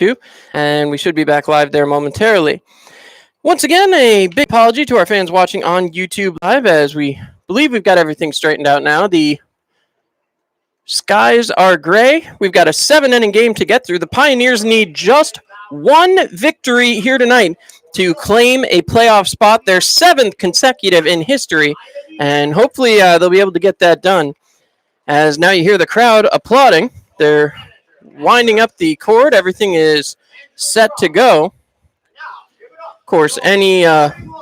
too, and we should be back live there momentarily. Once again, a big apology to our fans watching on YouTube Live, as we believe we've got everything straightened out now. The skies are gray. We've got a 7-inning game to get through. The Pioneers need just one victory here tonight to claim a playoff spot, their 7th consecutive in history, and hopefully they'll be able to get that done. As now you hear the crowd applauding. They're winding up the cord. Everything is set to go. Of course, any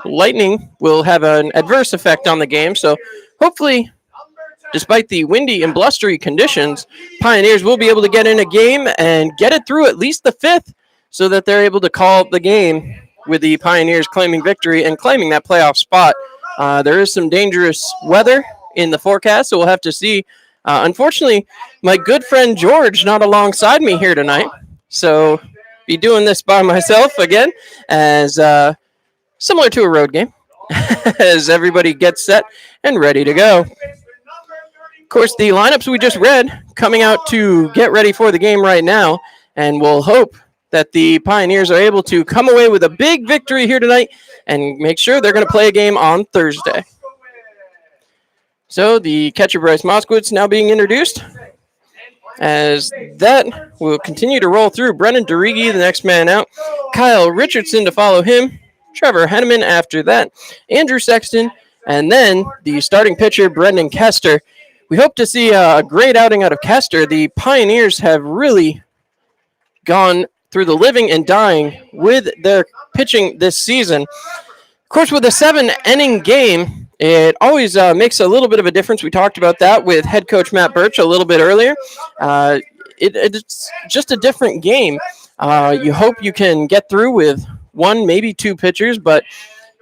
lightning will have an adverse effect on the game, so hopefully, despite the windy and blustery conditions, Pioneers will be able to get in a game and get it through at least the 5th so that they're able to call the game with the Pioneers claiming victory and claiming that playoff spot. There is some dangerous weather in the forecast, so we'll have to see. Unfortunately, my good friend George not alongside me here tonight, so be doing this by myself again, as similar to a road game, as everybody gets set and ready to go. Of course, the lineups we just read coming out to get ready for the game right now, and we'll hope that the Pioneers are able to come away with a big victory here tonight and make sure they're going to play a game on Thursday. So the catcher Bryce Moskowitz now being introduced, as that will continue to roll through. Brennan Derigi, the next man out. Kyle Richardson to follow him. Trevor Henneman after that. Andrew Sexton, and then the starting pitcher, Brendan Kester. We hope to see a great outing out of Kester. The Pioneers have really gone through the living and dying with their pitching this season. Of course, with a 7-inning game, it always makes a little bit of a difference. We talked about that with head coach Matt Birch a little bit earlier. It's just a different game. You hope you can get through with one, maybe two pitchers, but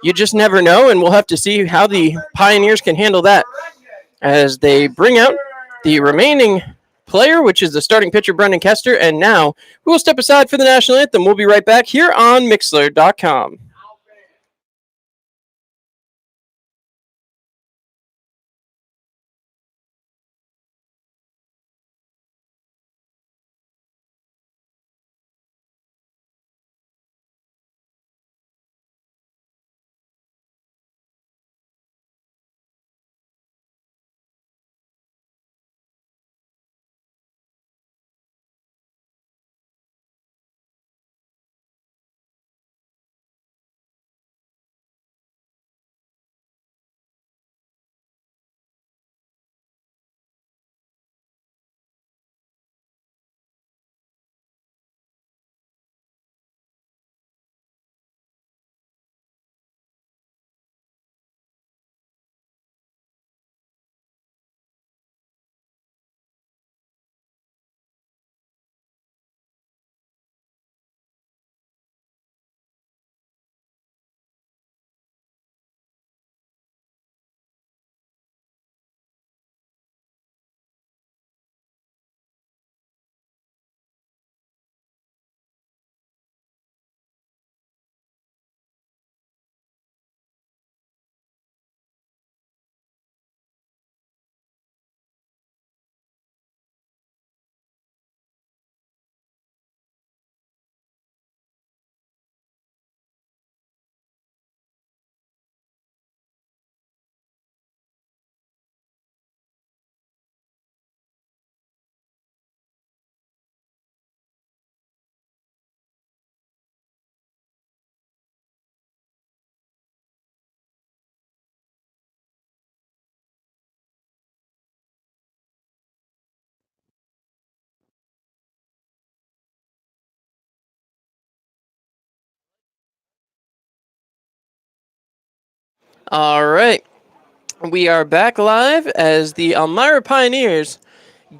you just never know, and we'll have to see how the Pioneers can handle that as they bring out the remaining player, which is the starting pitcher, Brendan Kester, and now we will step aside for the national anthem. We'll be right back here on Mixlr.com. All right. We are back live as the Elmira Pioneers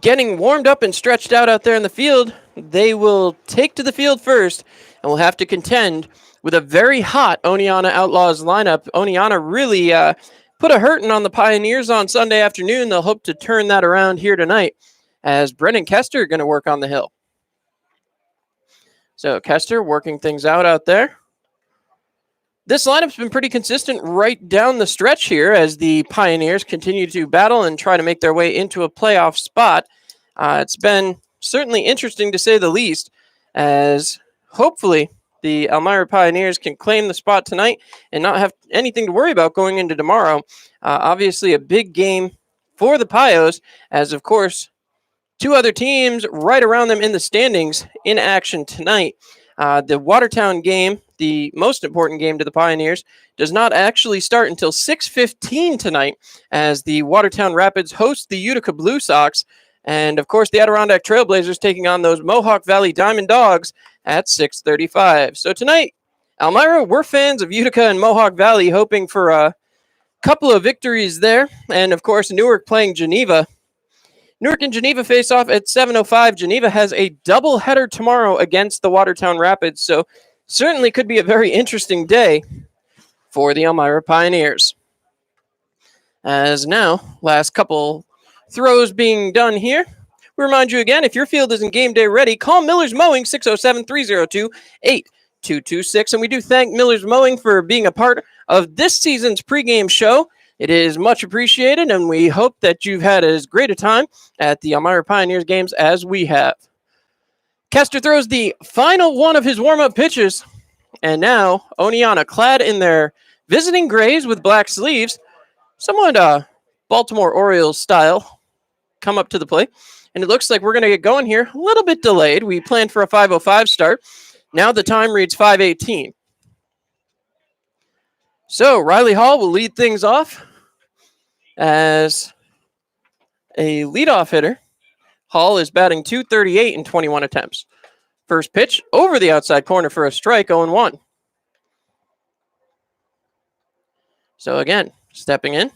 getting warmed up and stretched out there in the field. They will take to the field first and will have to contend with a very hot Oneonta Outlaws lineup. Oneonta really put a hurting on the Pioneers on Sunday afternoon. They'll hope to turn that around here tonight as Brendan Kester going to work on the hill. So Kester working things out there. This lineup's been pretty consistent right down the stretch here as the Pioneers continue to battle and try to make their way into a playoff spot. It's been certainly interesting to say the least, as hopefully the Elmira Pioneers can claim the spot tonight and not have anything to worry about going into tomorrow. Obviously, a big game for the Pios, as of course, two other teams right around them in the standings in action tonight. The Watertown game, the most important game to the Pioneers, does not actually start until 6:15 tonight, as the Watertown Rapids host the Utica Blue Sox. And, of course, the Adirondack Trailblazers taking on those Mohawk Valley Diamond Dogs at 6:35. So tonight, Elmira, we're fans of Utica and Mohawk Valley, hoping for a couple of victories there. And, of course, Newark playing Geneva. Newark and Geneva face off at 7:05. Geneva has a doubleheader tomorrow against the Watertown Rapids, so certainly could be a very interesting day for the Elmira Pioneers. As now, last couple throws being done here. We remind you again, if your field isn't game day ready, call Miller's Mowing 607-302-8226. And we do thank Miller's Mowing for being a part of this season's pregame show. It is much appreciated, and we hope that you've had as great a time at the Elmira Pioneers games as we have. Kester throws the final one of his warm-up pitches, and now Oneonta, clad in their visiting grays with black sleeves, somewhat Baltimore Orioles style, come up to the plate. And it looks like we're going to get going here. A little bit delayed. We planned for a 5:05 start. Now the time reads 5:18. So Riley Hall will lead things off as a leadoff hitter. Hall is batting .238 in 21 attempts. First pitch over the outside corner for a strike, 0-1. So again, stepping in.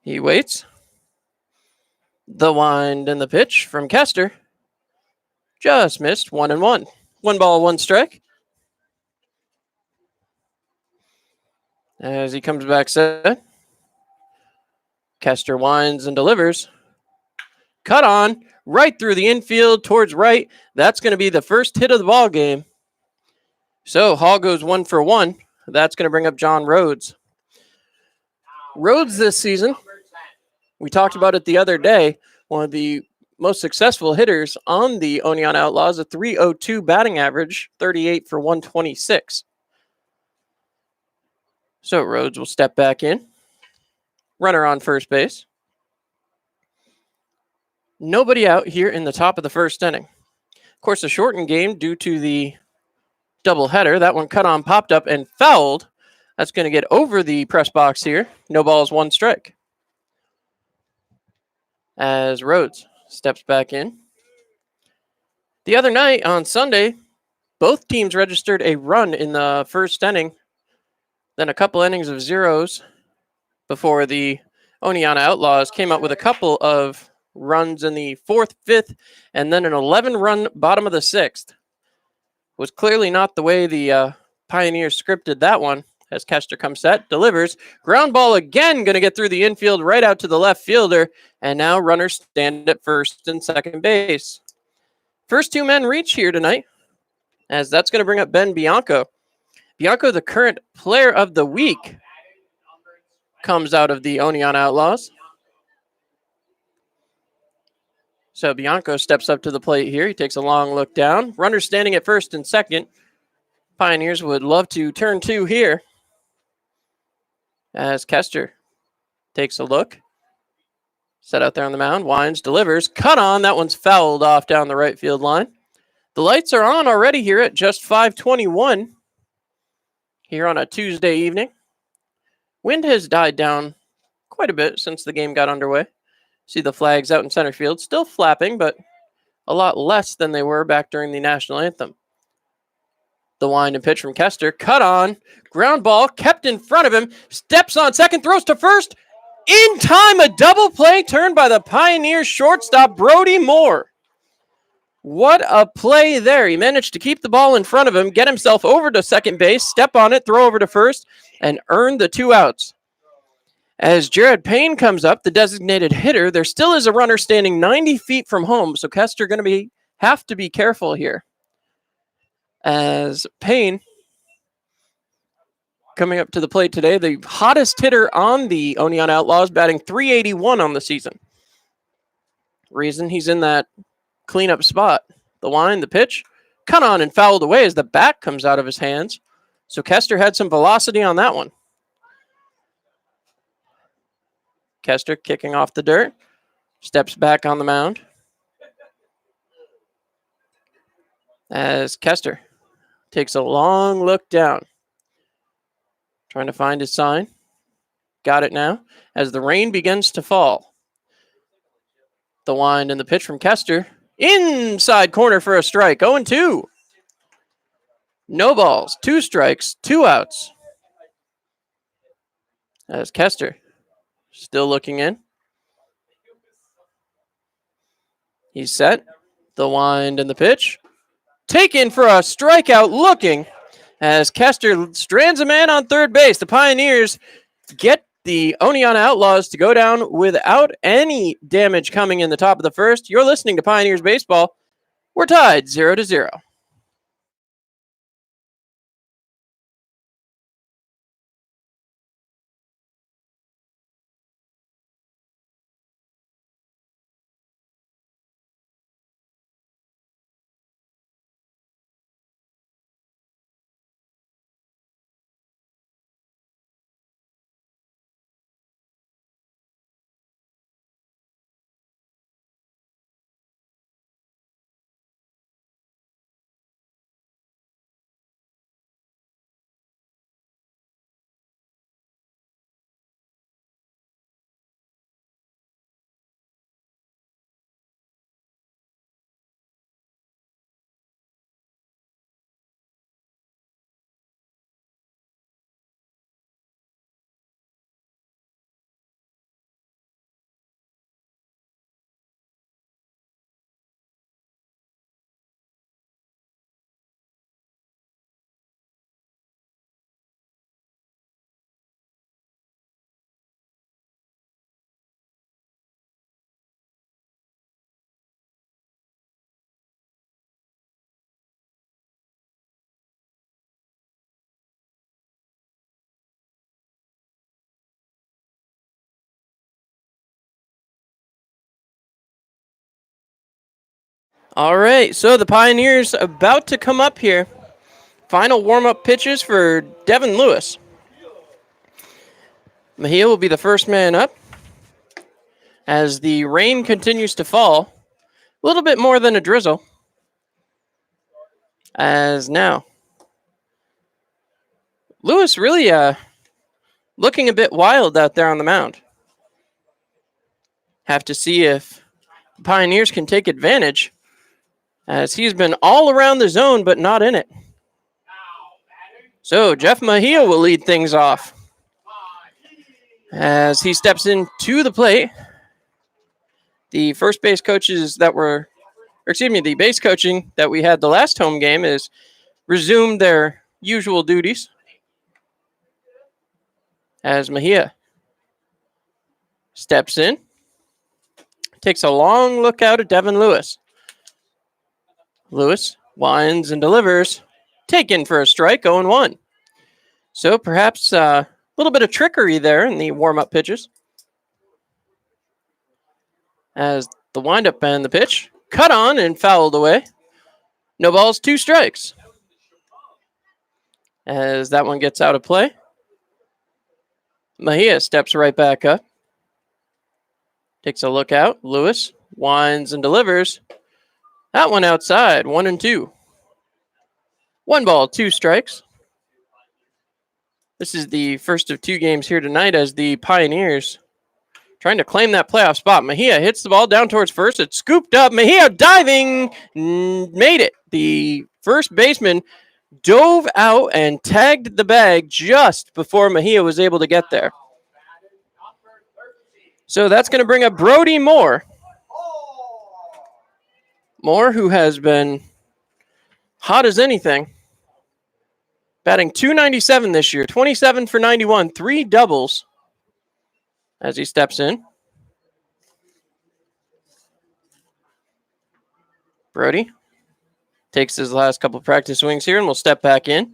He waits. The wind and the pitch from Kester. Just missed, 1-1. 1 ball, 1 strike. As he comes back set. Kester winds and delivers. Cut on, right through the infield towards right. That's going to be the first hit of the ball game. So Hall goes 1 for 1. That's going to bring up John Rhodes. Rhodes this season, we talked about it the other day, one of the most successful hitters on the Oneonta Outlaws, a .302 batting average, 38 for 126. So Rhodes will step back in. Runner on first base. Nobody out here in the top of the first inning. Of course, a shortened game due to the doubleheader. That one cut on, popped up, and fouled. That's going to get over the press box here. No balls, 1 strike. As Rhodes steps back in. The other night on Sunday, both teams registered a run in the first inning, then a couple innings of zeros before the Oneonta Outlaws came up with a couple of runs in the 4th, 5th, and then an 11-run bottom of the 6th. Was clearly not the way the Pioneers scripted that one. As Kester comes set, delivers. Ground ball again, going to get through the infield right out to the left fielder. And now runners stand at first and second base. First 2 men reach here tonight, as that's going to bring up Ben Bianco. Bianco, the current player of the week, comes out of the Oneonta Outlaws. So Bianco steps up to the plate here. He takes a long look down. Runners standing at first and second. Pioneers would love to turn 2 here. As Kester takes a look. Set out there on the mound. Winds, delivers. Cut on. That one's fouled off down the right field line. The lights are on already here at just 5:21 here on a Tuesday evening. Wind has died down quite a bit since the game got underway. See the flags out in center field. Still flapping, but a lot less than they were back during the national anthem. The wind and pitch from Kester. Cut on. Ground ball kept in front of him. Steps on second. Throws to first. In time, a double play turned by the Pioneers shortstop, Brody Moore. What a play there. He managed to keep the ball in front of him, get himself over to second base, step on it, throw over to first, and earn the 2 outs. As Jared Payne comes up, the designated hitter, there still is a runner standing 90 feet from home, so Kester going to have to be careful here. As Payne coming up to the plate today, the hottest hitter on the Oneonta Outlaws, batting .381 on the season. Reason he's in that cleanup spot. The wind, the pitch cut on and fouled away as the bat comes out of his hands. So Kester had some velocity on that one. Kester kicking off the dirt, steps back on the mound. As Kester takes a long look down, trying to find his sign. Got it now. As the rain begins to fall. The wind and the pitch from Kester. Inside corner for a strike. 0-2. No balls, 2 strikes, 2 outs. As Kester still looking in. He's set. The wind and the pitch. Taken for a strikeout looking as Kester strands a man on third base. The Pioneers get the Oneonta Outlaws to go down without any damage coming in the top of the first. You're listening to Pioneers Baseball. We're tied 0-0. All right, so the Pioneers about to come up here. Final warm-up pitches for Devin Lewis. Mejia will be the first man up as the rain continues to fall. A little bit more than a drizzle. As now, Lewis really looking a bit wild out there on the mound. Have to see if the Pioneers can take advantage, as he's been all around the zone but not in it. So Jeff Mejia will lead things off as he steps into the plate. The base coaching that we had the last home game is resumed their usual duties. As Mejia steps in, takes a long look out at Devin Lewis. Lewis winds and delivers. Taken for a strike, 0-1. So perhaps a little bit of trickery there in the warm-up pitches. As the windup and the pitch, cut on and fouled away. No balls, 2 strikes. As that one gets out of play, Mejia steps right back up. Takes a look out. Lewis winds and delivers. That one outside, 1-2. 1 ball, 2 strikes. This is the first of 2 games here tonight as the Pioneers trying to claim that playoff spot. Mejia hits the ball down towards first. It's scooped up. Mejia diving, made it. The first baseman dove out and tagged the bag just before Mejia was able to get there. So that's going to bring up Brody Moore. Moore, who has been hot as anything. Batting .297 this year, 27 for 91, 3 doubles as he steps in. Brody takes his last couple of practice swings here and will step back in.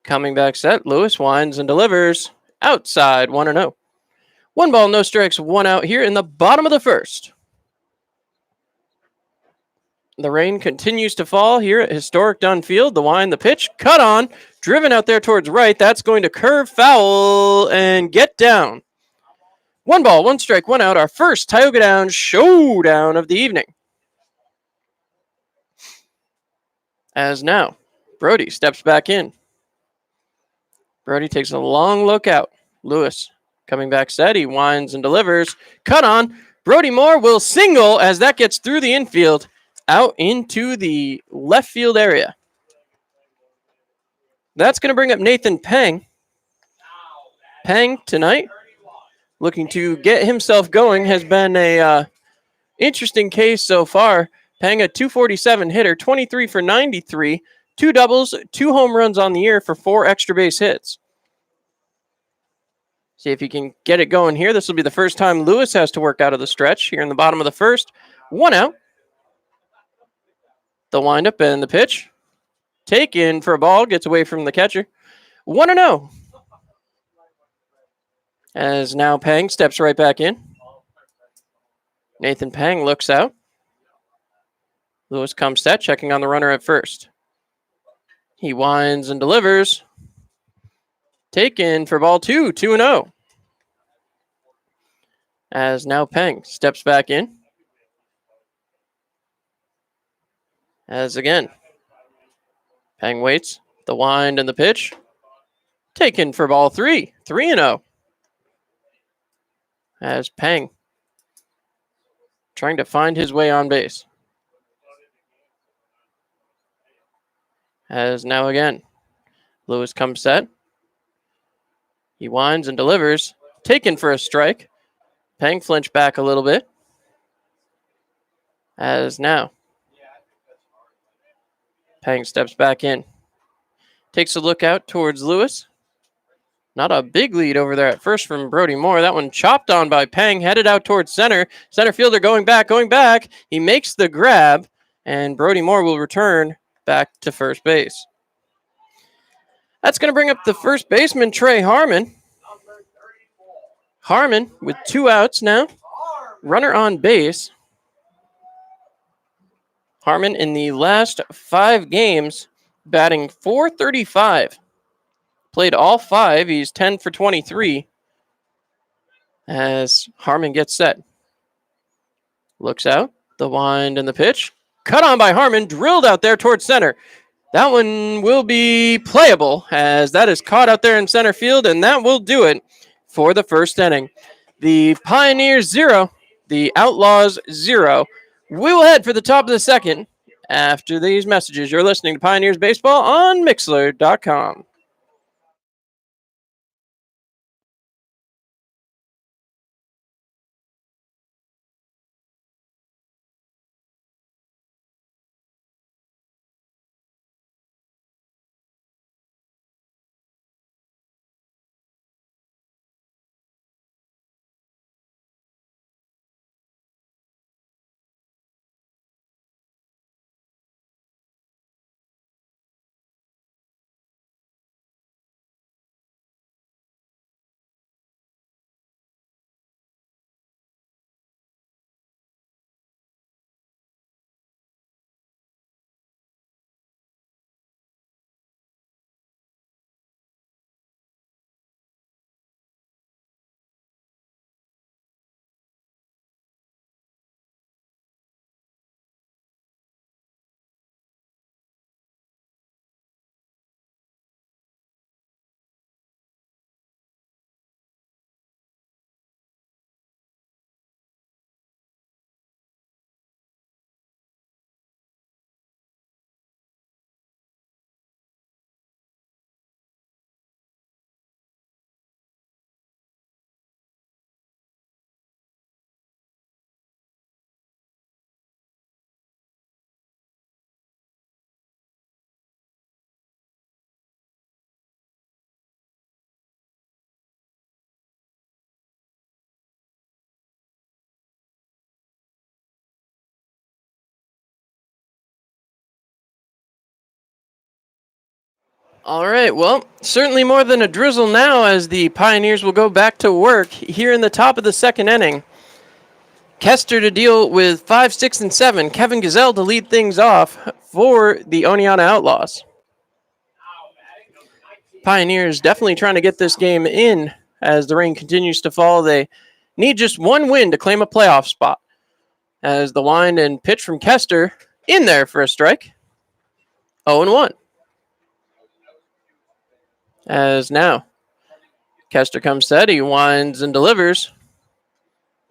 Coming back set, Lewis winds and delivers. Outside, 1-0. 1 ball, no strikes, 1 out here in the bottom of the first. The rain continues to fall here at historic Dunn Field. The wind, the pitch, cut on, driven out there towards right. That's going to curve foul and get down. 1 ball, 1 strike, 1 out. Our first Tioga Downs showdown of the evening. As now, Brody steps back in. Brody takes a long look out. Lewis coming back set. He winds and delivers. Cut on. Brody Moore will single as that gets through the infield out into the left field area. That's going to bring up Nathan Peng. Peng tonight, looking to get himself going, has been a interesting case so far. Peng, a 247 hitter, 23 for 93, 2 doubles, 2 home runs on the year for 4 extra base hits. See if he can get it going here. This will be the first time Lewis has to work out of the stretch here in the bottom of the first. 1 out. The windup and the pitch. Taken for a ball, gets away from the catcher. 1-0. As now Peng steps right back in. Nathan Peng looks out. Lewis comes set, checking on the runner at first. He winds and delivers. Taken for ball 2, 2-0. As now Peng steps back in. As again, Peng waits. The wind and the pitch. Taken for ball 3, 3-0. As Peng trying to find his way on base. As now again, Lewis comes set. He winds and delivers. Taken for a strike. Peng flinched back a little bit. As now, Peng steps back in. Takes a look out towards Lewis. Not a big lead over there at first from Brody Moore. That one chopped on by Peng, headed out towards center. Center fielder going back. He makes the grab, and Brody Moore will return back to first base. That's going to bring up the first baseman, Trey Harmon. Harmon with 2 outs now. Runner on base. Harmon in the last 5 games, batting .435. Played all 5. He's 10 for 23. As Harmon gets set. Looks out. The wind and the pitch. Cut on by Harmon. Drilled out there towards center. That one will be playable as that is caught out there in center field, and that will do it for the first inning. The Pioneers 0, the Outlaws 0. We will head for the top of the second after these messages. You're listening to Pioneers Baseball on Mixlr.com. All right, well, certainly more than a drizzle now as the Pioneers will go back to work here in the top of the second inning. Kester to deal with 5, 6, and 7. Kevin Gazelle to lead things off for the Oneonta Outlaws. Pioneers definitely trying to get this game in as the rain continues to fall. They need just one win to claim a playoff spot. As the wind and pitch from Kester in there for a strike. 0-1. As now, Kester comes set. He winds and delivers.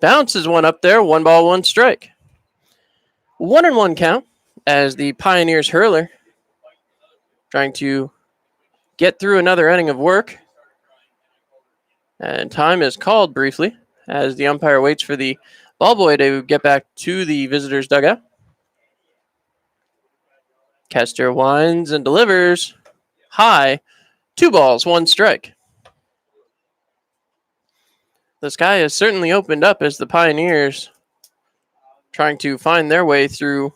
Bounces one up there. 1 ball, 1 strike. 1-1 count as the Pioneers hurler trying to get through another inning of work. And time is called briefly as the umpire waits for the ball boy to get back to the visitors' dugout. Kester winds and delivers high. 2 balls, 1 strike. The sky has certainly opened up as the Pioneers trying to find their way through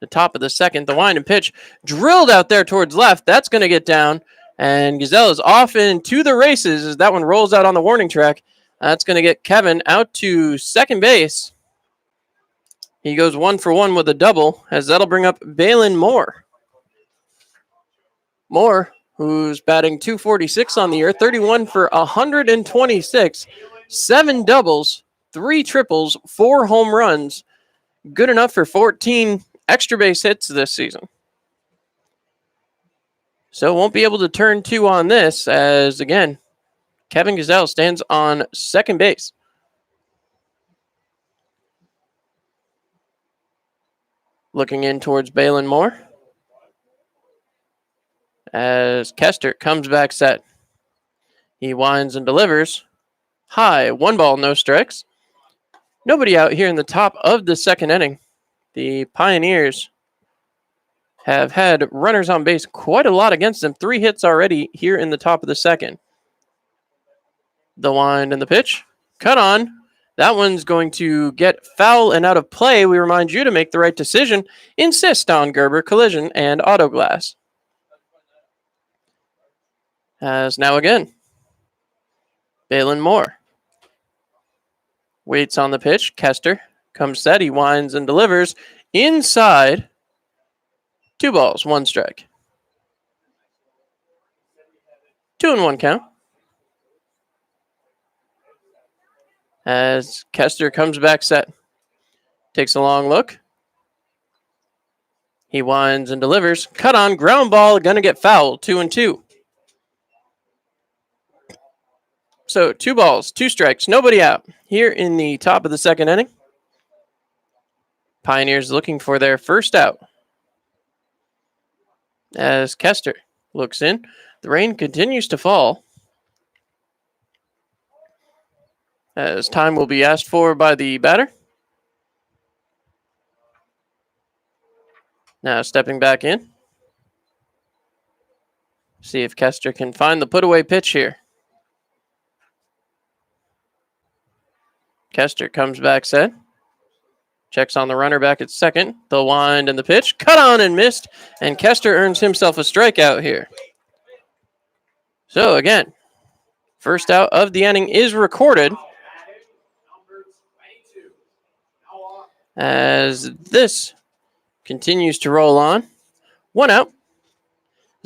the top of the second. The wind and pitch drilled out there towards left. That's going to get down. And Gazelle is off into the races as that one rolls out on the warning track. That's going to get Kevin out to second base. He goes 1 for 1 with a double as that'll bring up Balin Moore. Moore, who's batting .246 on the year, 31 for 126, 7 doubles, 3 triples, 4 home runs. Good enough for 14 extra base hits this season. So won't be able to turn 2 on this as, again, Kevin Gazelle stands on second base. Looking in towards Balin Moore. As Kester comes back set. He winds and delivers. High, 1 ball, no strikes. Nobody out here in the top of the second inning. The Pioneers have had runners on base quite a lot against them. 3 hits already here in the top of the second. The wind and the pitch. Cut on. That one's going to get foul and out of play. We remind you to make the right decision. Insist on Gerber Collision and Auto Glass. As now again, Balin Moore waits on the pitch. Kester comes set. He winds and delivers inside. 2 balls, 1 strike. 2-1 count. As Kester comes back set. Takes a long look. He winds and delivers. Cut on, ground ball, gonna get fouled. 2-2. So 2 balls, 2 strikes, nobody out here in the top of the second inning. Pioneers looking for their first out. As Kester looks in, the rain continues to fall. As time will be asked for by the batter. Now stepping back in. See if Kester can find the put-away pitch here. Kester comes back set. Checks on the runner back at second. The wind and the pitch. Cut on and missed. And Kester earns himself a strikeout here. So again, first out of the inning is recorded. As this continues to roll on. 1 out.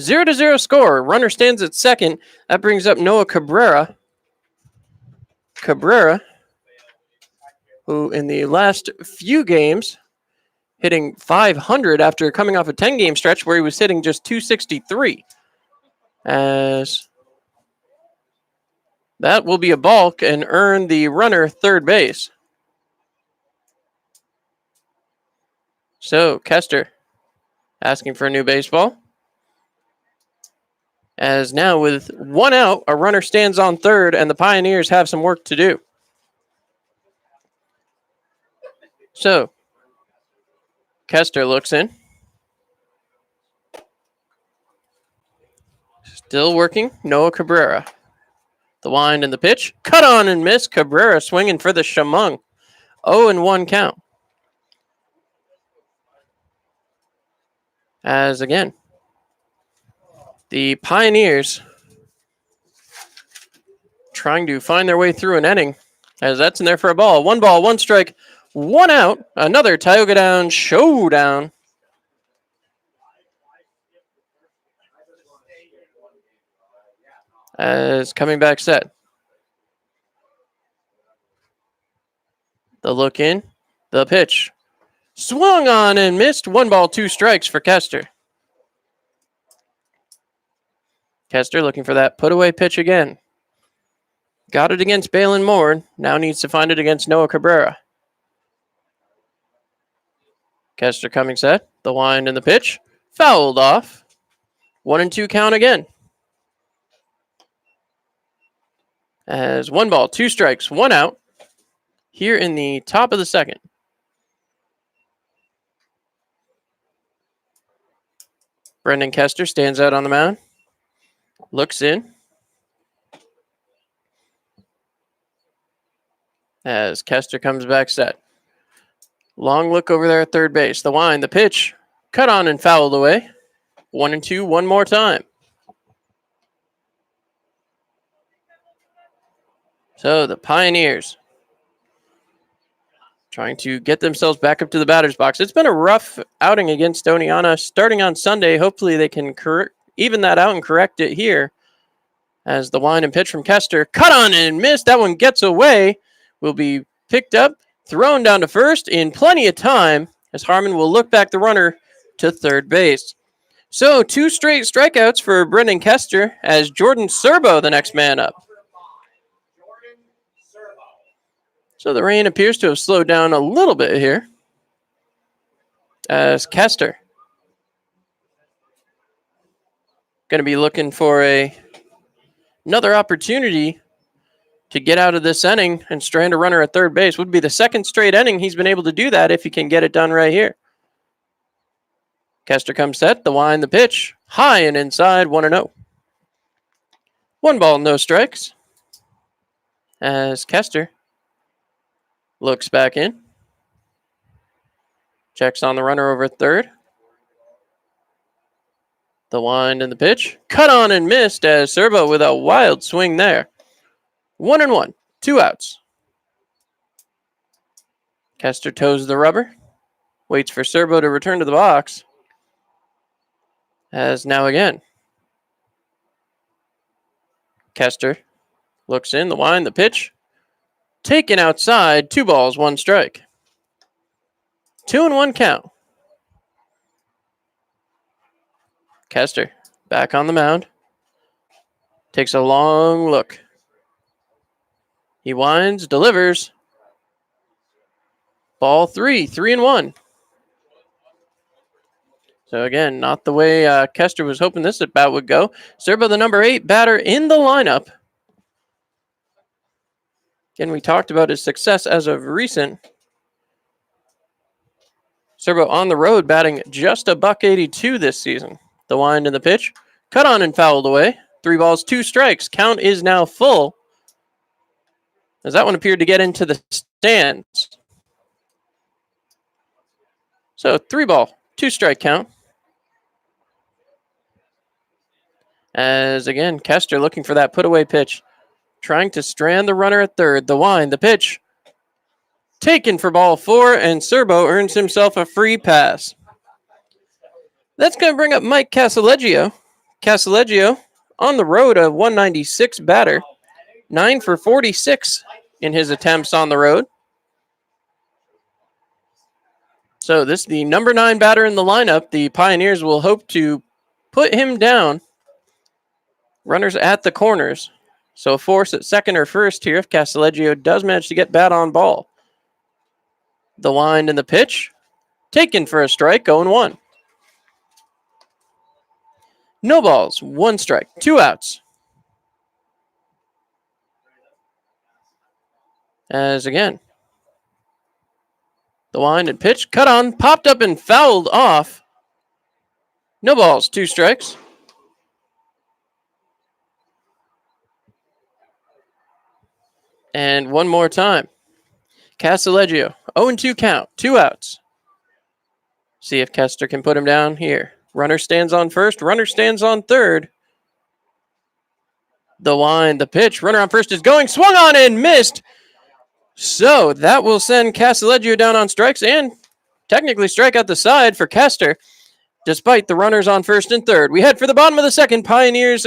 0-0 score. Runner stands at second. That brings up Noah Cabrera. Who in the last few games hitting .500 after coming off a 10-game stretch where he was hitting just .263. As that will be a balk and earn the runner third base. So Kester asking for a new baseball. As now with 1 out, a runner stands on third and the Pioneers have some work to do. So, Kester looks in. Still working, Noah Cabrera. The wind and the pitch. Cut on and miss. Cabrera swinging for the shamung. 0-1 count. As again, the Pioneers trying to find their way through an inning. As that's in there for a ball. 1 ball, 1 strike. 1 out. Another Tioga Down showdown. As coming back set. The look in. The pitch. Swung on and missed. 1 ball, 2 strikes for Kester. Kester looking for that put-away pitch again. Got it against Balin Moore. Now needs to find it against Noah Cabrera. Kester coming set. The wind and the pitch. Fouled off. 1-2 count again. As 1 ball, 2 strikes, 1 out. Here in the top of the second. Brendan Kester stands out on the mound. Looks in. As Kester comes back set. Long look over there at third base. The wind, the pitch. Cut on and fouled away. 1-2, one more time. So the Pioneers trying to get themselves back up to the batter's box. It's been a rough outing against Oneonta starting on Sunday. Hopefully they can even that out and correct it here. As the wind and pitch from Kester. Cut on and missed. That one gets away. Will be picked up, thrown down to first in plenty of time. As Harmon will look back the runner to third base. So 2 straight strikeouts for Brendan Kester as Jordan Serbo the next man up. So the rain appears to have slowed down a little bit here. As Kester going to be looking for another opportunity to get out of this inning and strand a runner at third base. Would be the second straight inning he's been able to do that if he can get it done right here. Kester comes set, the wind, the pitch, high and inside, 1-0. 1 ball, no strikes. As Kester looks back in. Checks on the runner over at third. The wind and the pitch. Cut on and missed as Serbo with a wild swing there. 1-1, 2 outs. Kester toes the rubber. Waits for Serbo to return to the box. As now again. Kester looks in, the wind, the pitch. Taken outside, 2 balls, 1 strike. 2-1 count. Kester back on the mound. Takes a long look. He winds, delivers. Ball 3, 3-1. So again, not the way Kester was hoping this at bat would go. Serbo, the number 8 batter in the lineup. Again, we talked about his success as of recent. Serbo on the road batting just a $182 this season. The wind and the pitch. Cut on and fouled away. 3 balls, 2 strikes. Count is now full. As that one appeared to get into the stands. So 3 ball, 2 strike count. As again, Kester looking for that put away pitch. Trying to strand the runner at third. The wind, the pitch. Taken for ball 4, and Serbo earns himself a free pass. That's going to bring up Mike Casaleggio. Casaleggio on the road, a 196 batter. 9 for 46 in his attempts on the road. So this is the number 9 batter in the lineup. The Pioneers will hope to put him down. Runners at the corners. So force at second or first here if Casaleggio does manage to get bat on ball. The wind and the pitch. Taken for a strike, 0-1. No balls, 1 strike, 2 outs. As again, the wind and pitch, cut on, popped up and fouled off. No balls, 2 strikes. And one more time. Casaleggio, 0-2 count, 2 outs. See if Kester can put him down here. Runner stands on first, runner stands on third. The wind, the pitch, runner on first is going, swung on and missed. So that will send Castelleggio down on strikes and technically strike out the side for Kester, despite the runners on first and third. We head for the bottom of the second. Pioneers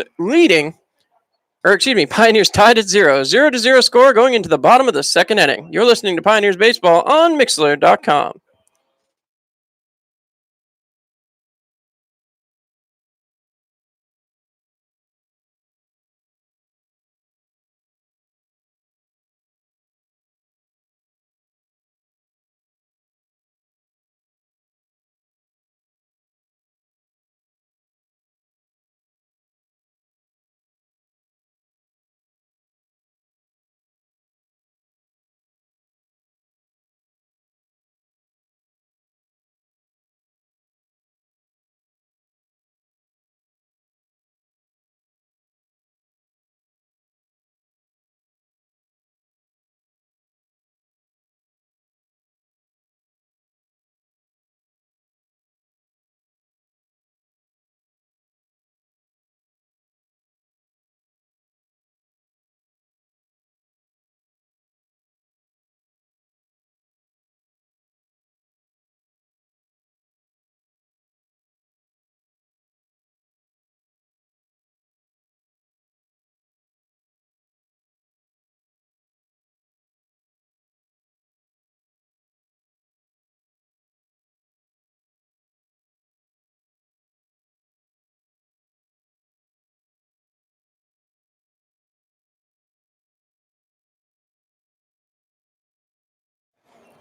Pioneers tied at 0-0 score going into the bottom of the second inning. You're listening to Pioneers Baseball on Mixlr.com.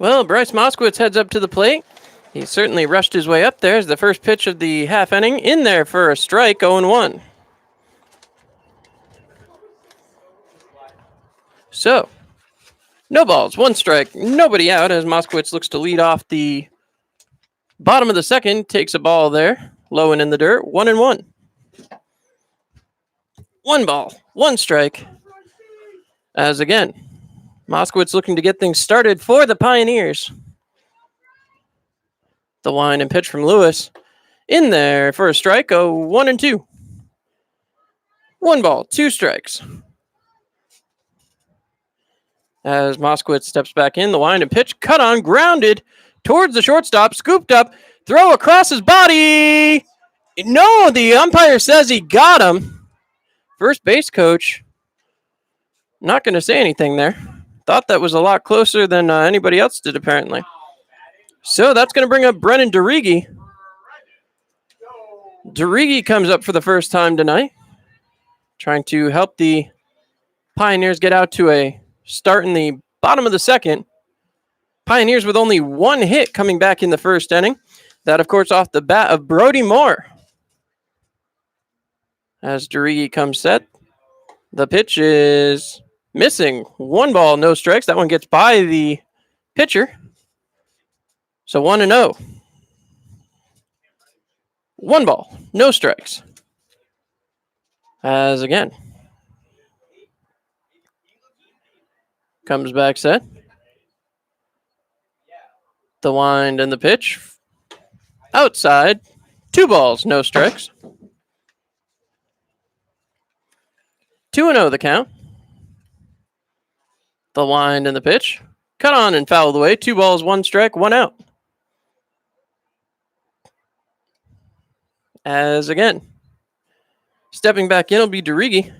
Well, Bryce Moskowitz heads up to the plate. He certainly rushed his way up there as the first pitch of the half inning. In there for a strike, 0-1. So, no balls, one strike, nobody out as Moskowitz looks to lead off the bottom of the second. Takes a ball there, low and in the dirt, 1-1. One ball, one strike. As again, Moskowitz looking to get things started for the Pioneers. The wind and pitch from Lewis. In there for a strike, 1-2. One ball, two strikes. As Moskowitz steps back in, the wind and pitch, cut on, grounded towards the shortstop, scooped up, throw across his body. No, the umpire says he got him. First base coach, not going to say anything there. Thought that was a lot closer than anybody else did, apparently. So that's going to bring up Brennan DeRigi. DeRigi comes up for the first time tonight, trying to help the Pioneers get out to a start in the bottom of the second. Pioneers with only one hit coming back in the first inning. That, of course, off the bat of Brody Moore. As DeRigi comes set, the pitch is missing. One ball, no strikes. That one gets by the pitcher. So 1-0. One ball, no strikes. As again, comes back set. The wind and the pitch. Outside. Two balls, no strikes. 2-0 the count. The wind and the pitch. Cut on and fouled away. 2 balls, 1 strike, 1 out. As again, stepping back in will be DeRigi.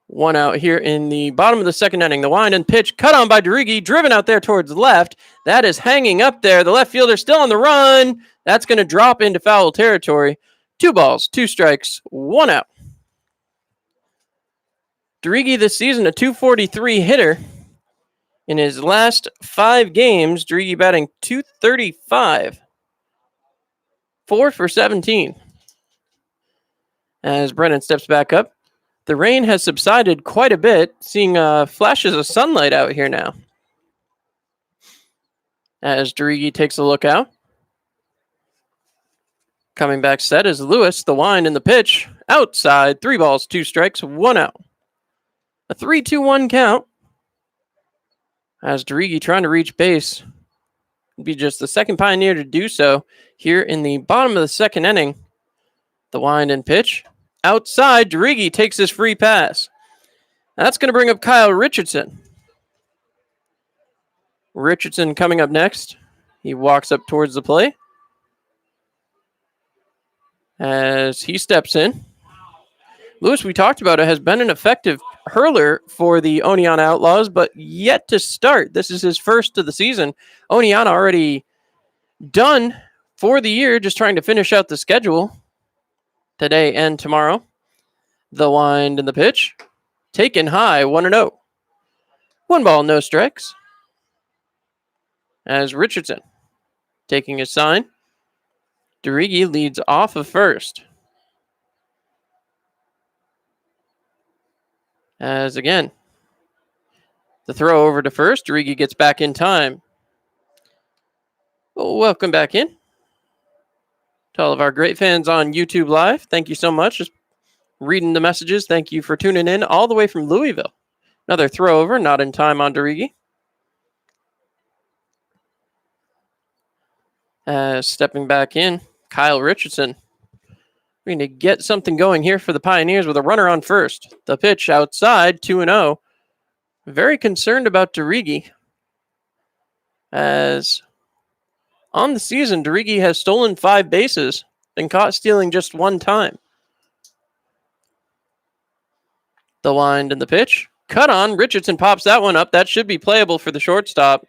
1 out here in the bottom of the second inning. The wind and pitch cut on by DeRigi, driven out there towards the left. That is hanging up there. The left fielder still on the run. That's going to drop into foul territory. 2 balls, 2 strikes, 1 out. DeRigi this season, a .243 hitter. In his last 5 games, DeRigi batting .235. 4 for 17. As Brennan steps back up. The rain has subsided quite a bit, seeing flashes of sunlight out here now. As DeRigi takes a look out. Coming back set is Lewis, the wind and the pitch. Outside, 3 balls, 2 strikes, 1 out. A 3-2-1 count. As DeRigi trying to reach base. Would be just the second Pioneer to do so here in the bottom of the second inning. The wind and pitch. Outside, DeRigi takes his free pass. That's going to bring up Kyle Richardson. Richardson coming up next. He walks up towards the plate as he steps in. Lewis, we talked about it, has been an effective hurler for the Oneonta Outlaws, but yet to start. This is his first of the season. Oneonta already done for the year, just trying to finish out the schedule today and tomorrow. The wind and the pitch. Taken high, 1-0. 1 ball, no strikes. As Richardson taking his sign. Derigi leads off of first. As again, the throw over to first. Derigi gets back in time. Well, welcome back in to all of our great fans on YouTube Live. Thank you so much. Just reading the messages. Thank you for tuning in all the way from Louisville. Another throw over, not in time on Derigi. Stepping back in, Kyle Richardson. We're going to get something going here for the Pioneers with a runner on first. The pitch outside, 2-0. Very concerned about Derigi. As on the season, Derigi has stolen 5 bases and caught stealing just 1 time. The wind and the pitch. Cut on. Richardson pops that one up. That should be playable for the shortstop.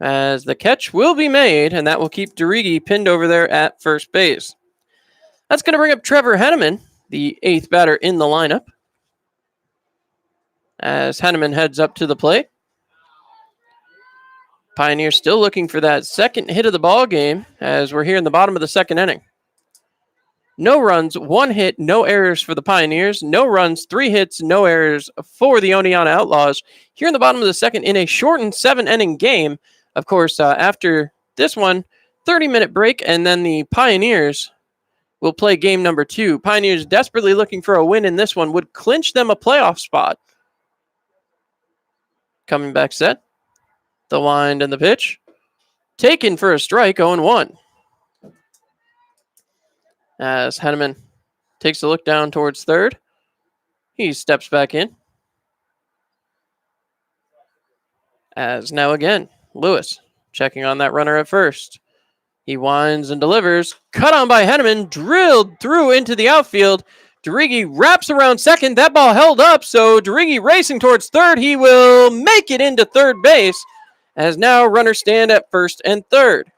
As the catch will be made, and that will keep Derigi pinned over there at first base. That's going to bring up Trevor Henneman, the 8th batter in the lineup. As Henneman heads up to the plate. Pioneers still looking for that second hit of the ball game as we're here in the bottom of the second inning. No runs, 1 hit, no errors for the Pioneers. No runs, 3 hits, no errors for the Oneonta Outlaws. Here in the bottom of the second in a shortened 7-inning game. Of course, after this one, 30-minute break, and then the Pioneers will play game number 2. Pioneers desperately looking for a win in this one would clinch them a playoff spot. Coming back set. The wind and the pitch. Taken for a strike, 0-1. As Henneman takes a look down towards third. He steps back in. As now again, Lewis checking on that runner at first. He winds and delivers. Cut on by Henneman. Drilled through into the outfield. Derigi wraps around second. That ball held up, so Derigi racing towards third. He will make it into third base. As now runners stand at first and third.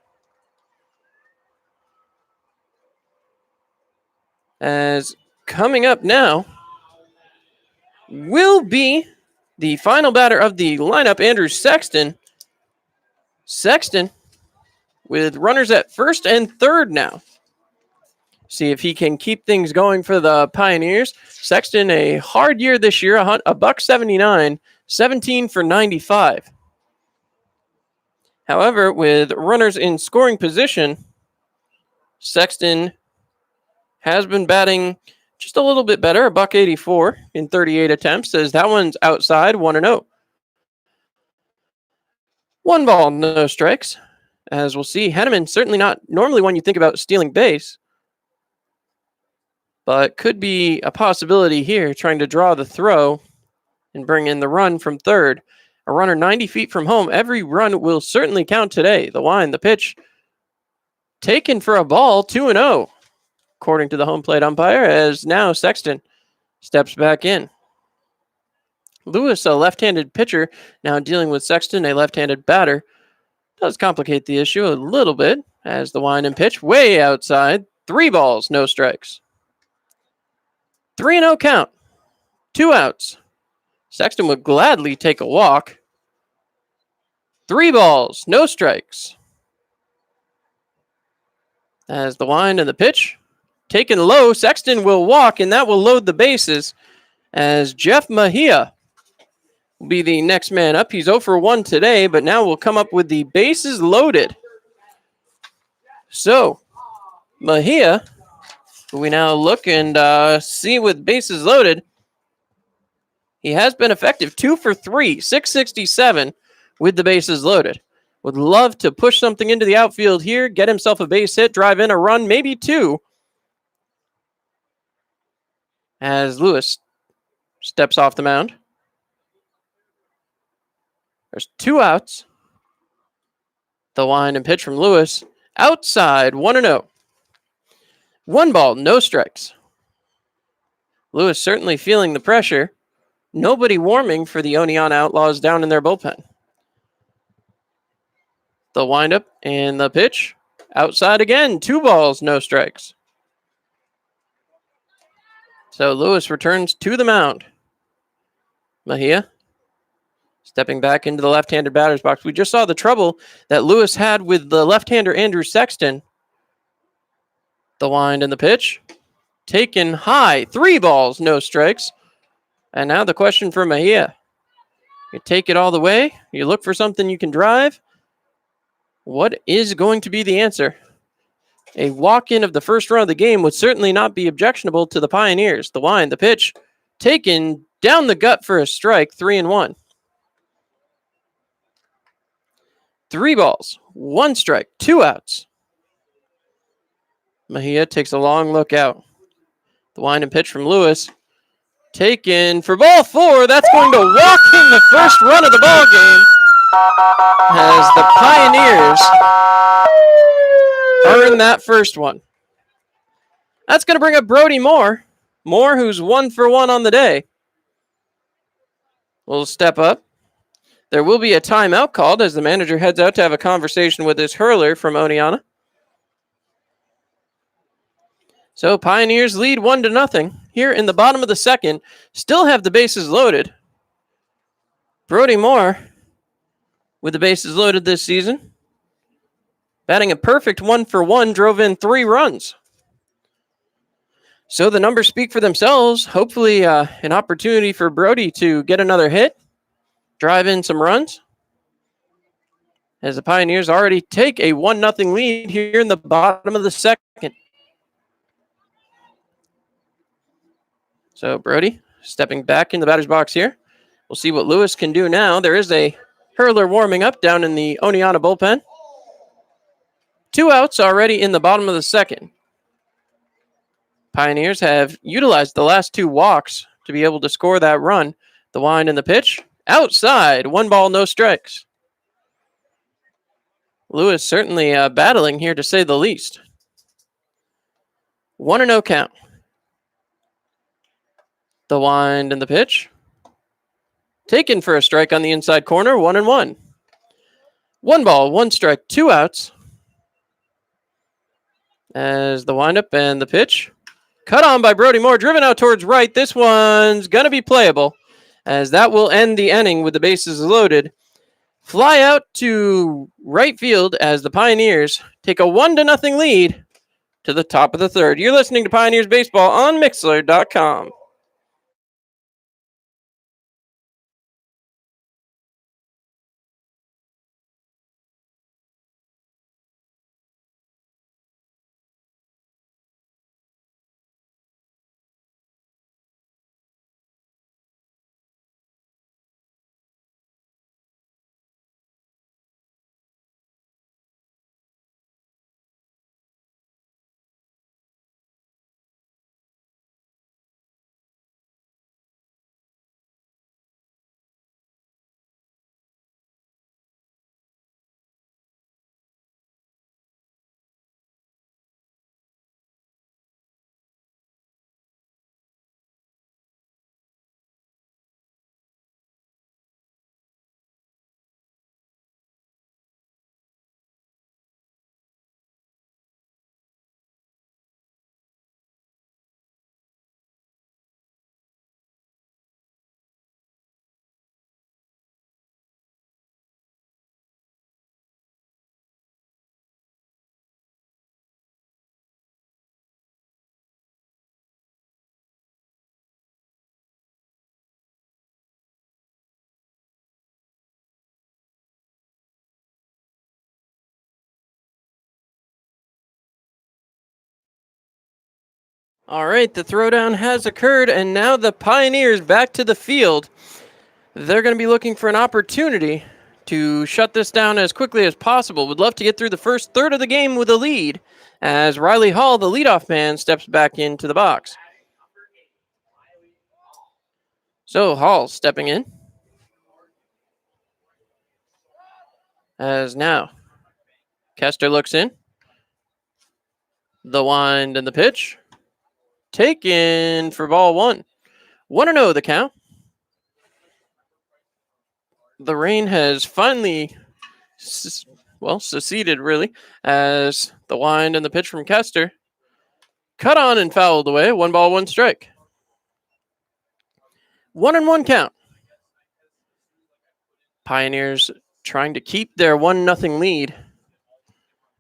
As coming up now will be the final batter of the lineup, Andrew Sexton. Sexton with runners at first and third now. See if he can keep things going for the Pioneers. Sexton, a hard year this year, a $179, 17 for 95. However, with runners in scoring position, Sexton has been batting just a little bit better, a $184 in 38 attempts, as that one's outside, 1-0. 1 ball, no strikes. As we'll see, Henneman certainly not normally when you think about stealing base, but could be a possibility here, trying to draw the throw and bring in the run from third. A runner 90 feet from home. Every run will certainly count today. The wind, the pitch, taken for a ball, 2-0, according to the home plate umpire, as now Sexton steps back in. Lewis, a left-handed pitcher, now dealing with Sexton, a left-handed batter. Does complicate the issue a little bit, as the wind and pitch way outside. 3 balls, no strikes. 3-0 count. 2 outs. Sexton would gladly take a walk. 3 balls, no strikes. As the wind and the pitch taken low, Sexton will walk, and that will load the bases as Jeff Mejia will be the next man up. He's 0 for 1 today, but now will come up with the bases loaded. So, Mejia, we now look and see with bases loaded. He has been effective, 2 for 3, 667 with the bases loaded. Would love to push something into the outfield here, get himself a base hit, drive in a run, maybe 2. As Lewis steps off the mound. There's 2 outs. The wind and pitch from Lewis. Outside, 1-0. 1 ball, no strikes. Lewis certainly feeling the pressure. Nobody warming for the Oneonta Outlaws down in their bullpen. The windup and the pitch. Outside again, 2 balls, no strikes. So Lewis returns to the mound. Mejia stepping back into the left-handed batter's box. We just saw the trouble that Lewis had with the left-hander Andrew Sexton. The wind and the pitch. Taken high. 3 balls, no strikes. And now the question for Mejia. You take it all the way. You look for something you can drive. What is going to be the answer? A walk-in of the first run of the game would certainly not be objectionable to the Pioneers. The wind, the pitch, taken down the gut for a strike, 3-1. 3 balls, 1 strike, 2 outs. Mejia takes a long look out. The wind and pitch from Lewis. Taken for ball 4. That's going to walk in the first run of the ball game as the Pioneers earn that first one. That's going to bring up Brody Moore. Moore, who's 1 for 1 on the day, will step up. There will be a timeout called as the manager heads out to have a conversation with his hurler from Oneonta. So Pioneers lead 1-0 here in the bottom of the second. Still have the bases loaded. Brody Moore with the bases loaded this season. Batting a perfect 1 for 1, drove in 3 runs. So the numbers speak for themselves. Hopefully an opportunity for Brody to get another hit, drive in some runs, as the Pioneers already take a 1-0 lead here in the bottom of the second. So Brody stepping back in the batter's box here. We'll see what Lewis can do now. There is a hurler warming up down in the Oneonta bullpen. 2 outs already in the bottom of the second. Pioneers have utilized the last 2 walks to be able to score that run. The wind and the pitch. Outside, 1 ball, no strikes. Lewis certainly battling here to say the least. 1-0 count. The wind and the pitch. Taken for a strike on the inside corner, 1-1. 1 ball, 1 strike, 2 outs. As the windup and the pitch. Cut on by Brody Moore, driven out towards right. This one's going to be playable, as that will end the inning with the bases loaded. Fly out to right field as the Pioneers take a 1-0 lead to the top of the third. You're listening to Pioneers Baseball on Mixlr.com. All right, the throwdown has occurred, and now the Pioneers back to the field. They're going to be looking for an opportunity to shut this down as quickly as possible. Would love to get through the first third of the game with a lead, as Riley Hall, the leadoff man, steps back into the box. So Hall stepping in. As now Kester looks in. The wind and the pitch. Taken for ball one. 1-0 the count. The rain has finally, seceded really, as the wind and the pitch from Kester cut on and fouled away. 1 ball, 1 strike. 1-1 count. Pioneers trying to keep their 1-0 lead.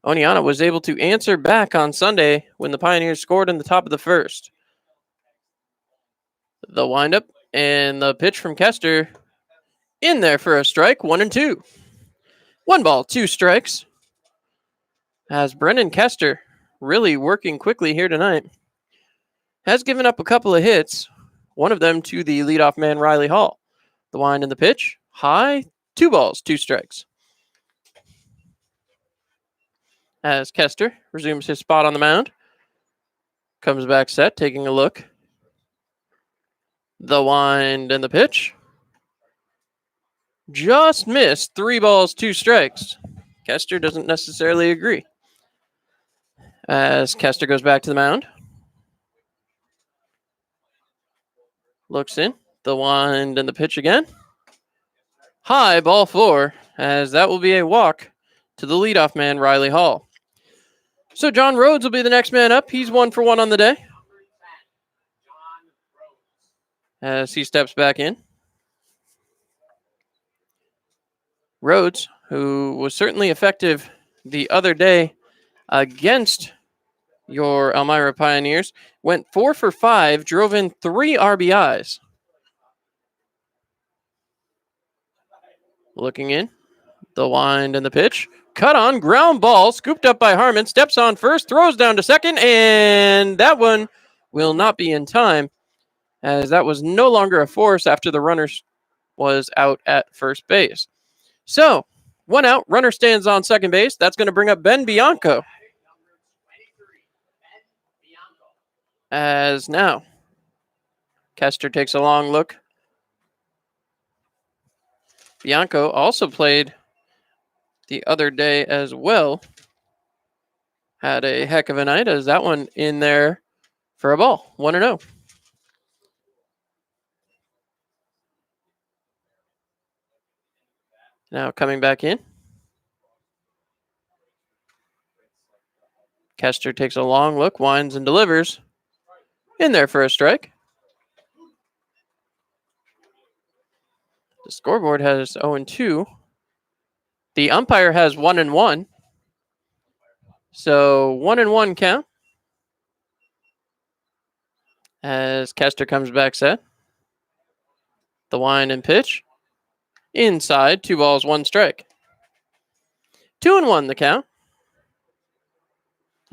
Oneonta was able to answer back on Sunday when the Pioneers scored in the top of the first. The windup and the pitch from Kester in there for a strike. 1-2. 1 ball, 2 strikes. As Brendan Kester, really working quickly here tonight, has given up a couple of hits, one of them to the leadoff man Riley Hall. The wind and the pitch, high, 2 balls, 2 strikes. As Kester resumes his spot on the mound, comes back set, taking a look. The wind and the pitch, just missed. 3 balls, 2 strikes. Kester doesn't necessarily agree. As Kester goes back to the mound, looks in. The wind and the pitch again. High, ball 4, as that will be a walk to the leadoff man, Riley Hall. So John Rhodes will be the next man up. He's 1 for 1 on the day. As he steps back in. Rhodes, who was certainly effective the other day against your Elmira Pioneers, went 4 for 5, drove in 3 RBIs. Looking in, the wind and the pitch. Cut on, ground ball, scooped up by Harmon, steps on first, throws down to second, and that one will not be in time, as that was no longer a force after the runner was out at first base. So, 1 out, runner stands on second base. That's going to bring up Ben Bianco. As now, Kester takes a long look. Bianco also played the other day as well. Had a heck of a night, as that one in there for a ball. 1-0. Now coming back in. Kester takes a long look, winds and delivers. In there for a strike. The scoreboard has 0-2. The umpire has 1-1. So 1-1 count. As Kester comes back set. The wind and pitch. Inside, 2 balls, 1 strike. 2-1 the count.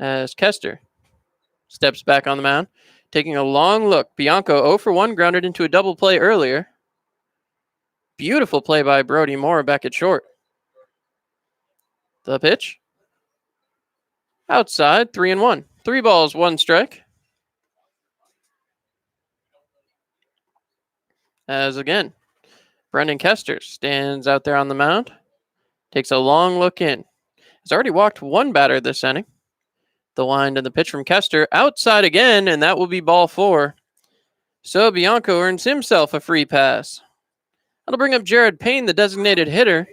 As Kester steps back on the mound, taking a long look. Bianco 0 for 1, grounded into a double play earlier. Beautiful play by Brody Moore back at short. The pitch. Outside, 3-1. 3 balls, 1 strike. As again, Brendan Kester stands out there on the mound. Takes a long look in. Has already walked 1 batter this inning. The wind and the pitch from Kester. Outside again, and that will be ball 4. So Bianco earns himself a free pass. That'll bring up Jared Payne, the designated hitter.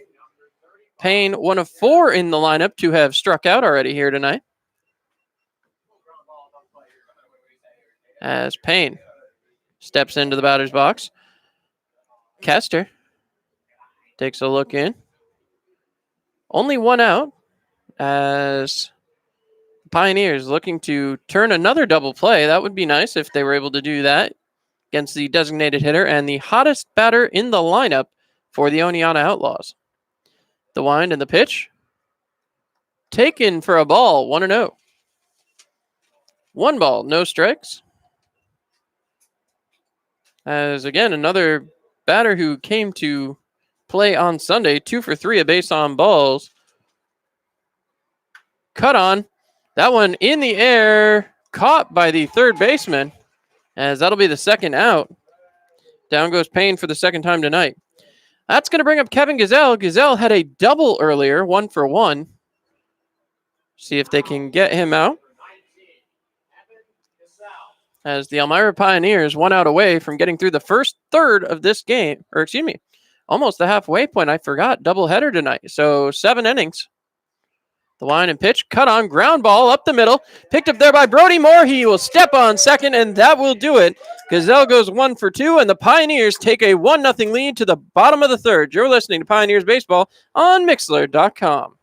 Payne, 1 of 4 in the lineup to have struck out already here tonight. As Payne steps into the batter's box. Kester takes a look in. Only 1 out, as Pioneers looking to turn another double play. That would be nice if they were able to do that against the designated hitter and the hottest batter in the lineup for the Oneonta Outlaws. The wind and the pitch. Taken for a ball, 1-0. 1 ball, no strikes. As again, another batter who came to play on Sunday, 2 for 3, a base on balls. Cut on. That one in the air, caught by the third baseman, as that'll be the 2nd out. Down goes Payne for the 2nd time tonight. That's going to bring up Kevin Gazelle. Gazelle had a double earlier, 1 for 1. See if they can get him out. As the Elmira Pioneers 1 out away from getting through the first third of this game, or excuse me, almost the halfway point. I forgot, doubleheader tonight. So 7 innings. The line and pitch, cut on, ground ball up the middle, picked up there by Brody Moore. He will step on second, and that will do it. Gazelle goes 1 for 2, and the Pioneers take a 1-0 lead to the bottom of the third. You're listening to Pioneers Baseball on Mixlr.com.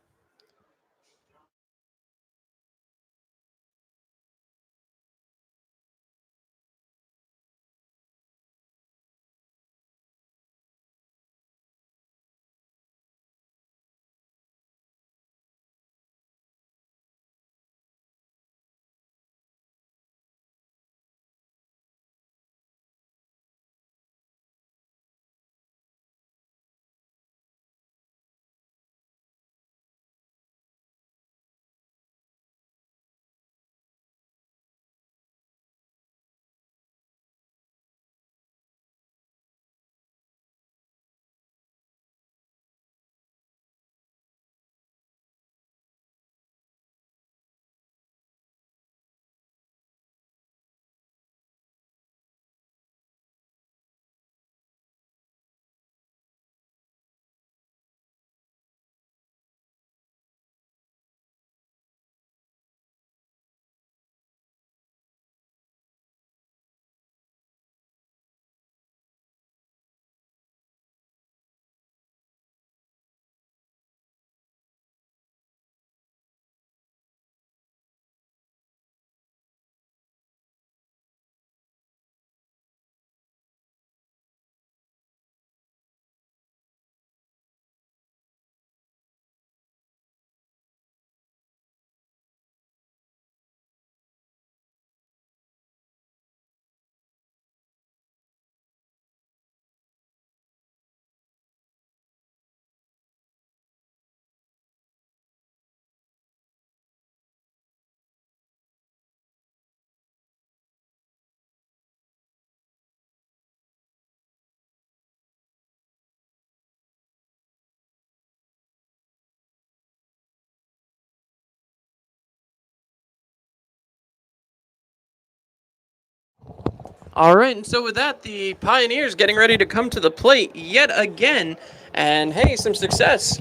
All right, and so with that, the Pioneers getting ready to come to the plate yet again. And hey, some success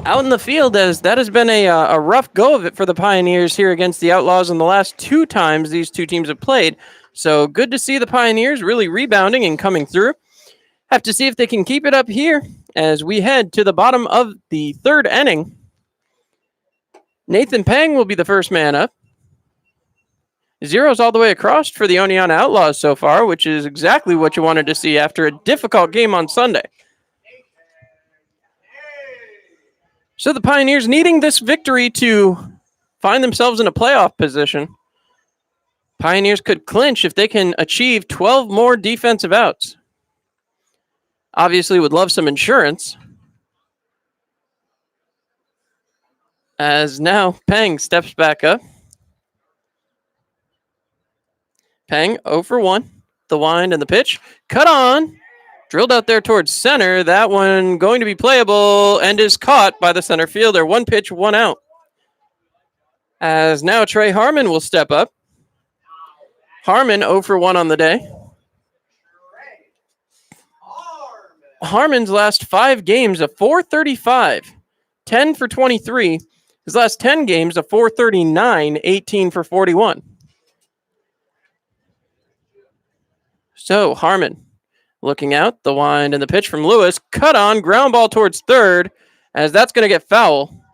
out in the field, as that has been a rough go of it for the Pioneers here against the Outlaws in the last 2 times these 2 teams have played. So good to see the Pioneers really rebounding and coming through. Have to see if they can keep it up here as we head to the bottom of the 3rd inning. Nathan Pang will be the first man up. Zeros all the way across for the Oneonta Outlaws so far, which is exactly what you wanted to see after a difficult game on Sunday. So the Pioneers needing this victory to find themselves in a playoff position. Pioneers could clinch if they can achieve 12 more defensive outs. Obviously would love some insurance. As now Pang steps back up. Pang 0 for 1. The wind and the pitch. Cut on. Drilled out there towards center. That one going to be playable and is caught by the center fielder. 1 pitch, 1 out. As now Trey Harmon will step up. Harmon 0 for 1 on the day. Harmon's last 5 games, a .435, 10 for 23. His last 10 games, a .439, 18 for 41. So Harmon looking out, the wind and the pitch from Lewis. Cut on, ground ball towards third, as that's going to get foul.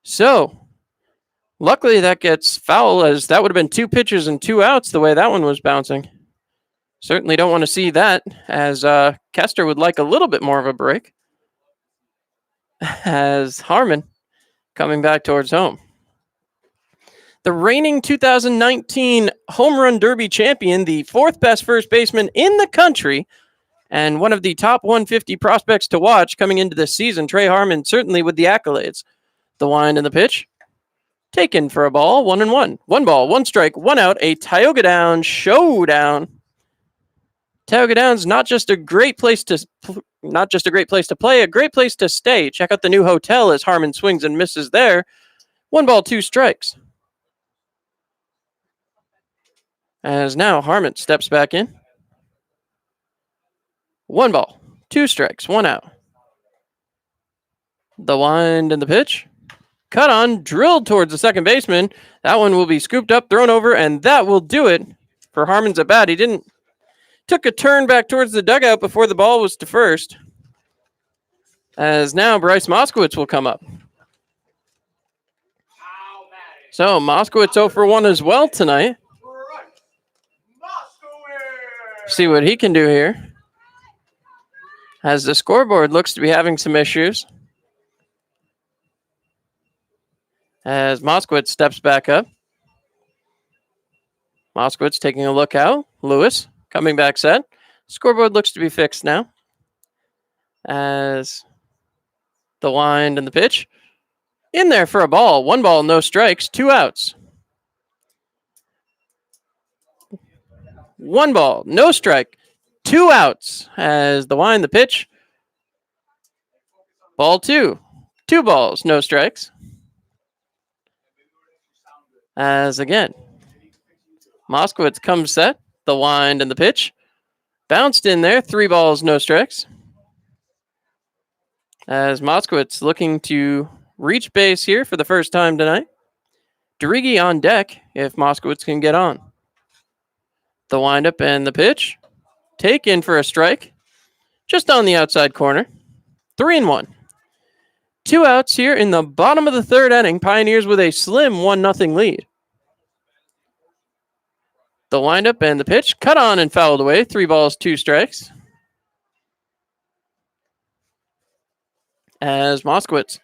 So luckily that gets foul, as that would have been 2 pitches and 2 outs the way that one was bouncing. Certainly don't want to see that, as Kester would like a little bit more of a break. As Harmon coming back towards home. The reigning 2019 Home Run Derby champion, the 4th best first baseman in the country, and one of the top 150 prospects to watch coming into this season, Trey Harmon, certainly with the accolades. The wind and the pitch. Taken for a ball, 1-1. 1 ball, 1 strike, 1 out, a Tioga Down showdown. Tioga Down's not just a great place to play, a great place to stay. Check out the new hotel as Harmon swings and misses there. 1-2 strikes. As now Harmon steps back in. 1-2 strikes, 1 out. The wind and the pitch. Cut on, drilled towards the second baseman. That one will be scooped up, thrown over, and that will do it for Harmon's at bat. He took a turn back towards the dugout before the ball was to first. As now Bryce Moskowitz will come up. So Moskowitz 0 for 1 as well tonight. See what he can do here. As the scoreboard looks to be having some issues. As Moskowitz steps back up. Moskowitz taking a look out. Lewis coming back set. Scoreboard looks to be fixed now. As the wind and the pitch. In there for a ball. 1 no strikes, 2 outs. 1 no strike, 2 outs. As the wind, the pitch. Ball 2. 2 balls, no strikes. As again, Moskowitz comes set. The wind and the pitch. Bounced in there. 3 no strikes. As Moskowitz looking to reach base here for the first time tonight. Derigi on deck if Moskowitz can get on. The windup and the pitch. Taken for a strike. Just on the outside corner. 3-1. 2 outs here in the bottom of the third inning. Pioneers with a slim 1-0 lead. The windup and the pitch. Cut on and fouled away. 3 2 strikes. As Moskowitz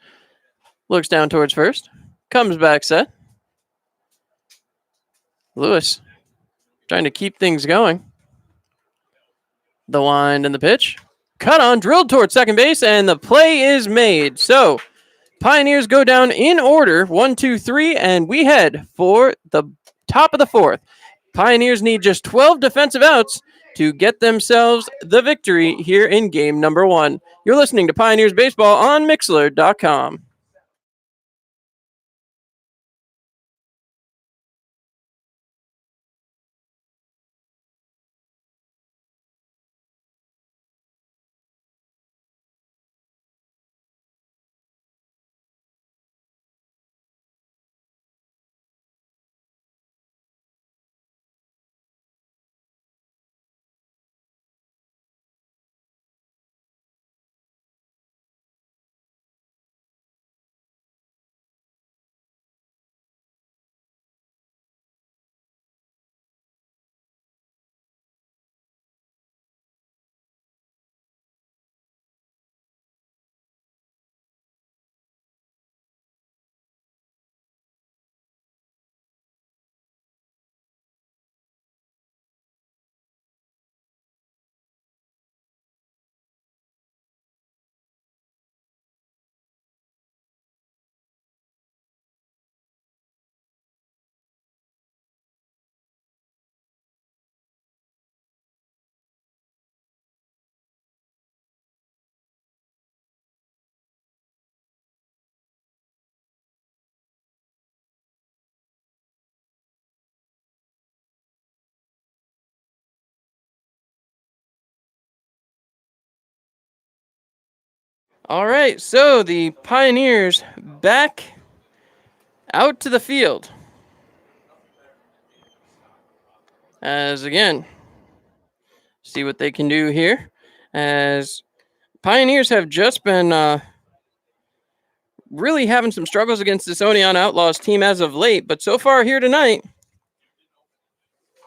looks down towards first. Comes back set. Lewis trying to keep things going. The wind and the pitch. Cut on, drilled towards second base, and the play is made. So, Pioneers go down in order, 1, 2, 3, and we head for the top of the fourth. Pioneers need just 12 defensive outs to get themselves the victory here in game number 1. You're listening to Pioneers Baseball on Mixlr.com. All right, so the Pioneers back out to the field. As again, see what they can do here. As Pioneers have just been really having some struggles against this Oneonta Outlaws team as of late, but so far here tonight,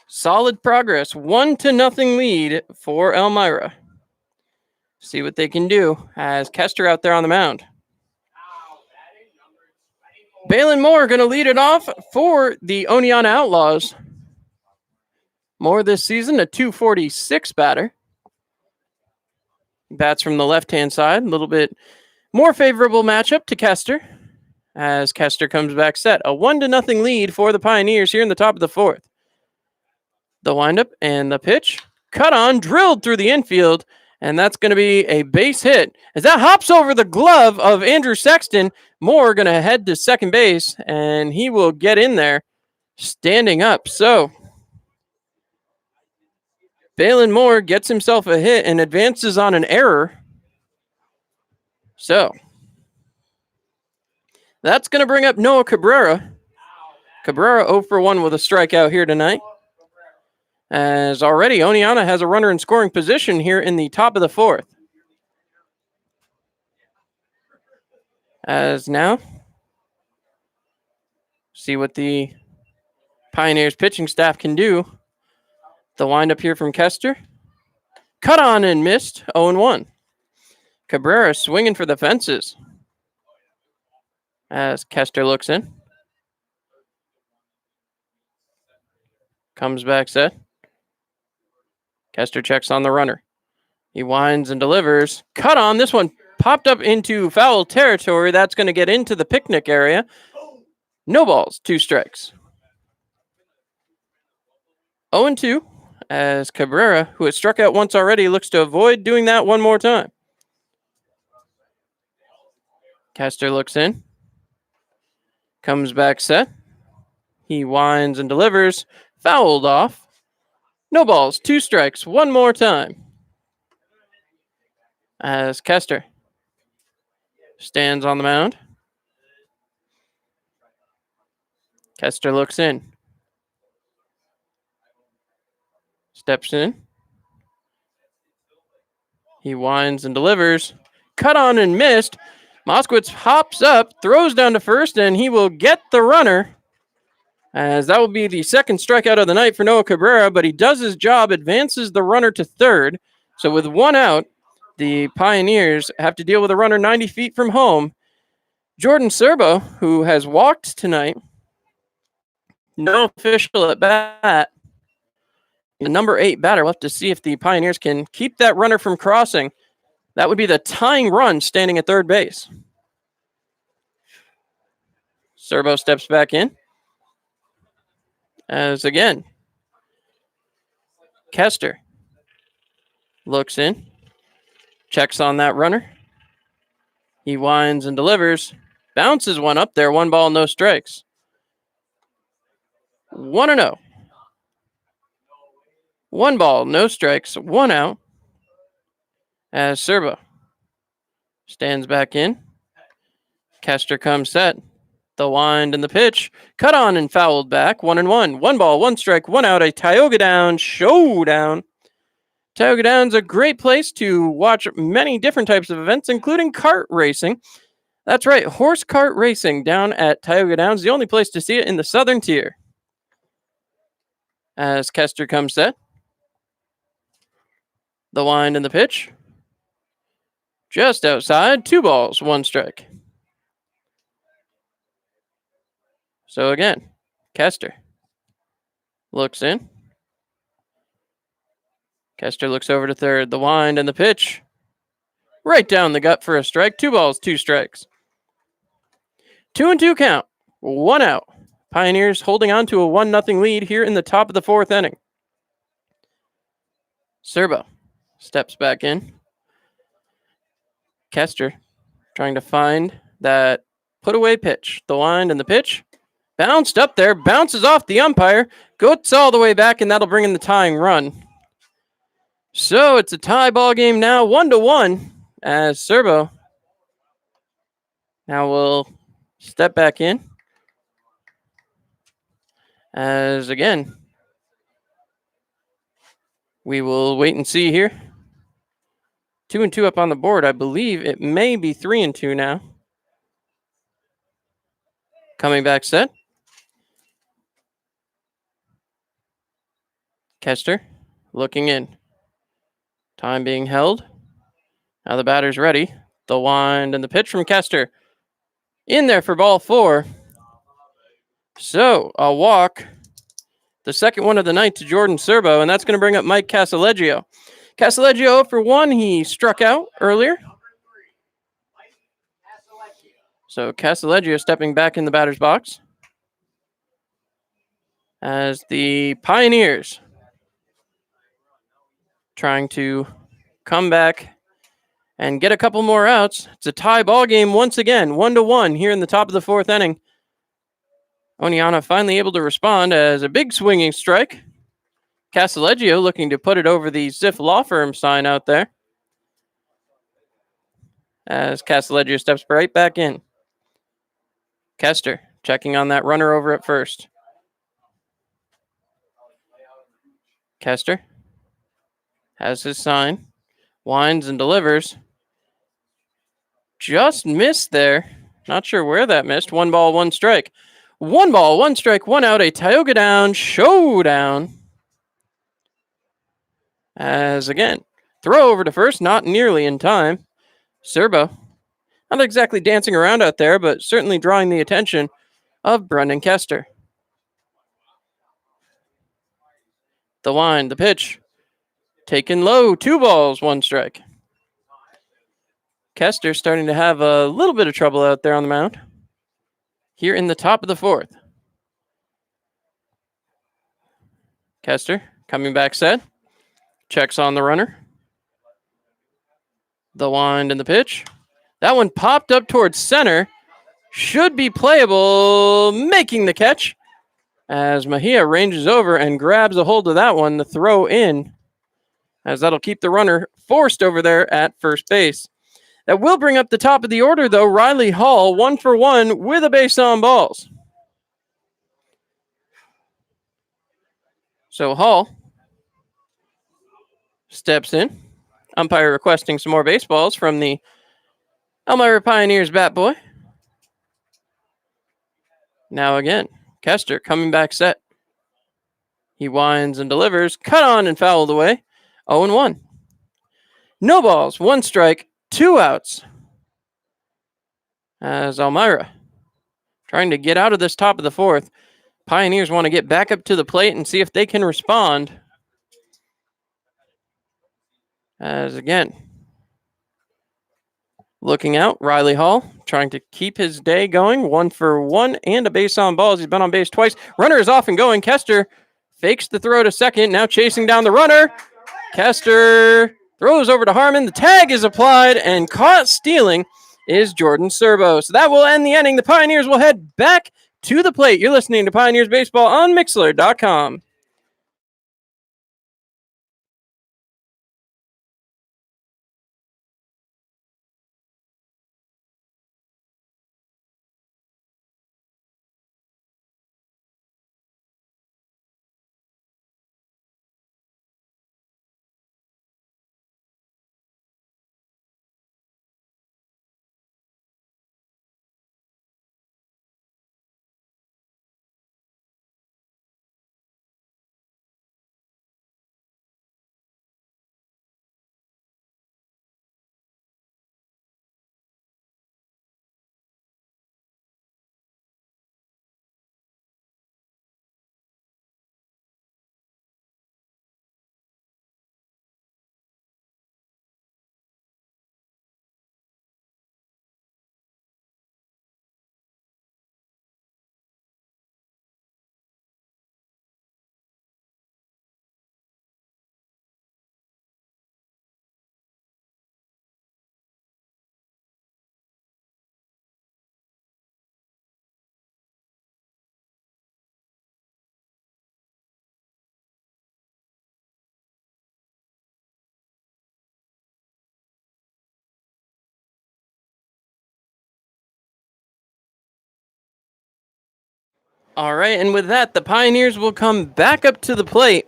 solid progress. 1-0 lead for Elmira. See what they can do as Kester out there on the mound. Balin Moore going to lead it off for the Oneonta Outlaws. Moore this season, a .246 batter. Bats from the left-hand side. A little bit more favorable matchup to Kester as Kester comes back set. A 1-0 lead for the Pioneers here in the top of the fourth. The windup and the pitch. Cut on, drilled through the infield. And that's going to be a base hit as that hops over the glove of Andrew Sexton. Moore going to head to second base, and he will get in there standing up. So Balin Moore gets himself a hit and advances on an error. So that's going to bring up Noah Cabrera. Cabrera 0 for 1 with a strikeout here tonight. As already Oneonta has a runner in scoring position here in the top of the fourth. As now, see what the Pioneers pitching staff can do. The windup here from Kester. Cut on and missed, 0-1. Cabrera swinging for the fences. As Kester looks in. Comes back set. Kester checks on the runner. He winds and delivers. Cut on. This one popped up into foul territory. That's going to get into the picnic area. No balls, 2 strikes. 0-2 as Cabrera, who has struck out once already, looks to avoid doing that one more time. Kester looks in. Comes back set. He winds and delivers. Fouled off. No balls, 2 strikes, one more time. As Kester stands on the mound. Kester looks in. Steps in. He winds and delivers. Cut on and missed. Moskowitz hops up, throws down to first, and he will get the runner. As that will be the second strikeout of the night for Noah Cabrera, but he does his job, advances the runner to third. So with 1 out, the Pioneers have to deal with a runner 90 feet from home. Jordan Serbo, who has walked tonight, no official at bat. The number 8 batter. We'll have to see if the Pioneers can keep that runner from crossing. That would be the tying run standing at third base. Serbo steps back in. As again, Kester looks in, checks on that runner. He winds and delivers, bounces one up there, 1 ball, no strikes. 1-0. 1 ball, no strikes, 1 out. As Serbo stands back in. Kester comes set. The wind and the pitch. Cut on and fouled back. 1-1. 1 ball, 1 strike, 1 out. A Tioga Down showdown. Tioga Down's a great place to watch many different types of events, including kart racing. That's right, horse cart racing down at Tioga Down's the only place to see it in the southern tier. As Kester comes set. The wind and the pitch. Just outside, 2 balls, 1 strike. So again, Kester looks in. Kester looks over to third. The wind and the pitch. Right down the gut for a strike. 2 balls, 2 strikes. 2-2 count. 1 out. Pioneers holding on to a 1-0 lead here in the top of the 4th inning. Serbo steps back in. Kester trying to find that put away pitch. The wind and the pitch. Bounced up there, bounces off the umpire, goes all the way back, and that'll bring in the tying run. So it's a tie ball game now, 1-1, as Serbo now will step back in. As again, we will wait and see here. 2-2 up on the board. I believe it may be 3-2 now. Coming back set. Kester looking in. Time being held. Now the batter's ready. The wind and the pitch from Kester. In there for ball 4. So a walk. The second one of the night to Jordan Serbo, and that's going to bring up Mike Casaleggio. Casaleggio 0 for 1. He struck out earlier. So Casaleggio stepping back in the batter's box. As the Pioneers trying to come back and get a couple more outs. It's a tie ball game once again, 1-1 here in the top of the fourth inning. Oneonta finally able to respond as a big swinging strike. Casaleggio looking to put it over the Ziff Law Firm sign out there. As Casaleggio steps right back in. Kester checking on that runner over at first. Kester has his sign. Winds and delivers. Just missed there. Not sure where that missed. 1 ball, 1 strike. 1 ball, 1 strike, 1 out. A Tioga Down showdown. As again, throw over to first, not nearly in time. Serbo, not exactly dancing around out there, but certainly drawing the attention of Brendan Kester. The line, the pitch, taken low, 2 balls, 1 strike. Kester starting to have a little bit of trouble out there on the mound. Here in the top of the fourth. Kester coming back set. Checks on the runner. The wind and the pitch. That one popped up towards center. Should be playable. Making the catch. As Mejia ranges over and grabs a hold of that one to throw in. As that'll keep the runner forced over there at first base. That will bring up the top of the order, though. Riley Hall, 1 for 1 with a base on balls. So Hall steps in. Umpire requesting some more baseballs from the Elmira Pioneers bat boy. Now again, Kester coming back set. He winds and delivers. Cut on and fouled away. 0-1. No balls, 1 strike, 2 outs. As Elmira trying to get out of this top of the fourth. Pioneers want to get back up to the plate and see if they can respond. As again, looking out, Riley Hall trying to keep his day going. 1 for 1 and a base on balls. He's been on base twice. Runner is off and going. Kester fakes the throw to second. Now chasing down the runner. Kester throws over to Harmon. The tag is applied and caught stealing is Jordan Serbo. So that will end the inning. The Pioneers will head back to the plate. You're listening to Pioneers Baseball on Mixlr.com. All right, and with that, the Pioneers will come back up to the plate.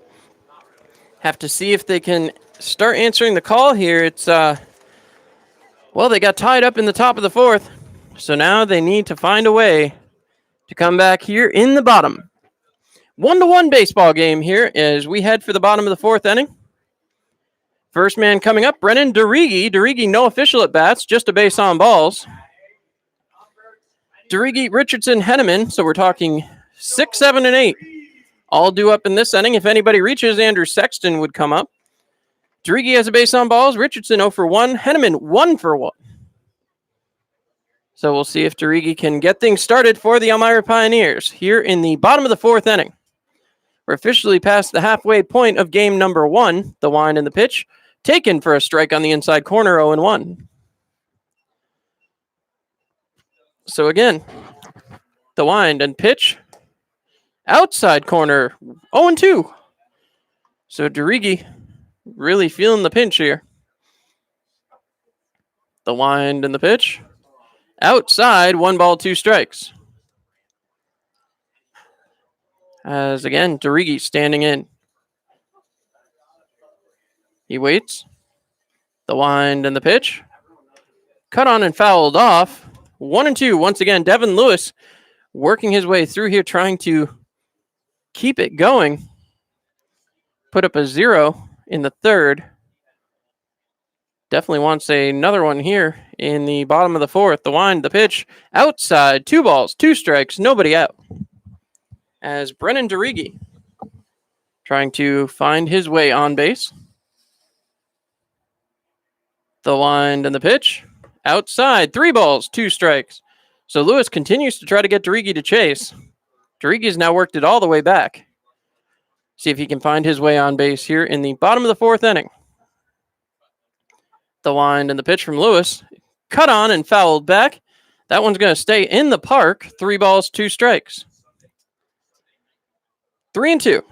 Have to see if they can start answering the call here. It's, well, they got tied up in the top of the fourth, so now they need to find a way to come back here in the bottom. 1-1 baseball game here as we head for the bottom of the fourth inning. First man coming up, Brennan Derigi. Derigi, no official at-bats, just a base on balls. Derigi, Richardson, Henneman, so we're talking 6, 7, and 8. All due up in this inning. If anybody reaches, Andrew Sexton would come up. Derigi has a base on balls. Richardson 0 for 1. Henneman 1 for 1. So we'll see if Derigi can get things started for the Elmira Pioneers here in the bottom of the fourth inning. We're officially past the halfway point of game number 1. The wind and the pitch. taken for a strike on the inside corner, 0-1. So again, the wind and pitch. Outside corner, 0-2. So Derigi really feeling the pinch here. The wind and the pitch. Outside, 1-2 strikes. As again, Derigi standing in. He waits. The wind and the pitch. Cut on and fouled off. 1-2. Once again, Devin Lewis working his way through here, trying to keep it going. Put up a 0 in the third. Definitely wants another one here in the bottom of the fourth. The wind, the pitch, outside, 2 strikes, nobody out. As Brennan Derigi trying to find his way on base. The wind and the pitch, outside, 2 strikes. So Lewis continues to try to get Derigi to chase. Derigi's now worked it all the way back. See if he can find his way on base here in the bottom of the fourth inning. The wind and the pitch from Lewis. Cut on and fouled back. That one's going to stay in the park. 2 strikes. 3-2.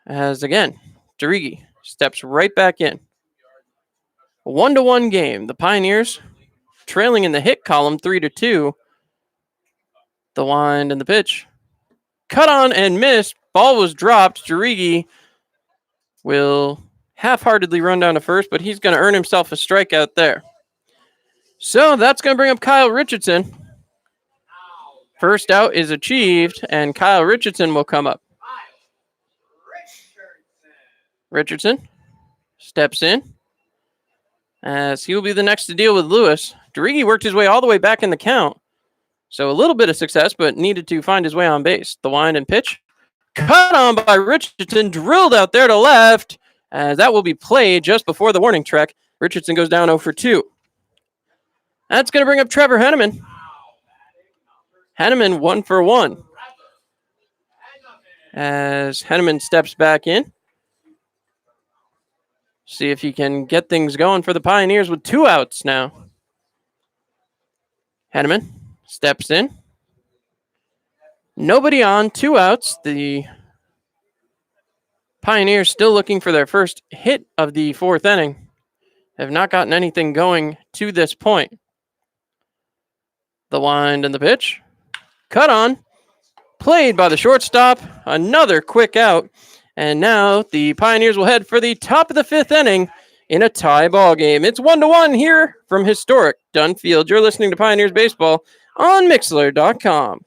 As again, Derigi steps right back in. A 1-1 game. The Pioneers trailing in the hit column 3-2. The wind and the pitch. Cut on and missed. Ball was dropped. Derigi will half-heartedly run down to first, but he's going to earn himself a strikeout there. So that's going to bring up Kyle Richardson. First out is achieved, and Kyle Richardson will come up. Richardson steps in, as he will be the next to deal with Lewis. Derigi worked his way all the way back in the count, so a little bit of success, but needed to find his way on base. The wind and pitch. Cut on by Richardson, drilled out there to left, as that will be played just before the warning track. Richardson goes down 0-2. That's going to bring up Trevor Henneman. Henneman 1-1. As Henneman steps back in. See if he can get things going for the Pioneers with 2 outs now. Henneman steps in. Nobody on, 2 outs. The Pioneers still looking for their first hit of the fourth inning. Have not gotten anything going to this point. The wind and the pitch. Cut on. Played by the shortstop. Another quick out. And now the Pioneers will head for the top of the fifth inning in a tie ball game. It's 1-1 here from historic Dunn Field. You're listening to Pioneers Baseball on Mixlr.com.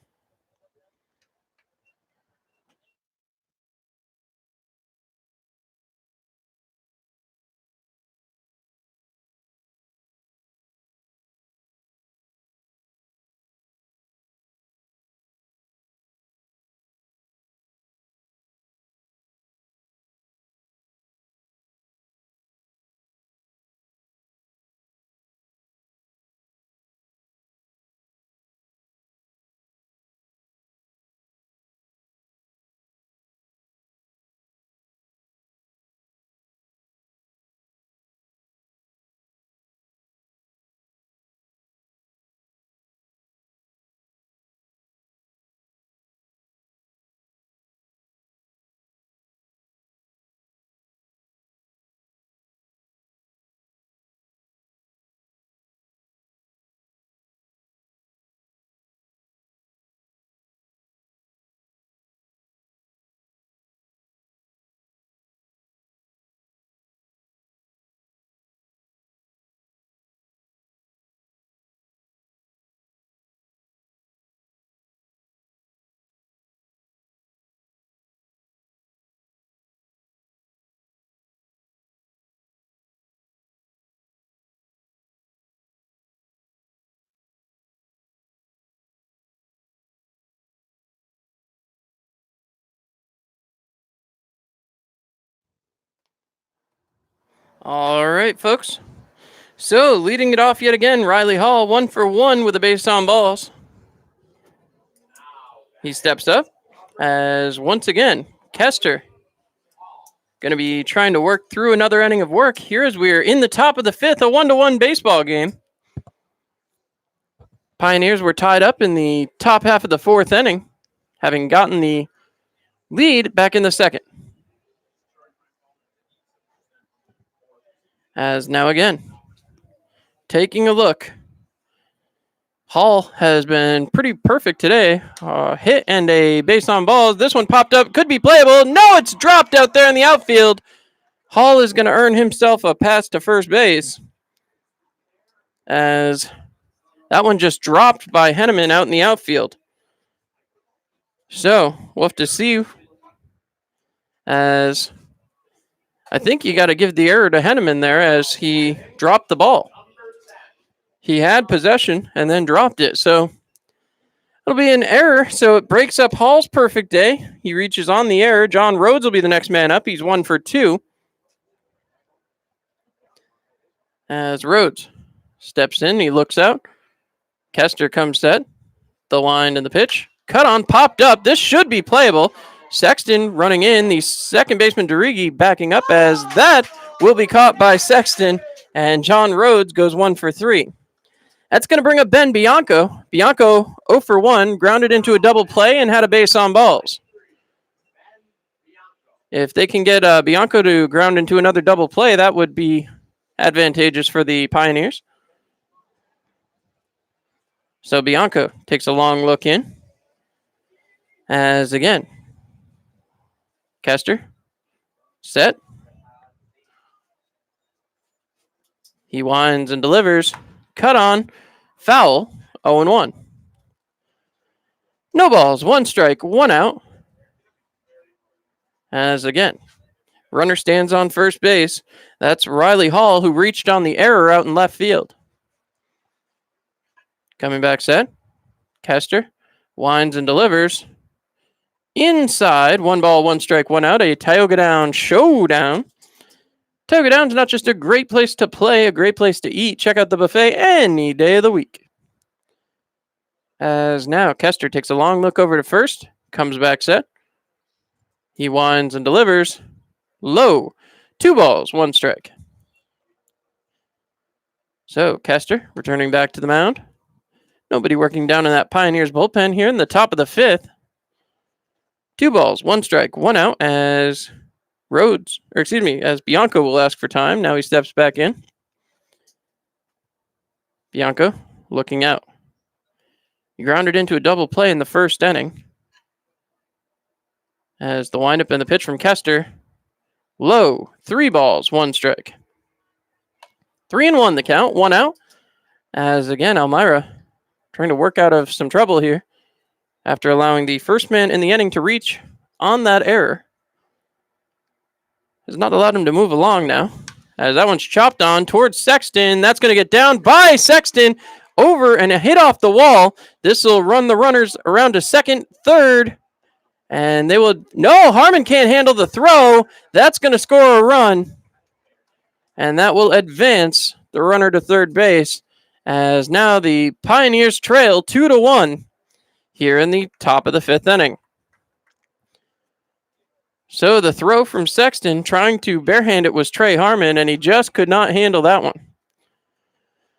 All right, folks. So, leading it off yet again, Riley Hall, 1-1 with a base on balls. He steps up as once again, Kester Going to be trying to work through another inning of work here as we're in the top of the fifth, a 1-1 baseball game. Pioneers were tied up in the top half of the fourth inning, having gotten the lead back in the second. As now again, taking a look. Hall has been pretty perfect today. Hit and a base on balls. This one popped up. Could be playable. No, it's dropped out there in the outfield. Hall is going to earn himself a pass to first base. As that one just dropped by Henneman out in the outfield. So we'll have to see. As I think you got to give the error to Henneman there as he dropped the ball. He had possession and then dropped it. So it'll be an error. So it breaks up Hall's perfect day. He reaches on the error. John Rhodes will be the next man up. He's 1 for 2. As Rhodes steps in, he looks out. Kester comes set. The line and the pitch. Cut on, popped up. This should be playable. Sexton running in. The second baseman, DeRigi, backing up as that will be caught by Sexton. And John Rhodes goes 1 for 3. That's going to bring up Ben Bianco. Bianco 0 for 1, grounded into a double play and had a base on balls. If they can get Bianco to ground into another double play, that would be advantageous for the Pioneers. So Bianco takes a long look in. As again, Kester, set. He winds and delivers. Cut on, foul, 0-1. No balls, 1 strike, 1 out. As again, runner stands on first base. That's Riley Hall, who reached on the error out in left field. Coming back set. Kester winds and delivers. Inside, 1 ball, 1 strike, 1 out. A Tioga Down showdown. Tioga Down's not just a great place to play, a great place to eat. Check out the buffet any day of the week. As now Kester takes a long look over to first. Comes back set. He winds and delivers. Low. 2 balls, 1 strike. So Kester returning back to the mound. Nobody working down in that Pioneers bullpen here in the top of the fifth. 2 balls, 1 strike, 1 out as as Bianco will ask for time. Now he steps back in. Bianco looking out. He grounded into a double play in the first inning. As the windup and the pitch from Kester. Low, 3 balls, 1 strike. 3-1 the count, 1 out. As again, Elmira trying to work out of some trouble here after allowing the first man in the inning to reach on that error. Has not allowed him to move along now. As that one's chopped on towards Sexton. That's going to get down by Sexton over and a hit off the wall. This will run the runners around to second, third. And they will... No, Harmon can't handle the throw. That's going to score a run. And that will advance the runner to third base. As now the Pioneers trail 2-1 here in the top of the fifth inning. So the throw from Sexton trying to barehand it was Trey Harmon, and he just could not handle that one.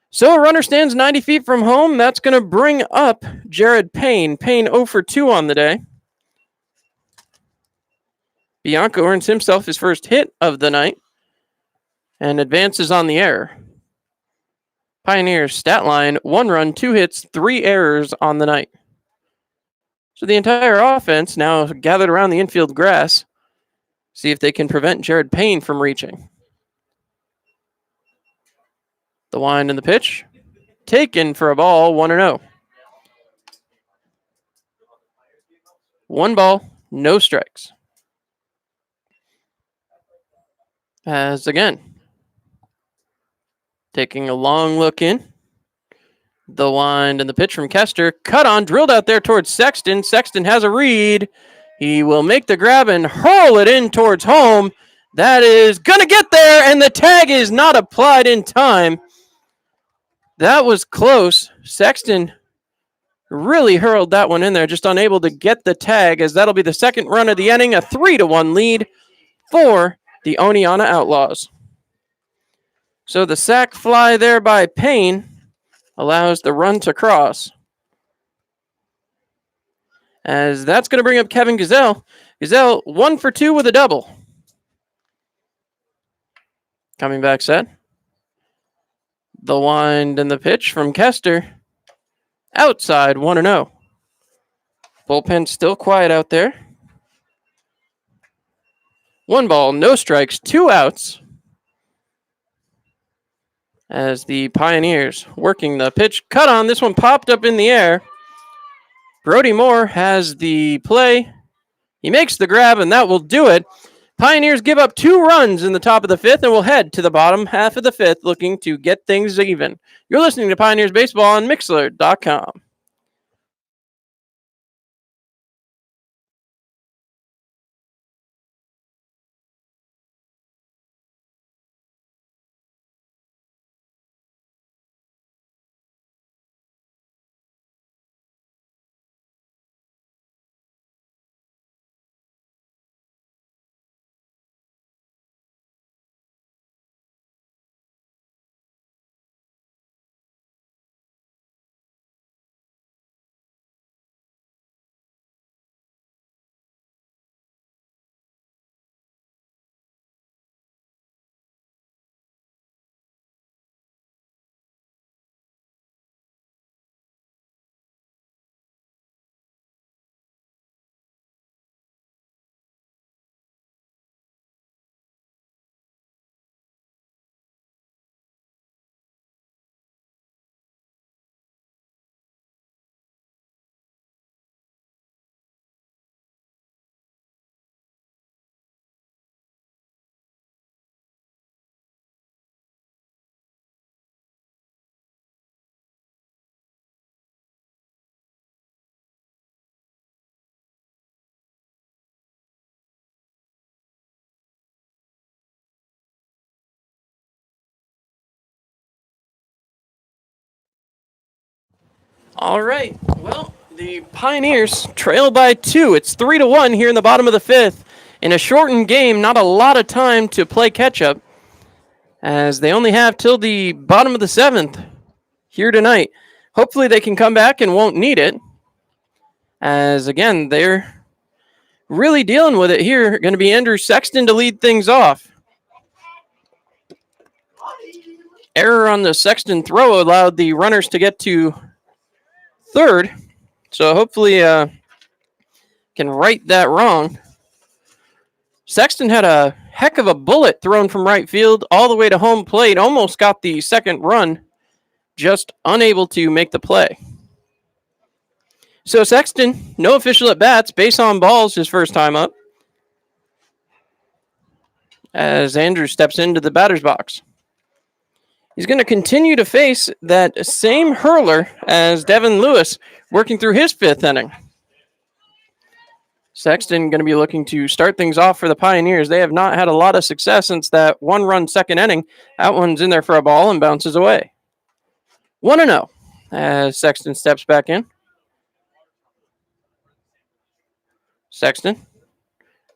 So a runner stands 90 feet from home. That's going to bring up Jared Payne. Payne 0 for 2 on the day. Bianco earns himself his first hit of the night and advances on the error. Pioneers stat line, 1 run, 2 hits, 3 errors on the night. So the entire offense now gathered around the infield grass. See if they can prevent Jared Payne from reaching. The wind and the pitch. Taken for a ball, 1-0. 1 ball, no strikes. As again, taking a long look in. The wind and the pitch from Kester. Cut on, drilled out there towards Sexton. Sexton has a read. He will make the grab and hurl it in towards home. That is going to get there, and the tag is not applied in time. That was close. Sexton really hurled that one in there, just unable to get the tag, as that'll be the second run of the inning, a 3-1 lead for the Oneonta Outlaws. So the sac fly there by Payne allows the run to cross. As that's going to bring up Kevin Gazelle. Gazelle 1 for 2 with a double. Coming back set. The wind and the pitch from Kester. Outside 1-0. Bullpen still quiet out there. 1 ball, no strikes, 2 outs. As the Pioneers working the pitch. Cut on. This one popped up in the air. Brody Moore has the play. He makes the grab, and that will do it. Pioneers give up 2 runs in the top of the 5th and will head to the bottom half of the 5th looking to get things even. You're listening to Pioneers Baseball on Mixlr.com. All right. Well, the Pioneers trail by 2. It's 3-1 here in the bottom of the 5th. In a shortened game, not a lot of time to play catch-up, as they only have till the bottom of the 7th here tonight. Hopefully they can come back and won't need it, as, again, they're really dealing with it here. Going to be Andrew Sexton to lead things off. Error on the Sexton throw allowed the runners to get to third, so hopefully can right that wrong. Sexton had a heck of a bullet thrown from right field all the way to home plate, almost got the second run, just unable to make the play. So Sexton, no official at bats, base on balls his first time up, as Andrew steps into the batter's box. He's going to continue to face that same hurler as Devin Lewis, working through his 5th inning. Sexton going to be looking to start things off for the Pioneers. They have not had a lot of success since that 1-run second inning. That one's in there for a ball and bounces away. 1-0 as Sexton steps back in. Sexton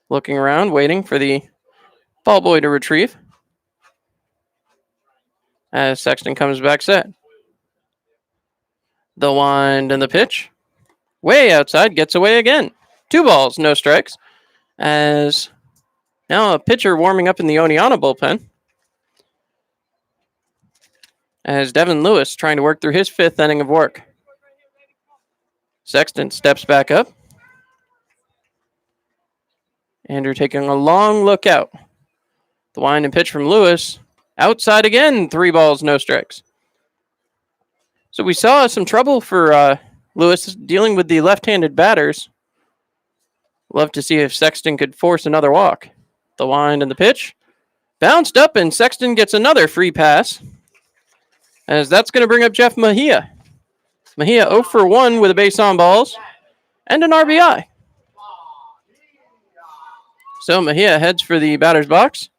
looking around, waiting for the ball boy to retrieve. As Sexton comes back set. The wind and the pitch. Way outside, gets away again. 2 balls, no strikes. As now a pitcher warming up in the Oneonta bullpen. As Devin Lewis trying to work through his 5th inning of work. Sexton steps back up. Andrew taking a long look out. The wind and pitch from Lewis. Outside again, 3 balls, no strikes. So we saw some trouble for Lewis dealing with the left-handed batters. Love to see if Sexton could force another walk. The wind and the pitch. Bounced up, and Sexton gets another free pass, as that's going to bring up Jeff Mejia. Mejia 0 for 1 with a base on balls and an RBI. So Mejia heads for the batter's box.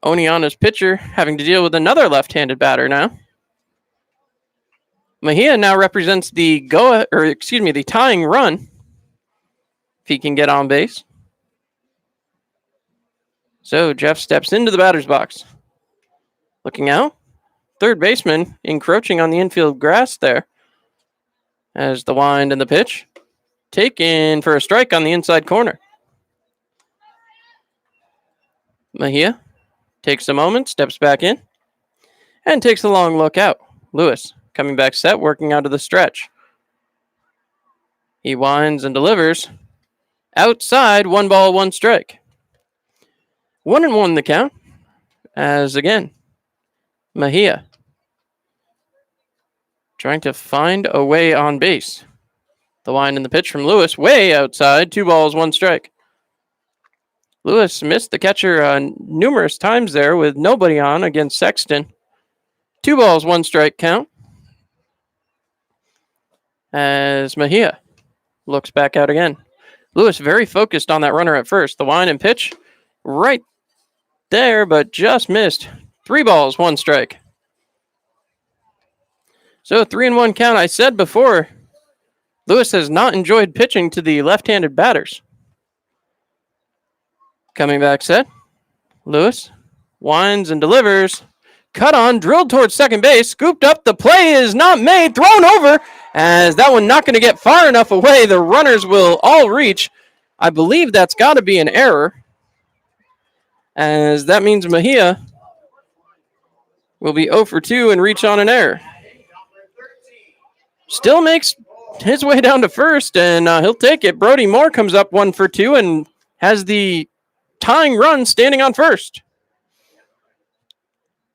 Oneonta's pitcher having to deal with another left-handed batter now. Mejia now represents the tying run, if he can get on base. So Jeff steps into the batter's box. Looking out. Third baseman encroaching on the infield grass there. As the wind and the pitch. Taken for a strike on the inside corner. Mejia takes a moment, steps back in, and takes a long look out. Lewis coming back set, working out of the stretch. He winds and delivers. Outside, 1 ball, 1 strike. 1-1 the count. As again, Mejia trying to find a way on base. The wind and the pitch from Lewis, way outside, 2 balls, 1 strike. Lewis missed the catcher numerous times there with nobody on against Sexton. 2 balls, 1 strike count. As Mejia looks back out again. Lewis very focused on that runner at first. The wind and pitch right there, but just missed. 3 balls, 1 strike. So 3-1 count. I said before, Lewis has not enjoyed pitching to the left-handed batters. Coming back set. Lewis winds and delivers. Cut on, drilled towards second base, scooped up. The play is not made, thrown over, as that one not going to get far enough away. The runners will all reach. I believe that's got to be an error, as that means Mejia will be 0 for 2 and reach on an error. Still makes his way down to first, and he'll take it. Brody Moore comes up 1 for 2 and has the tying run standing on first.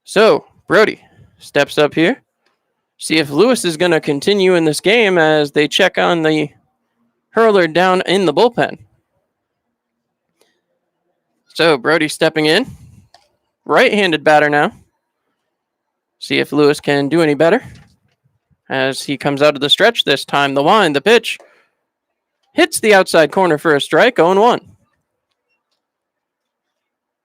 So, Brody steps up here. See if Lewis is going to continue in this game as they check on the hurler down in the bullpen. So, Brody stepping in. Right-handed batter now. See if Lewis can do any better. As he comes out of the stretch this time, the wind, the pitch. Hits the outside corner for a strike, 0-1.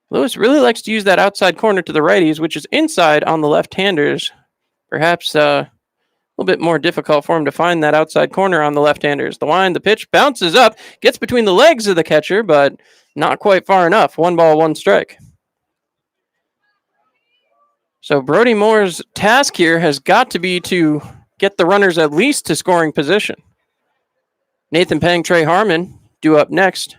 Lewis really likes to use that outside corner to the righties, which is inside on the left-handers. Perhaps a little bit more difficult for him to find that outside corner on the left-handers. The wind, the pitch, bounces up, gets between the legs of the catcher, but not quite far enough. 1 ball, 1 strike. So Brody Moore's task here has got to be to get the runners at least to scoring position. Nathan Pang, Trey Harmon due up next.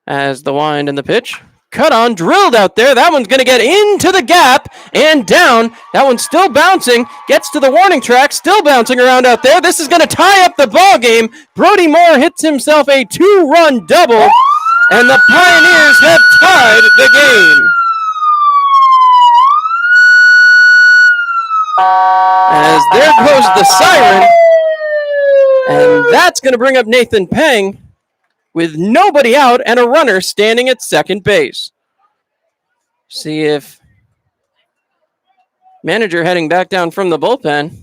As the wind and the pitch. Cut on, drilled out there. That one's going to get into the gap and down. That one's still bouncing. Gets to the warning track, still bouncing around out there. This is going to tie up the ball game. Brody Moore hits himself a 2-run double, and the Pioneers have tied the game. As there goes the siren, and that's going to bring up Nathan Pang with nobody out and a runner standing at second base. See if manager heading back down from the bullpen.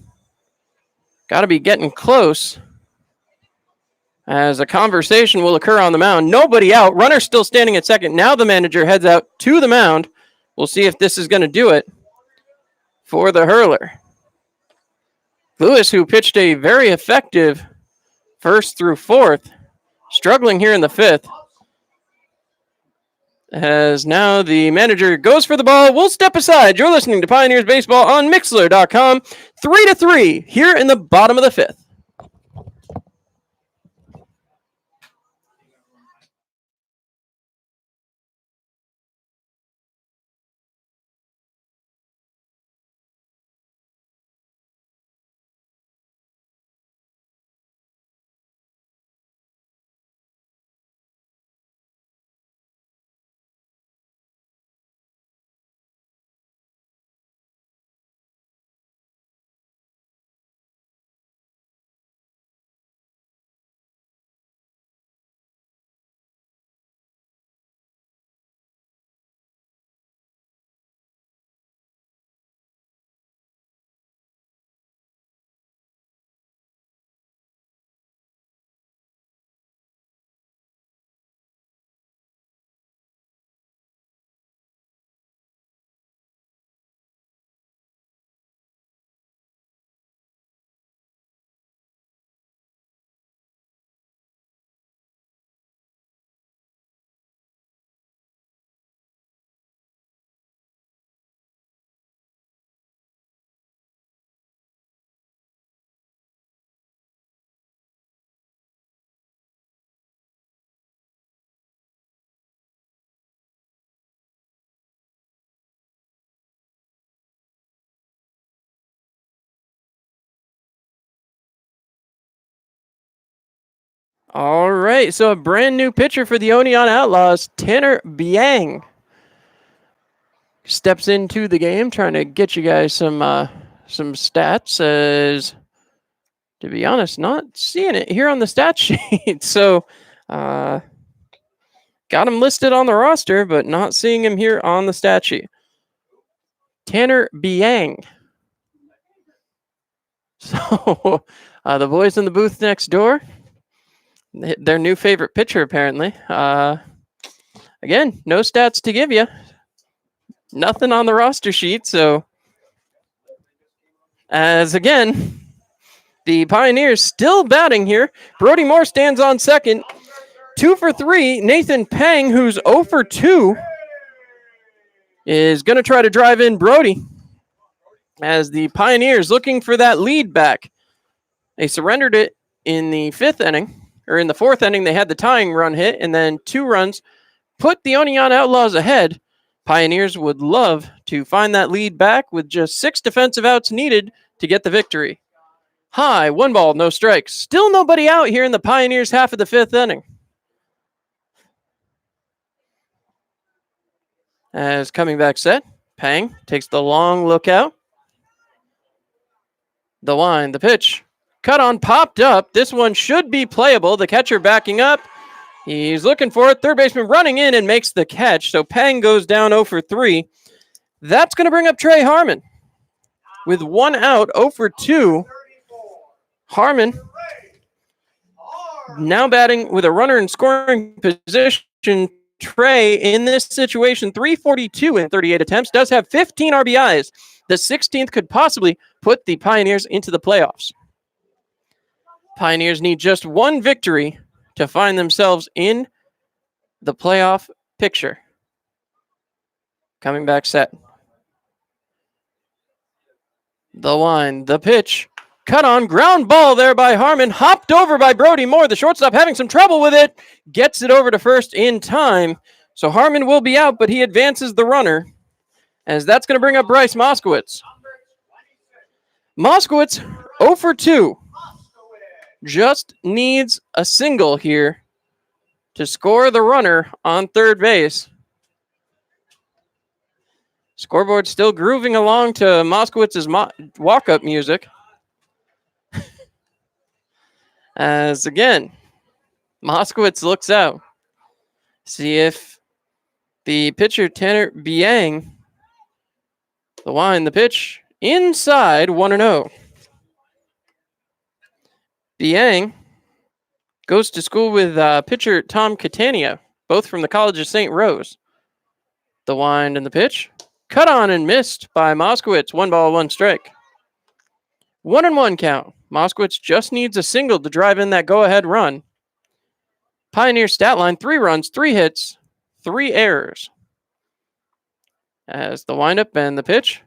Got to be getting close as a conversation will occur on the mound. Nobody out. Runner still standing at second. Now the manager heads out to the mound. We'll see if this is going to do it for the hurler. Lewis, who pitched a very effective first through fourth, struggling here in the fifth, as now the manager goes for the ball. We'll step aside. You're listening to Pioneers Baseball on Mixler.com. 3-3 here in the bottom of the fifth. All right, so a brand new pitcher for the Oneonta Outlaws, Tanner Biang, steps into the game, trying to get you guys some stats. As to be honest, not seeing it here on the stat sheet. So, got him listed on the roster, but not seeing him here on the stat sheet. Tanner Biang. So, the boys in the booth next door, their new favorite pitcher, apparently. Again, no stats to give you. Nothing on the roster sheet. So, as again, the Pioneers still batting here. Brody Moore stands on second. 2 for 3. Nathan Pang, who's 0 for 2, is going to try to drive in Brody. As the Pioneers looking for that lead back. They surrendered it in the 5th inning. Or in the 4th inning, they had the tying run hit, and then 2 runs put the Oneonta Outlaws ahead. Pioneers would love to find that lead back with just 6 defensive outs needed to get the victory. High, 1 ball, no strikes. Still nobody out here in the Pioneers' half of the 5th inning. As coming back set, Pang takes the long look out. The wind, the pitch. Cut on, popped up. This one should be playable. The catcher backing up. He's looking for it. Third baseman running in and makes the catch. So Pang goes down 0 for 3. That's going to bring up Trey Harmon. With 1 out, 0 for 2. Harmon now batting with a runner in scoring position. Trey, in this situation, 342 in 38 attempts, does have 15 RBIs. The 16th could possibly put the Pioneers into the playoffs. Pioneers need just 1 victory to find themselves in the playoff picture. Coming back set. The wind, the pitch. Cut on, ground ball there by Harmon. Hopped over by Brody Moore. The shortstop having some trouble with it. Gets it over to first in time. So Harmon will be out, but he advances the runner. As that's going to bring up Bryce Moskowitz. Moskowitz, 0 for 2. Just needs a single here to score the runner on third base. Scoreboard still grooving along to Moskowitz's walk-up music. As again, Moskowitz looks out. See if the pitcher, Tanner Biang, the wind, the pitch, inside 1-0. Biang goes to school with pitcher Tom Catania, both from the College of St. Rose. The wind and the pitch. Cut on and missed by Moskowitz. 1 ball, 1 strike. 1-1 count. Moskowitz just needs a single to drive in that go-ahead run. Pioneer stat line, 3 runs, 3 hits, 3 errors. As the windup and the pitch.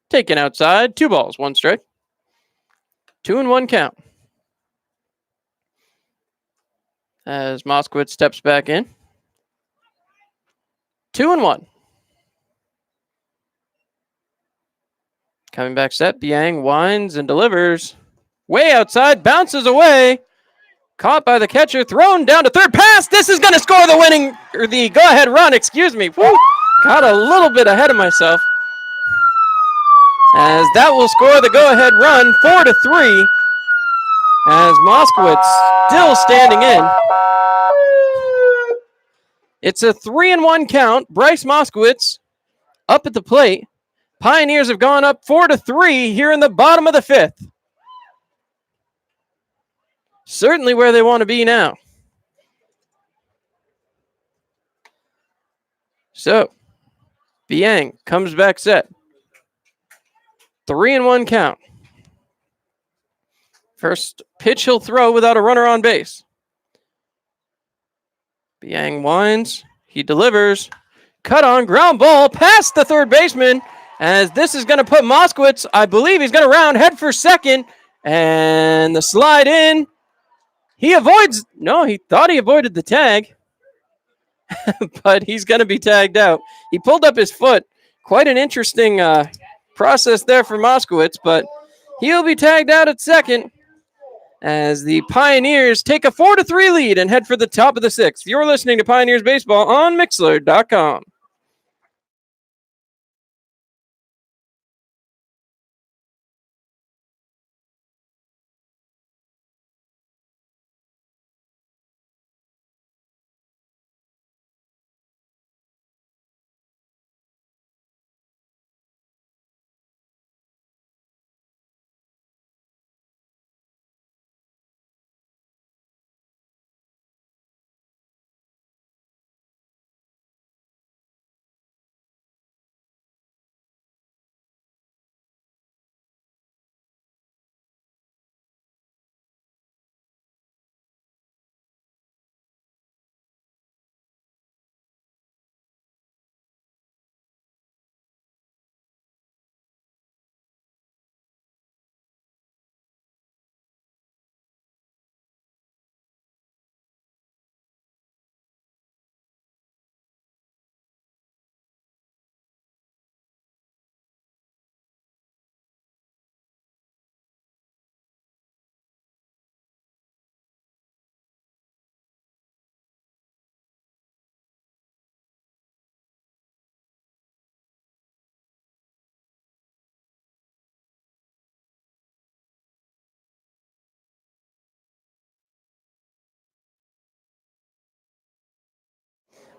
Taken outside. 2 balls, 1 strike. 2-1 count. As Moskowitz steps back in. 2-1. Coming back set, Biang winds and delivers. Way outside, bounces away. Caught by the catcher, thrown down to third. Pass! This is going to score the winning, or the go-ahead run, excuse me. Woo! Got a little bit ahead of myself. As that will score the go-ahead run, 4-3. As Moskowitz still standing in. It's a 3-1 count. Bryce Moskowitz up at the plate. Pioneers have gone up 4-3 here in the bottom of the 5th. Certainly where they want to be now. So, Biang comes back set. 3-1 count. First pitch he'll throw without a runner on base. Biang winds. He delivers. Cut on, ground ball past the third baseman. As this is going to put Moskowitz, I believe he's going to round head for second. And the slide in. He avoids, no, he thought he avoided the tag. But he's going to be tagged out. He pulled up his foot. Quite an interesting process there for Moskowitz, but he'll be tagged out at second. as the Pioneers take a 4-3 lead and head for the top of the sixth. You're listening to Pioneers Baseball on Mixlr.com.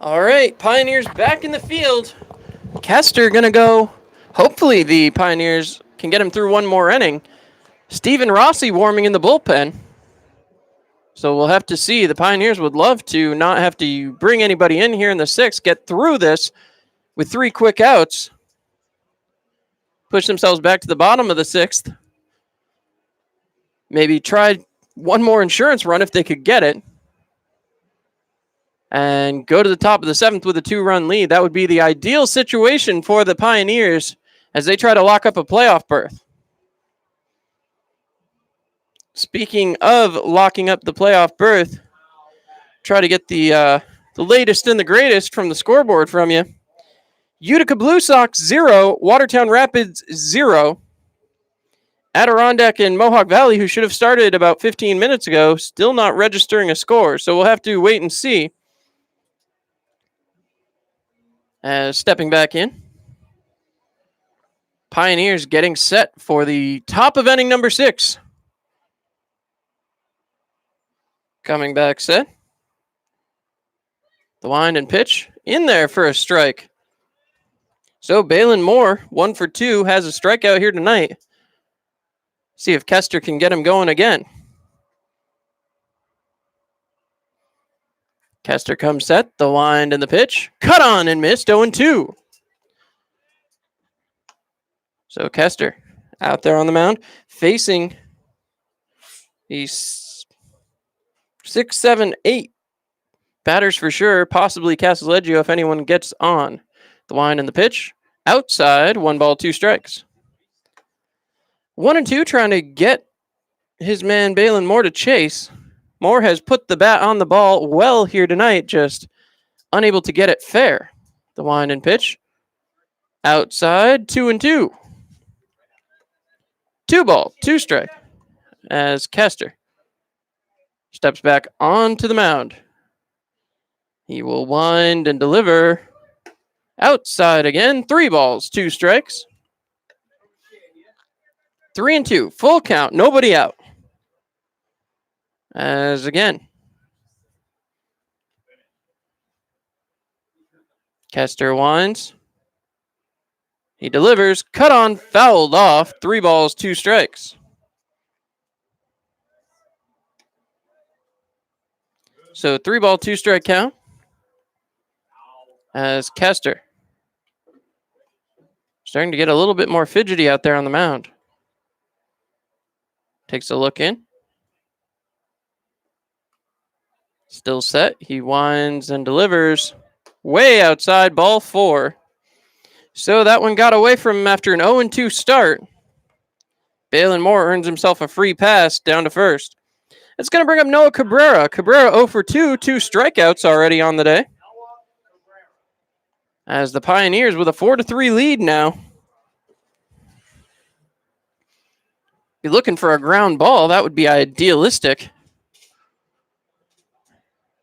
All right, Pioneers back in the field. Kester going to go. Hopefully the Pioneers can get him through one more inning. Steven Rossi warming in the bullpen. So we'll have to see. The Pioneers would love to not have to bring anybody in here in the sixth, get through this with 3 quick outs, push themselves back to the bottom of the sixth, maybe try one more insurance run if they could get it, and go to the top of the seventh with a 2-run lead. That would be the ideal situation for the Pioneers as they try to lock up a playoff berth. Speaking of locking up the playoff berth, try to get the latest and the greatest from the scoreboard from you. Utica Blue Sox 0, Watertown Rapids 0. Adirondack and Mohawk Valley, who should have started about 15 minutes ago, still not registering a score. So we'll have to wait and see. As stepping back in, Pioneers getting set for the top of inning number 6. Coming back set. The wind and pitch in there for a strike. So Balin Moore, 1 for 2, has a strikeout here tonight. See if Kester can get him going again. Kester comes set, the wind and the pitch. Cut on and missed, 0-2. So Kester out there on the mound, facing the 6, 7, 8 batters for sure, possibly Casaleggio if anyone gets on. The wind and the pitch, outside, 1 ball, 2 strikes. 1-2 trying to get his man Balin Moore to chase. Moore has put the bat on the ball well here tonight, just unable to get it fair. The wind and pitch, outside, 2-2. 2 ball, 2 strike, as Kester steps back onto the mound. He will wind and deliver. Outside again, 3 balls, 2 strikes. 3-2, full count, nobody out. As again, Kester winds. He delivers, cut on, fouled off, 3 balls, 2 strikes. So 3 ball, 2 strike count. As Kester starting to get a little bit more fidgety out there on the mound. Takes a look in. Still set. He winds and delivers. Way outside, ball 4. So that one got away from him after an 0-2 start. Balin Moore earns himself a free pass down to first. It's going to bring up Noah Cabrera. Cabrera 0 for 2, 2 strikeouts already on the day. As the Pioneers with a 4-3 lead now. Be looking for a ground ball. That would be idealistic.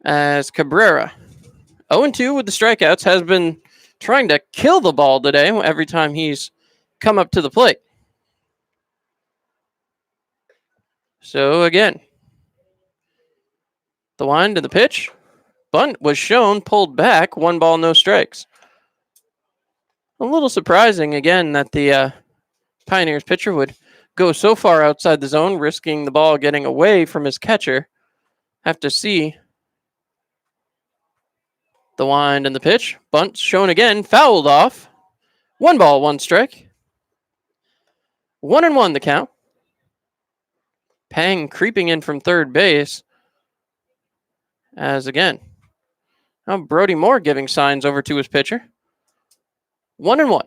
As Cabrera, 0-2 with the strikeouts, has been trying to kill the ball today every time he's come up to the plate. So again, the wind and the pitch. Bunt was shown, pulled back, 1 ball, no strikes. A little surprising, again, that the Pioneers pitcher would go so far outside the zone, risking the ball getting away from his catcher. Have to see. The wind and the pitch. Bunt shown again, fouled off. 1 ball, 1 strike. 1-1 the count. Pang creeping in from third base. As again, now Brody Moore giving signs over to his pitcher. 1-1.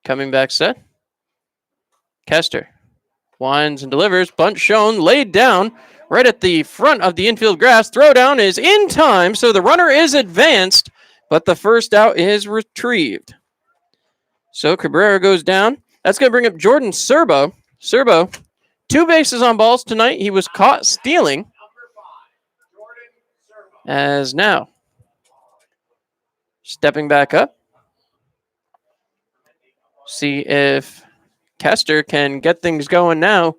Coming back set. Kester winds and delivers. Bunt shown, laid down right at the front of the infield grass. Throwdown is in time, so the runner is advanced, but the first out is retrieved. So Cabrera goes down. That's going to bring up Jordan Serbo. Serbo, 2 bases on balls tonight. He was caught stealing. As now, stepping back up. See if Kester can get things going now.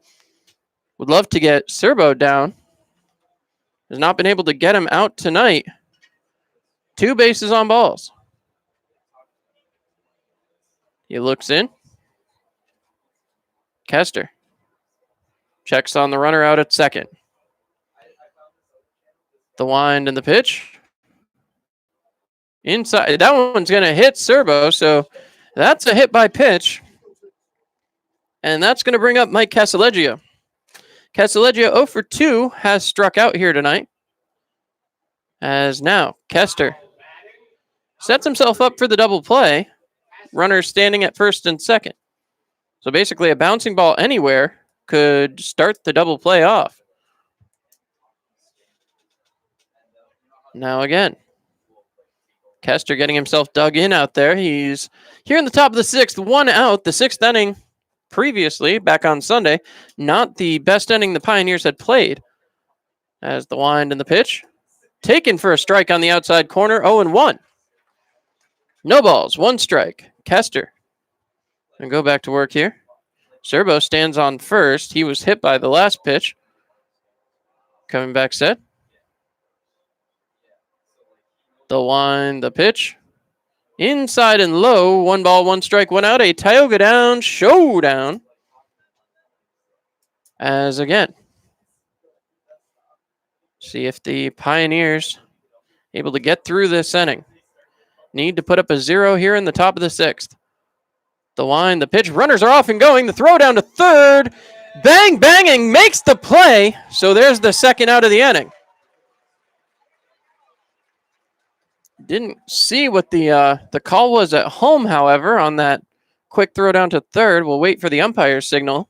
Would love to get Serbo down. Has not been able to get him out tonight. 2 bases on balls. He looks in. Kester checks on the runner out at second. The wind and the pitch. Inside. That one's going to hit Serbo, so that's a hit by pitch. And that's going to bring up Mike Casaleggio. Casaleggio 0 for 2 has struck out here tonight. As now, Kester sets himself up for the double play. Runner standing at first and second. So basically a bouncing ball anywhere could start the double play off. Now again, Kester getting himself dug in out there. He's here in the top of the 6th, 1 out. The 6th inning previously, back on Sunday, not the best inning the Pioneers had played. As the wind and the pitch. Taken for a strike on the outside corner, 0-1. No balls, 1 strike. Kester. And go back to work here. Serbo stands on first. He was hit by the last pitch. Coming back set. The wind, the pitch. Inside and low. 1 ball, 1 strike, 1 out. A Tioga down showdown. As again. See if the Pioneers able to get through this inning. Need to put up a 0 here in the top of the 6th. The wind, the pitch. Runners are off and going. The throw down to third. Bang, banging, makes the play. So there's the 2nd out of the inning. Didn't see what the call was at home, however, on that quick throw down to third. We'll wait for the umpire's signal.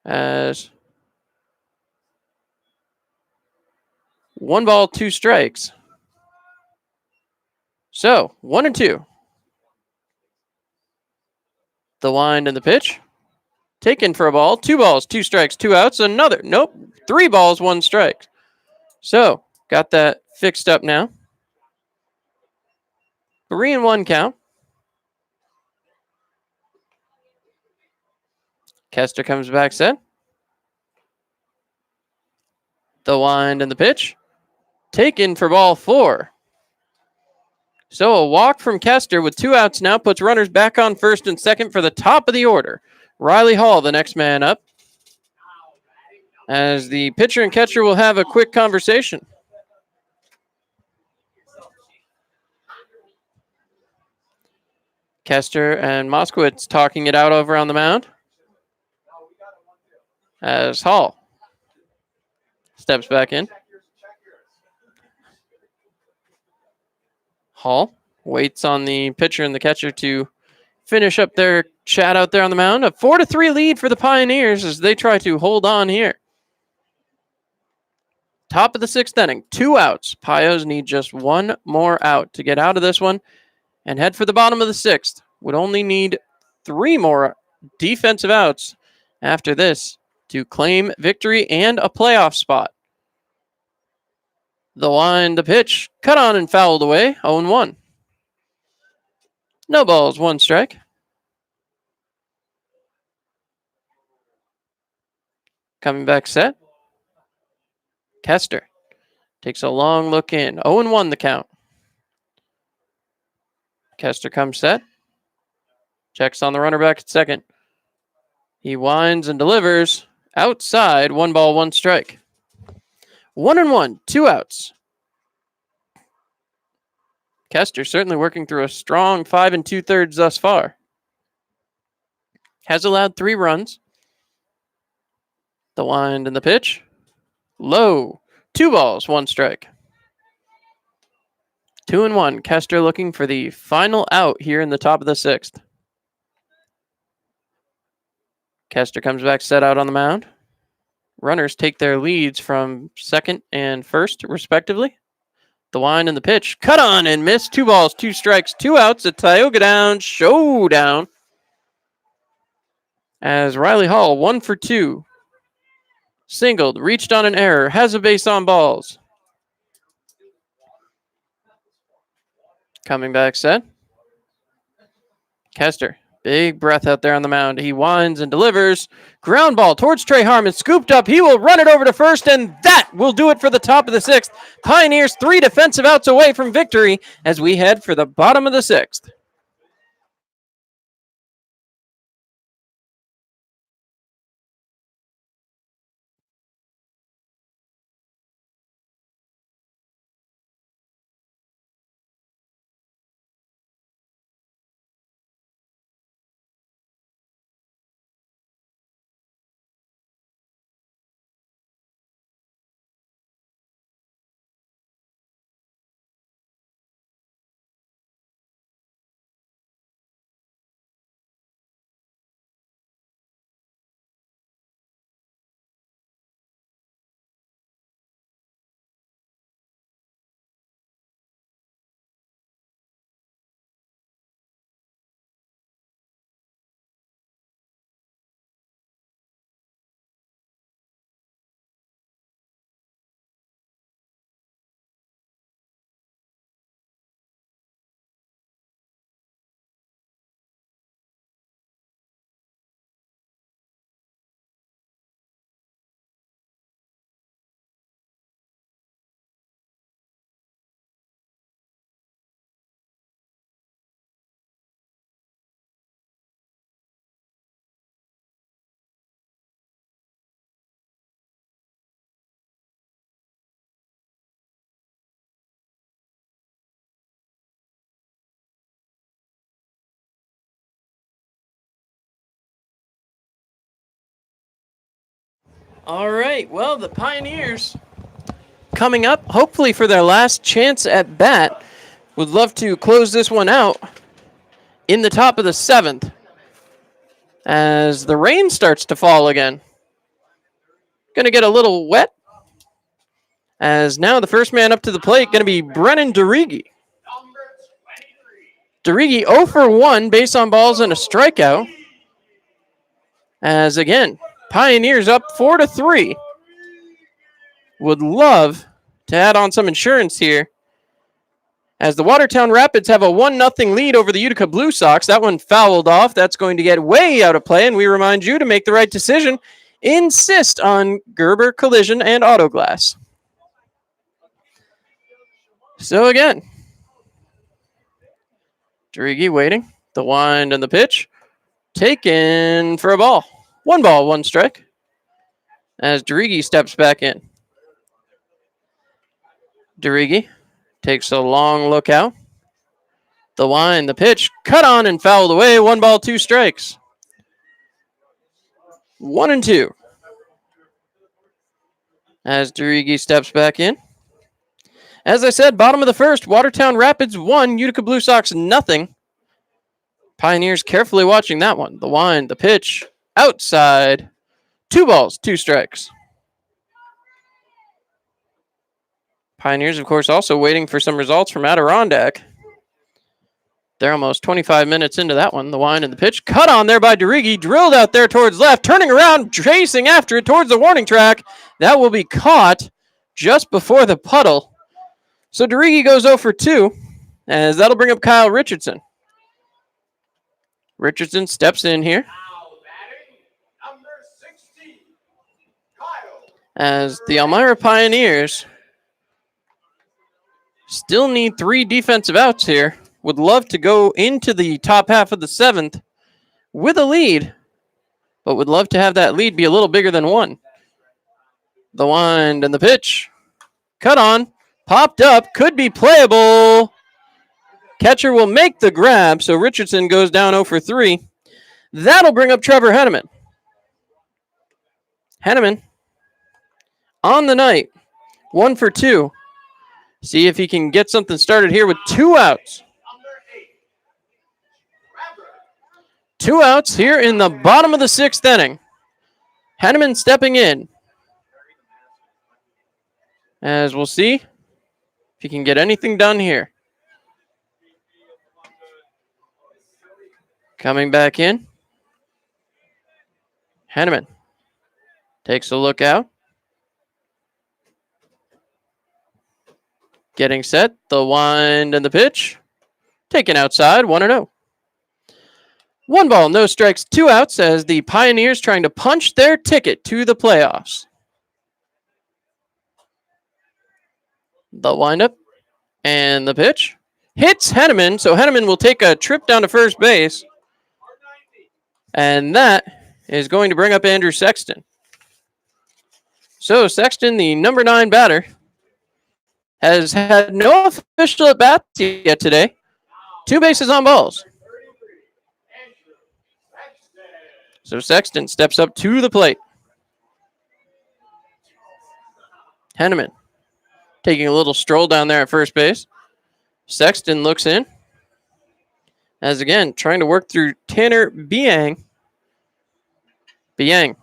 As 1 ball, 2 strikes. So 1-2. The wind and the pitch. Taken for a ball. 2 balls, 2 strikes, 2 outs. Another. Nope. 3 balls, 1 strike. So got that fixed up now. 3-1 count. Kester comes back set. The wind and the pitch. Taken for ball 4. So a walk from Kester with 2 outs now puts runners back on first and second for the top of the order. Riley Hall, the next man up. As the pitcher and catcher will have a quick conversation. Kester and Moskowitz talking it out over on the mound. As Hall steps back in. Hall waits on the pitcher and the catcher to finish up their chat out there on the mound. A 4-3 lead for the Pioneers as they try to hold on here. Top of the 6th inning, 2 outs. Pios need just 1 more out to get out of this one and head for the bottom of the 6th. Would only need 3 more defensive outs after this to claim victory and a playoff spot. The line, the pitch, cut on and fouled away, 0-1. No balls, 1 strike. Coming back set. Kester takes a long look in. 0-1 the count. Kester comes set. Checks on the runner back at second. He winds and delivers. Outside, 1 ball, 1 strike. 1-1, 2 outs. Kester certainly working through a strong 5 2/3 thus far. Has allowed 3 runs. The wind and the pitch. Low. 2 balls, 1 strike. 2-1. Kester looking for the final out here in the top of the 6th. Kester comes back set out on the mound. Runners take their leads from second and first, respectively. The wind and the pitch. Cut on and miss. 2 balls, 2 strikes, 2 outs. A Tioga Down showdown. As Riley Hall, 1 for 2. Singled, reached on an error, has a base on balls. Coming back set. Kester, big breath out there on the mound. He winds and delivers. Ground ball towards Trey Harmon. Scooped up. He will run it over to first, and that will do it for the top of the 6th. Pioneers 3 defensive outs away from victory as we head for the bottom of the 6th. All right, well, the Pioneers coming up, hopefully for their last chance at bat, would love to close this one out in the top of the 7th as the rain starts to fall again. Going to get a little wet as now the first man up to the plate going to be Brennan DeRigi. DeRigi 0 for 1, base on balls and a strikeout. As again, Pioneers up 4-3. Would love to add on some insurance here as the Watertown Rapids have a 1-0 lead over the Utica Blue Sox. That one fouled off. That's going to get way out of play, and we remind you to make the right decision. Insist on Gerber Collision and Auto Glass. So again, DeRigi waiting. The wind and the pitch. Taken for a ball. 1 ball, 1 strike. As DeRigi steps back in. DeRigi takes a long look out. The wind, the pitch, cut on and fouled away. 1 ball, 2 strikes. 1-2. As DeRigi steps back in. As I said, bottom of the 1st, Watertown Rapids 1, Utica Blue Sox 0. Pioneers carefully watching that one. The wind, the pitch, outside. 2 balls, 2 strikes. Pioneers, of course, also waiting for some results from Adirondack. They're almost 25 minutes into that one. The wind and the pitch. Cut on there by Derigi. Drilled out there towards left. Turning around, chasing after it towards the warning track. That will be caught just before the puddle. So Derigi goes 0 for 2, as that'll bring up Kyle Richardson. Richardson steps in here. As the Elmira Pioneers still need 3 defensive outs here. Would love to go into the top half of the 7th with a lead, but would love to have that lead be a little bigger than 1. The wind and the pitch. Cut on. Popped up. Could be playable. Catcher will make the grab, so Richardson goes down 0 for 3. That'll bring up Trevor Henneman. Henneman on the night, 1 for 2. See if he can get something started here with 2 outs. 2 outs here in the bottom of the 6th inning. Henneman stepping in. As we'll see if he can get anything done here. Coming back in. Henneman takes a look out. Getting set. The wind and the pitch. Taken outside. 1-0. 1 ball, no strikes, 2 outs as the Pioneers trying to punch their ticket to the playoffs. The windup and the pitch. Hits Henneman, so Henneman will take a trip down to first base. And that is going to bring up Andrew Sexton. So Sexton, the number 9 batter, has had no official at-bats yet today. 2 bases on balls. So Sexton steps up to the plate. Henneman taking a little stroll down there at first base. Sexton looks in. As again, trying to work through Tanner Biang. Biang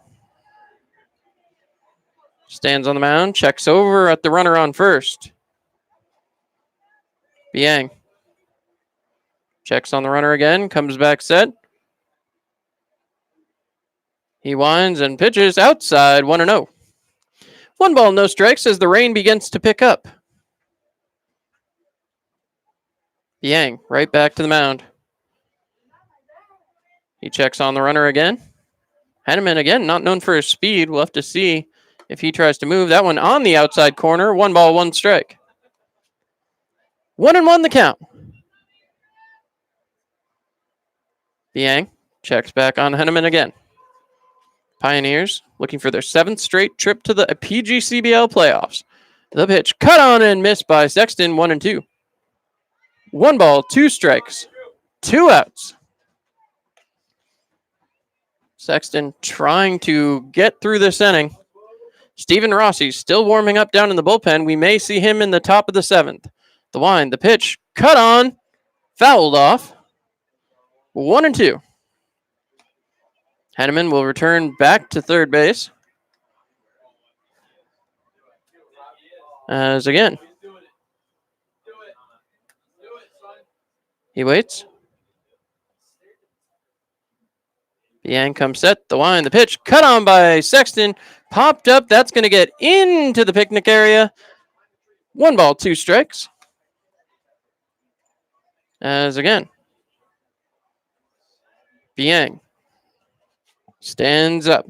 stands on the mound, checks over at the runner on first. Biang checks on the runner again, comes back set. He winds and pitches outside, 1-0. 1 ball, no strikes as the rain begins to pick up. Biang right back to the mound. He checks on the runner again. Henneman again, not known for his speed. We'll have to see if he tries to move. That one on the outside corner. 1 ball, 1 strike. 1-1 the count. Biang checks back on Henneman again. Pioneers looking for their 7th straight trip to the PGCBL playoffs. The pitch cut on and missed by Sexton, 1-2. 1 ball, 2 strikes, 2 outs. Sexton trying to get through this inning. Steven Rossi still warming up down in the bullpen. We may see him in the top of the 7th. The wind, the pitch, cut on, fouled off. 1-2. Henneman will return back to third base. As again, he waits. Biang comes set. The wind, the pitch, cut on by Sexton. Popped up. That's going to get into the picnic area. 1 ball, 2 strikes. As again, Biang stands up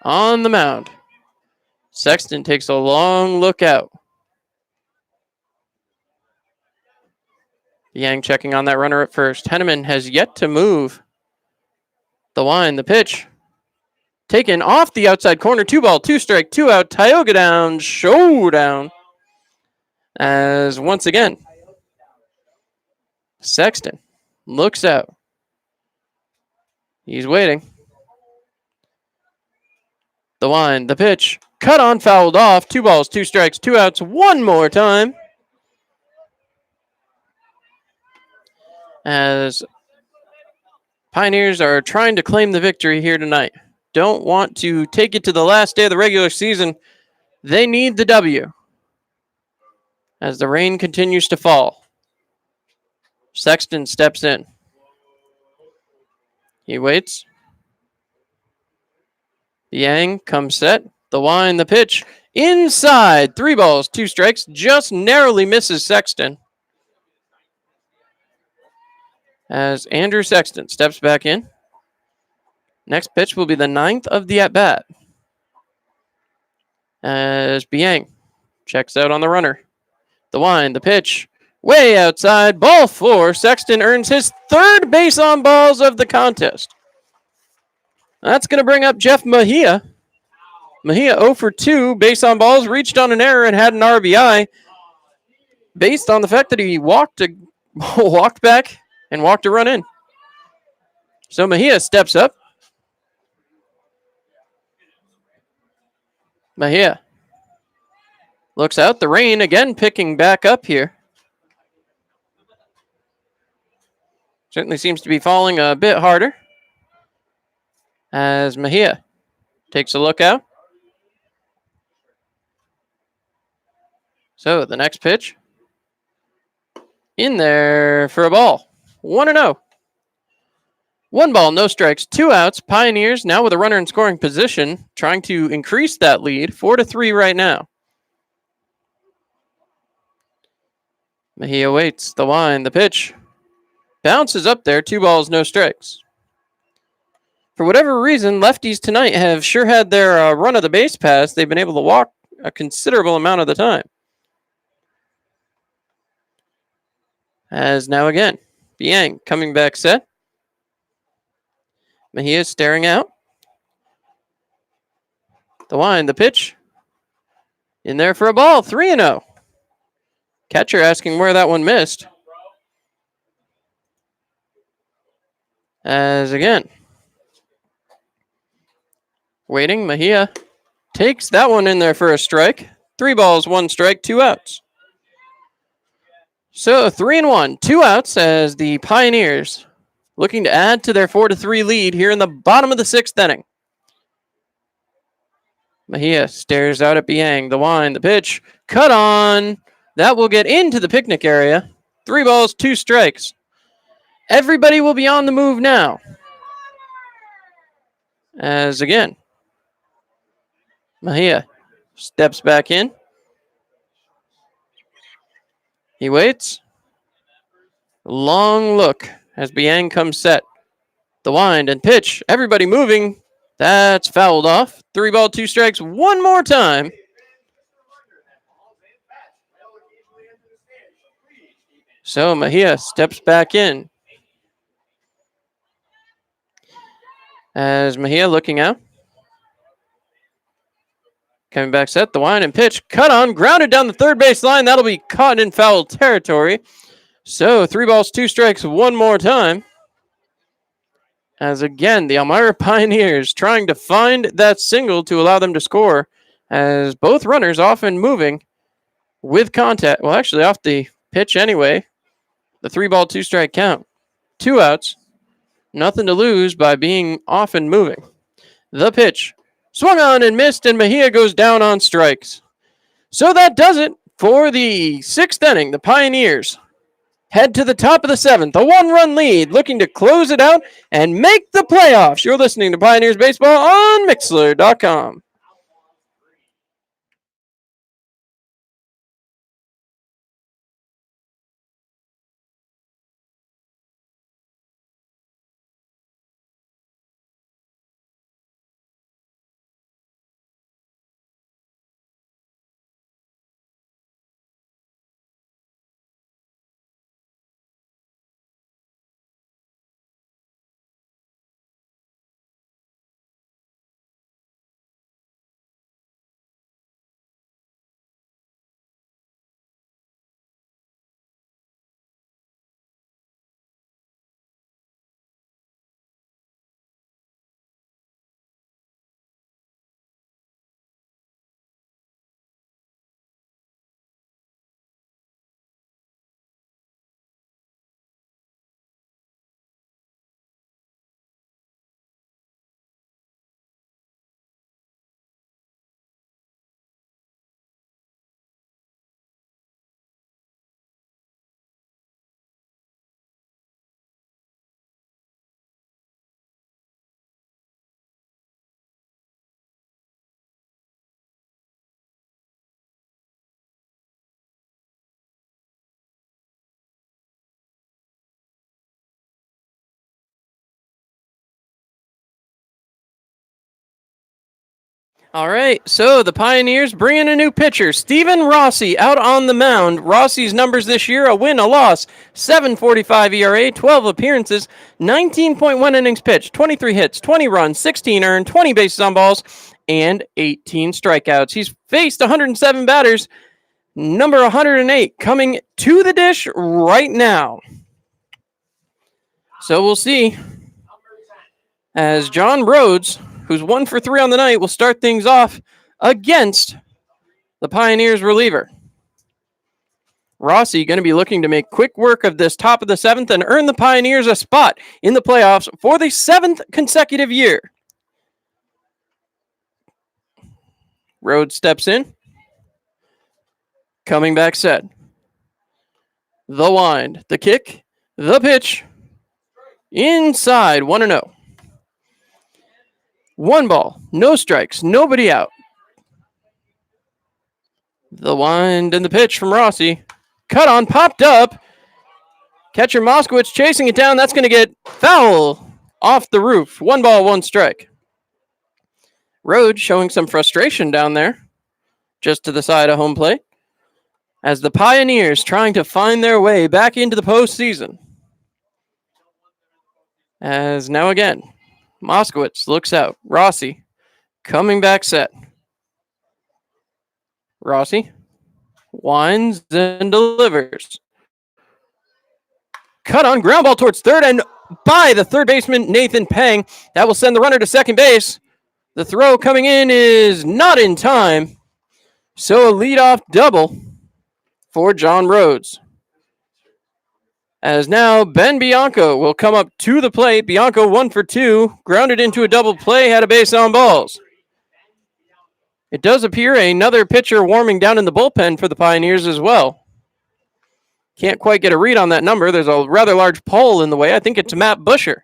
on the mound. Sexton takes a long look out. Biang checking on that runner at first. Henneman has yet to move. The wind, the pitch. Taken off the outside corner. 2 ball, 2 strike, 2 out. Tioga down, showdown. As once again, Sexton looks out. He's waiting. The wind, the pitch. Cut on, fouled off. 2 balls, 2 strikes, 2 outs. 1 more time. As Pioneers are trying to claim the victory here tonight. Don't want to take it to the last day of the regular season. They need the W as the rain continues to fall. Sexton steps in. He waits. Yang comes set. The line, the pitch. Inside. 3 balls, 2 strikes. Just narrowly misses Sexton. As Andrew Sexton steps back in. Next pitch will be the 9th of the at-bat. As Biang checks out on the runner. The line, the pitch. Way outside. Ball 4. Sexton earns his 3rd base on balls of the contest. That's going to bring up Jeff Mejia. Mejia 0 for 2 base on balls, reached on an error and had an RBI based on the fact that he walked back and walked a run in. So Mejia steps up. Mejia looks out. The rain again picking back up here. Certainly seems to be falling a bit harder. As Mejia takes a look out. So the next pitch. In there for a ball. 1-0. 1 ball, no strikes, 2 outs. Pioneers now with a runner in scoring position, trying to increase that lead. 4-3 right now. Mejia waits. The line, the pitch. Bounces up there. 2 balls, no strikes. For whatever reason, lefties tonight have sure had their run of the base pass. They've been able to walk a considerable amount of the time. As now again, Biang coming back set. Mejia staring out. The line, the pitch. In there for a ball. 3-0. Catcher asking where that one missed. As again, waiting, Mejia takes that one in there for a strike. 3 balls, 1 strike, 2 outs. So 3-1, 2 outs as the Pioneers looking to add to their 4-3 lead here in the bottom of the 6th inning. Mejia stares out at Biang. The line, the pitch, cut on. That will get into the picnic area. 3 balls, 2 strikes. Everybody will be on the move now. As again, Mejia steps back in. He waits. Long look as Biang comes set. The wind and pitch. Everybody moving. That's fouled off. 3 ball, 2 strikes. One more time. So Mejia steps back in. As Mejia looking out. Coming back set. The wind and pitch. Cut on. Grounded down the third base line. That'll be caught in foul territory. So 3 balls, 2 strikes. One more time. As again, the Elmira Pioneers trying to find that single to allow them to score, as both runners often moving with contact. Well, actually, off the pitch anyway. The 3 ball, 2 strike count. 2 outs. Nothing to lose by being often moving. The pitch. Swung on and missed, and Mejia goes down on strikes. So that does it for the 6th inning. The Pioneers head to the top of the 7th, a 1-run lead, looking to close it out and make the playoffs. You're listening to Pioneers Baseball on Mixlr.com. All right, so the Pioneers bring in a new pitcher, Stephen Rossi, out on the mound. Rossi's numbers this year: a win, a loss, 7.45 ERA, 12 appearances, 19.1 innings pitched, 23 hits, 20 runs, 16 earned, 20 bases on balls, and 18 strikeouts. He's faced 107 batters. Number 108 coming to the dish right now. So we'll see as John Rhodes, who's 1 for 3 on the night, will start things off against the Pioneers reliever. Rossi going to be looking to make quick work of this top of the 7th and earn the Pioneers a spot in the playoffs for the 7th consecutive year. Rhodes steps in. Coming back set. The wind, the kick, the pitch. Inside, 1-0. 1 ball, no strikes, nobody out. The wind and the pitch from Rossi. Cut on, popped up. Catcher Moskowitz chasing it down. That's going to get foul off the roof. 1 ball, 1 strike. Rhodes showing some frustration down there, just to the side of home plate, as the Pioneers trying to find their way back into the postseason. As now again, Moskowitz looks out. Rossi coming back set. Rossi winds and delivers. Cut on, ground ball towards third and by the third baseman, Nathan Pang. That will send the runner to second base. The throw coming in is not in time. So a leadoff double for John Rhodes. As now Ben Bianco will come up to the plate. Bianco 1 for 2, grounded into a double play, had a base on balls. It does appear another pitcher warming down in the bullpen for the Pioneers as well. Can't quite get a read on that number. There's a rather large pole in the way. I think it's Matt Busher.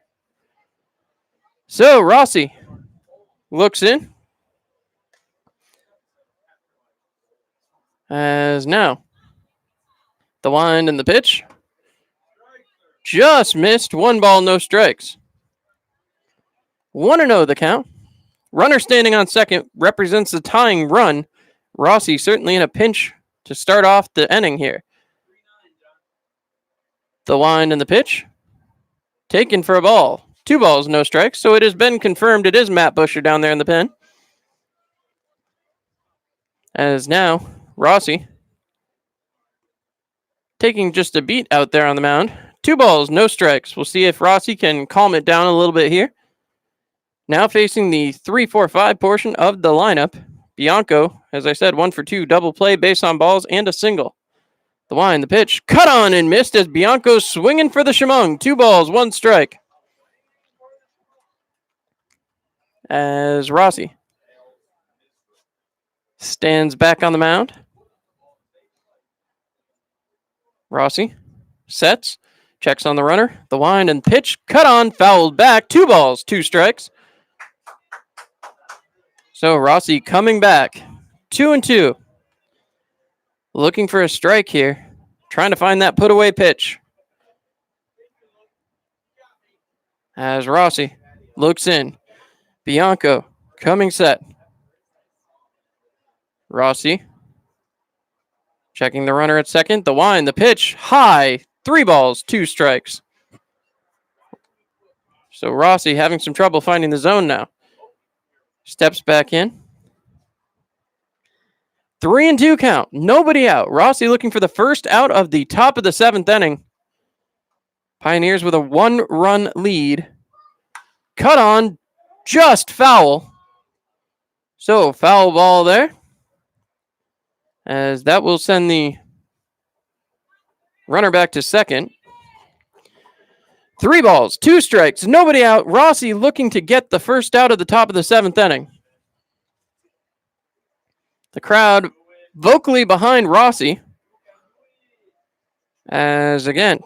So Rossi looks in. As now the wind and the pitch. Just missed. 1 ball, no strikes. 1-0 the count. Runner standing on second represents the tying run. Rossi certainly in a pinch to start off the inning here. The wind and the pitch. Taken for a ball. 2 balls, no strikes. So it has been confirmed it is Matt Busher down there in the pen. As now, Rossi taking just a beat out there on the mound. 2 balls, no strikes. We'll see if Rossi can calm it down a little bit here. Now facing the 3-4-5 portion of the lineup. Bianco, as I said, 1 for 2, double play, base on balls, and a single. The wind, the pitch, cut on and missed as Bianco's swinging for the Shamung. 2 balls, 1 strike. As Rossi stands back on the mound. Rossi sets. Checks on the runner. The wind and pitch. Cut on. Fouled back. 2 balls. 2 strikes. So Rossi coming back. 2-2. Looking for a strike here. Trying to find that put away pitch. As Rossi looks in. Bianco coming set. Rossi checking the runner at second. The wind. The pitch. High. 3 balls, 2 strikes. So Rossi having some trouble finding the zone now. Steps back in. 3-2 count. Nobody out. Rossi looking for the first out of the top of the 7th inning. Pioneers with a 1-run lead. Cut on. Just foul. So foul ball there. As that will send the runner back to second. 3 balls, 2 strikes, nobody out. Rossi looking to get the first out of the top of the 7th inning. The crowd vocally behind Rossi. As again,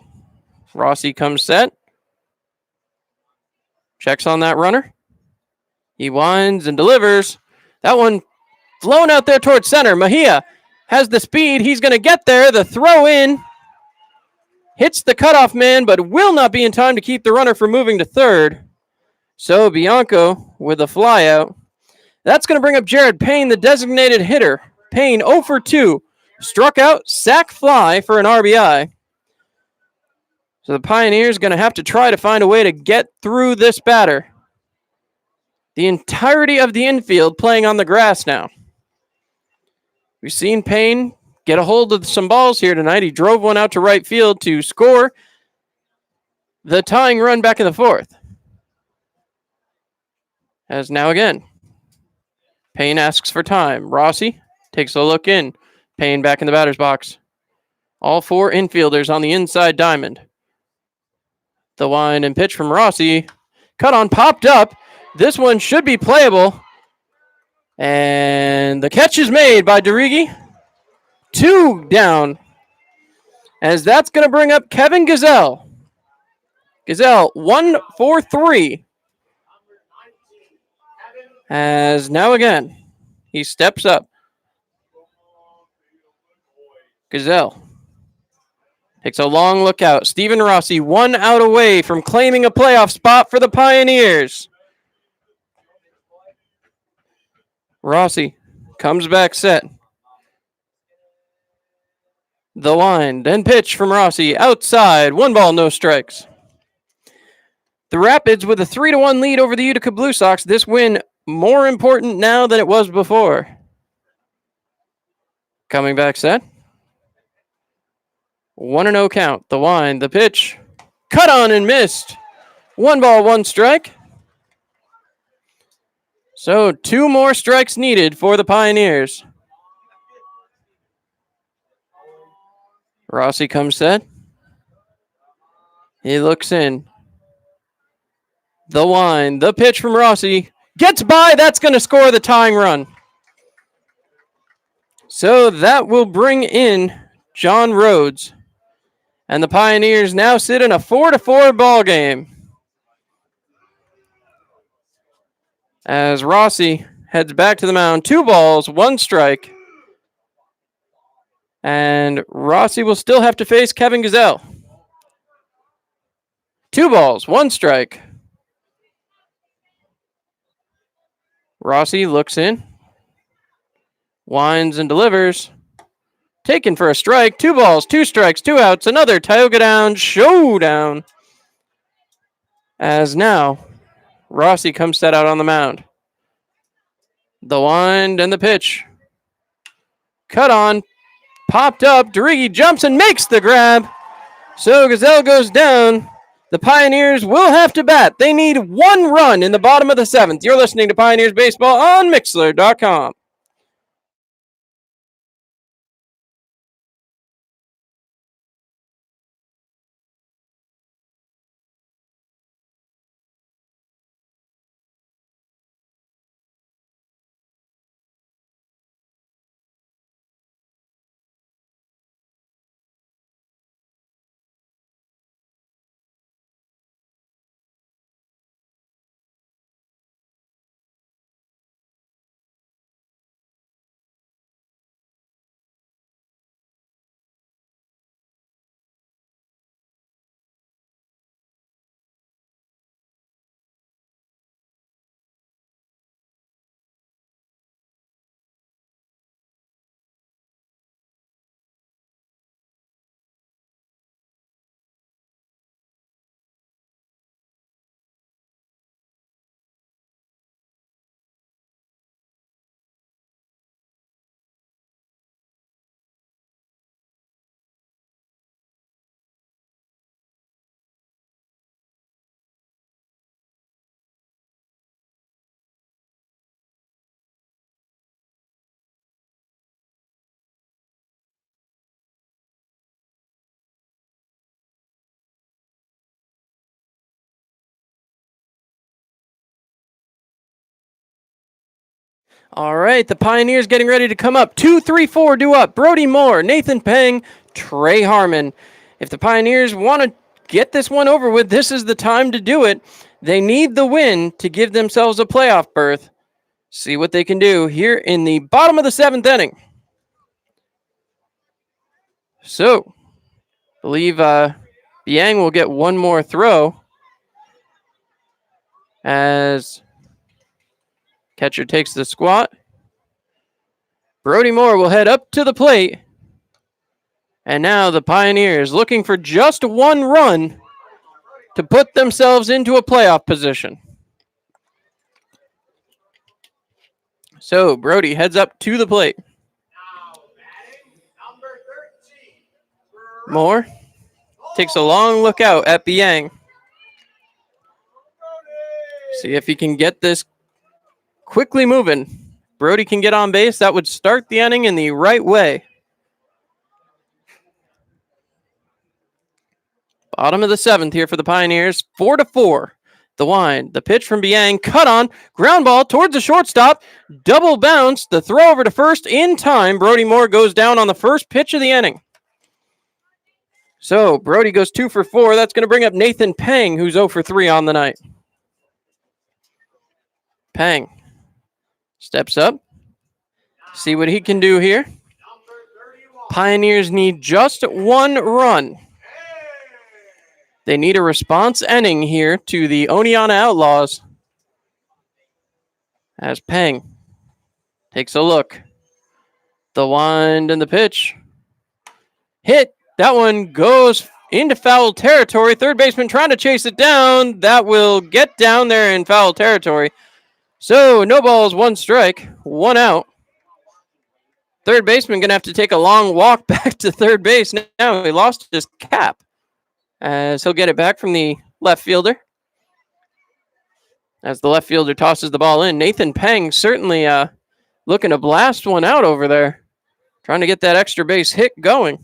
Rossi comes set. Checks on that runner. He winds and delivers. That one flown out there towards center. Mejia has the speed. He's going to get there. The throw in. Hits the cutoff man, but will not be in time to keep the runner from moving to third. So Bianco with a fly out. That's going to bring up Jared Payne, the designated hitter. Payne 0 for 2. Struck out, sac fly for an RBI. So the Pioneers going to have to try to find a way to get through this batter. The entirety of the infield playing on the grass now. We've seen Payne get a hold of some balls here tonight. He drove one out to right field to score the tying run back in the fourth. As now again, Payne asks for time. Rossi takes a look in. Payne back in the batter's box. All four infielders on the inside diamond. The wind and pitch from Rossi. Cut on, popped up. This one should be playable. And the catch is made by Derigi. 2 down. As that's going to bring up Kevin Gazelle. Gazelle 1 for 3. As now again, he steps up. Gazelle takes a long look out. Steven Rossi 1 out away from claiming a playoff spot for the Pioneers. Rossi comes back set. The wind and pitch from Rossi outside. 1 ball, no strikes. The Rapids with a 3-1 lead over the Utica Blue Sox. This win more important now than it was before. Coming back set. 1-0 count. The wind, the pitch. Cut on and missed. 1 ball, 1 strike. So 2 more strikes needed for the Pioneers. Rossi comes set. He looks in. The wind, the pitch from Rossi. Gets by, that's going to score the tying run. So that will bring in John Rhodes. And the Pioneers now sit in a 4-4 ball game. As Rossi heads back to the mound. 2 balls, 1 strike. And Rossi will still have to face Kevin Gazelle. 2 balls, 1 strike. Rossi looks in. Winds and delivers. Taken for a strike. 2 balls, 2 strikes, 2 outs. Another Tioga Down showdown. As now, Rossi comes set out on the mound. The wind and the pitch. Cut on. Popped up. Derigi jumps and makes the grab. So Gazelle goes down. The Pioneers will have to bat. They need 1 run in the bottom of the 7th. You're listening to Pioneers Baseball on Mixler.com. All right, the Pioneers getting ready to come up. 2, 3, 4 due up. Brody Moore, Nathan Peng, Trey Harmon. If the Pioneers want to get this one over with, this is the time to do it. They need the win to give themselves a playoff berth. See what they can do here in the bottom of the 7th inning. So, I believe Biang will get one more throw as Catcher takes the squat. Brody Moore will head up to the plate. And now the Pioneers looking for just one run to put themselves into a playoff position. So Brody heads up to the plate. Moore takes a long look out at Biang. See if he can get this quickly moving. Brody can get on base. That would start the inning in the right way. Bottom of the 7th here for the Pioneers. 4-4. The wind. The pitch from Biang. Cut on. Ground ball towards the shortstop. Double bounce. The throw over to first in time. Brody Moore goes down on the first pitch of the inning. So Brody goes 2 for 4. That's going to bring up Nathan Pang, who's 0 for 3 on the night. Pang steps up. See what he can do here. Pioneers need just one run. They need a response inning here to the Oneonta Outlaws. As Pang takes a look. The wind and the pitch. Hit. That one goes into foul territory. Third baseman trying to chase it down. That will get down there in foul territory. So no balls, 1 strike, 1 out. Third baseman going to have to take a long walk back to third base. Now he lost his cap. As he'll get it back from the left fielder. As the left fielder tosses the ball in. Nathan Pang certainly looking to blast one out over there. Trying to get that extra base hit going.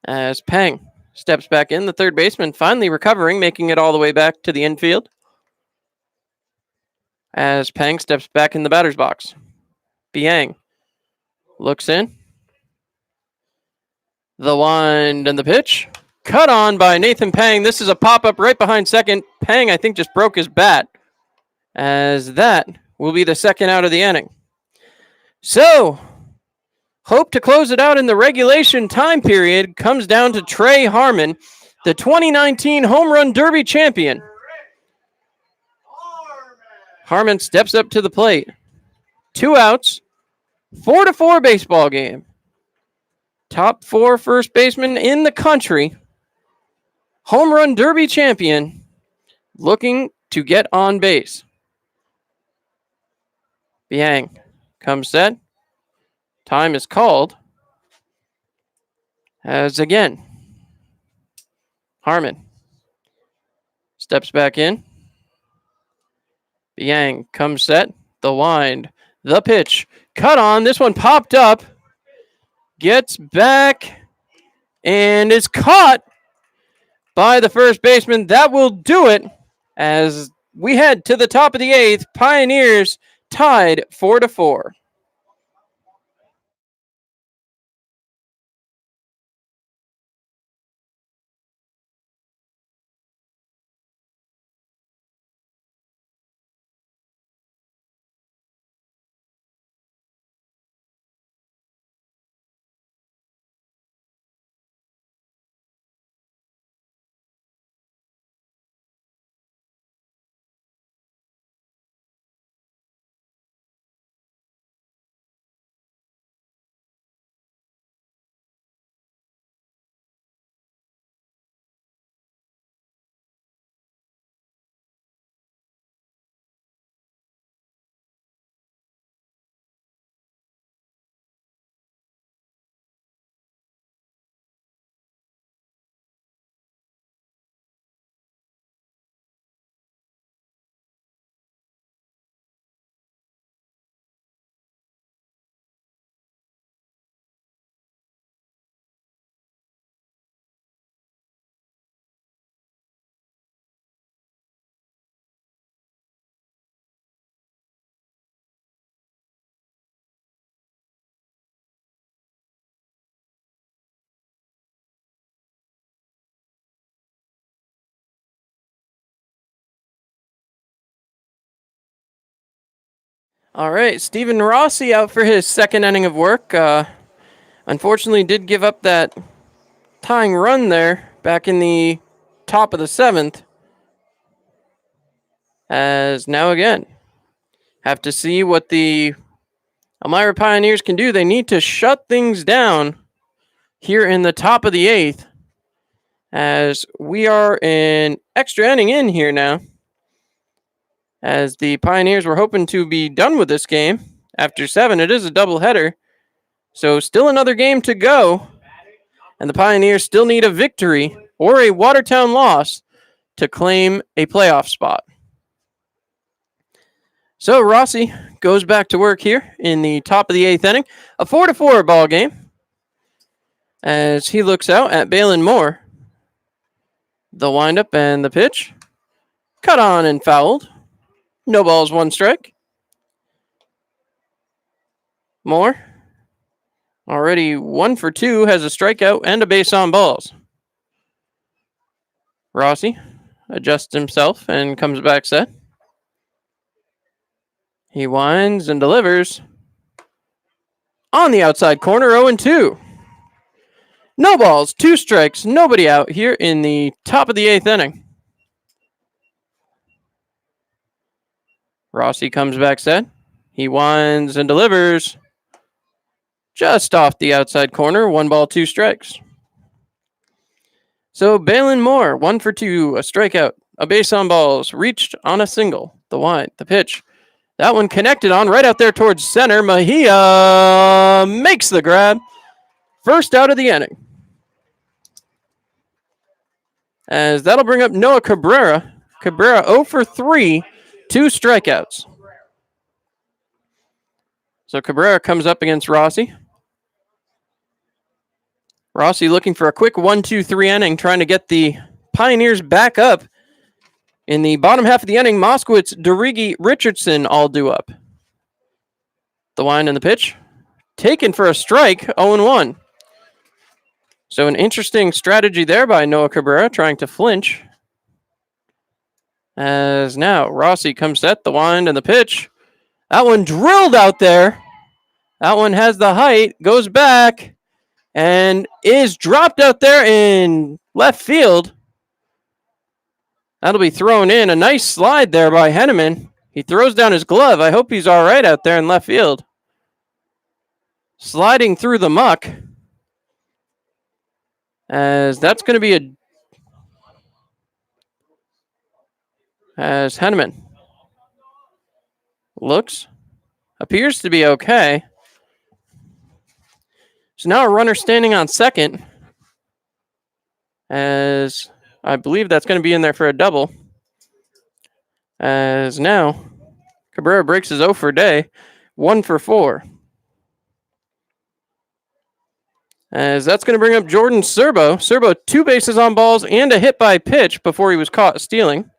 As Pang steps back in, the third baseman finally recovering, making it all the way back to the infield. As Pang steps back in the batter's box. Biang looks in. The wind and the pitch. Cut on by Nathan Pang. This is a pop-up right behind second. Pang, I think, just broke his bat. As that will be the second out of the inning. So, hope to close it out in the regulation time period comes down to Trey Harmon, the 2019 Home Run Derby champion. Harmon steps up to the plate. 2 outs. 4-4 baseball game. Top 4 first baseman in the country. Home Run Derby champion. Looking to get on base. Biang comes set. Time is called. As again, Harmon steps back in. Biang comes set. The wind. The pitch. Cut on. This one popped up. Gets back. And is caught by the first baseman. That will do it. As we head to the top of the 8th. Pioneers tied 4-4. All right, Stephen Rossi out for his second inning of work. Unfortunately, did give up that tying run there back in the top of the 7th. As now again, Have to see what the Elmira Pioneers can do. They need to shut things down here in the top of the 8th, as we are in extra inning in here now, as the Pioneers were hoping to be done with this game after 7. It is a doubleheader, so still another game to go, and the Pioneers still need a victory or a Watertown loss to claim a playoff spot. So Rossi goes back to work here in the top of the 8th inning, a 4-4 ball game, as he looks out at Balin Moore. The windup and the pitch. Cut on and fouled. No balls, 1 strike. Moore, already 1 for 2, has a strikeout and a base on balls. Rossi adjusts himself and comes back set. He winds and delivers. On the outside corner, 0-2. No balls, 2 strikes, nobody out here in the top of the 8th inning. Rossi comes back set. He winds and delivers. Just off the outside corner, 1 ball, 2 strikes. So Balin Moore, 1 for 2, a strikeout, a base on balls, reached on a single. The wind, the pitch. That one connected on right out there towards center. Mejia makes the grab. First out of the inning. As that'll bring up Noah Cabrera. Cabrera 0 for 3, 2 strikeouts. So Cabrera comes up against Rossi. Rossi looking for a quick 1-2-3 inning, trying to get the Pioneers back up. In the bottom half of the inning, Moskowitz, Derigi, Richardson all due up. The wind and the pitch. Taken for a strike, 0-1. So an interesting strategy there by Noah Cabrera, trying to flinch. As now Rossi comes set, the wind and the pitch. That one drilled out there. That one has the height, goes back, and is dropped out there in left field. That'll be thrown in. A nice slide there by Henneman. He throws down his glove. I hope he's all right out there in left field. Sliding through the muck. As that's going to be as Henneman appears to be okay. So now a runner standing on second, as I believe that's going to be in there for a double. As now Cabrera breaks his 0 for day, 1 for 4. As that's going to bring up Jordan Serbo. Serbo 2 bases on balls and a hit by pitch before he was caught stealing.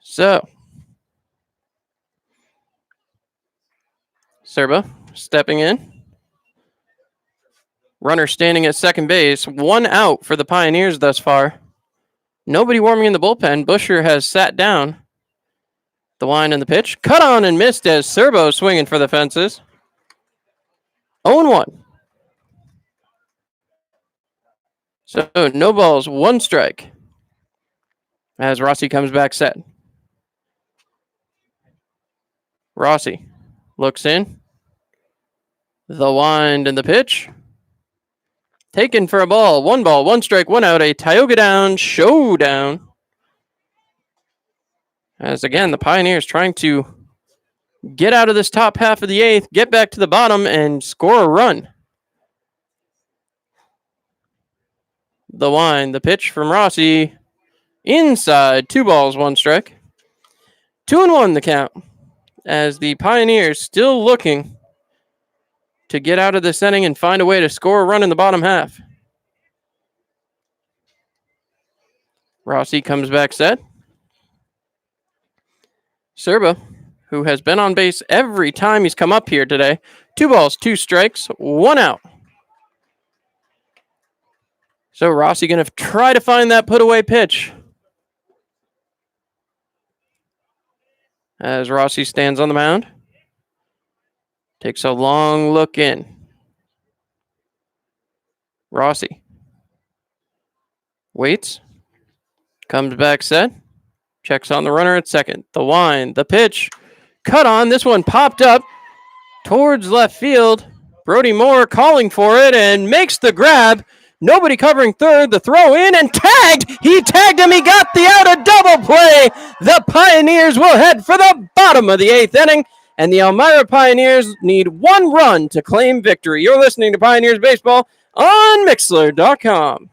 So Serbo stepping in. Runner standing at second base. 1 out for the Pioneers thus far. Nobody warming in the bullpen. Busher has sat down. The wind and the pitch. Cut on and missed as Serbo swinging for the fences. 0-1. So no balls, 1 strike. As Rossi comes back set. Rossi looks in. The wind and the pitch. Taken for a ball. 1 ball, 1 strike, 1 out. A Tioga Down showdown. As again, the Pioneers trying to get out of this top half of the 8th, get back to the bottom, and score a run. The wind, the pitch from Rossi. Inside, 2 balls, 1 strike. 2-1 the count. As the Pioneers still looking to get out of this inning and find a way to score a run in the bottom half. Rossi comes back set. Serbo, who has been on base every time he's come up here today. 2 balls, 2 strikes, 1 out. So Rossi going to try to find that put-away pitch. As Rossi stands on the mound. Takes a long look in. Rossi waits. Comes back set. Checks on the runner at second. The wind, the pitch, cut on. This one popped up towards left field. Brody Moore calling for it and makes the grab. Nobody covering third. The throw in and tagged. He tagged him. He got the out. A double play. The Pioneers will head for the bottom of the 8th inning. And the Elmira Pioneers need 1 run to claim victory. You're listening to Pioneers Baseball on Mixlr.com.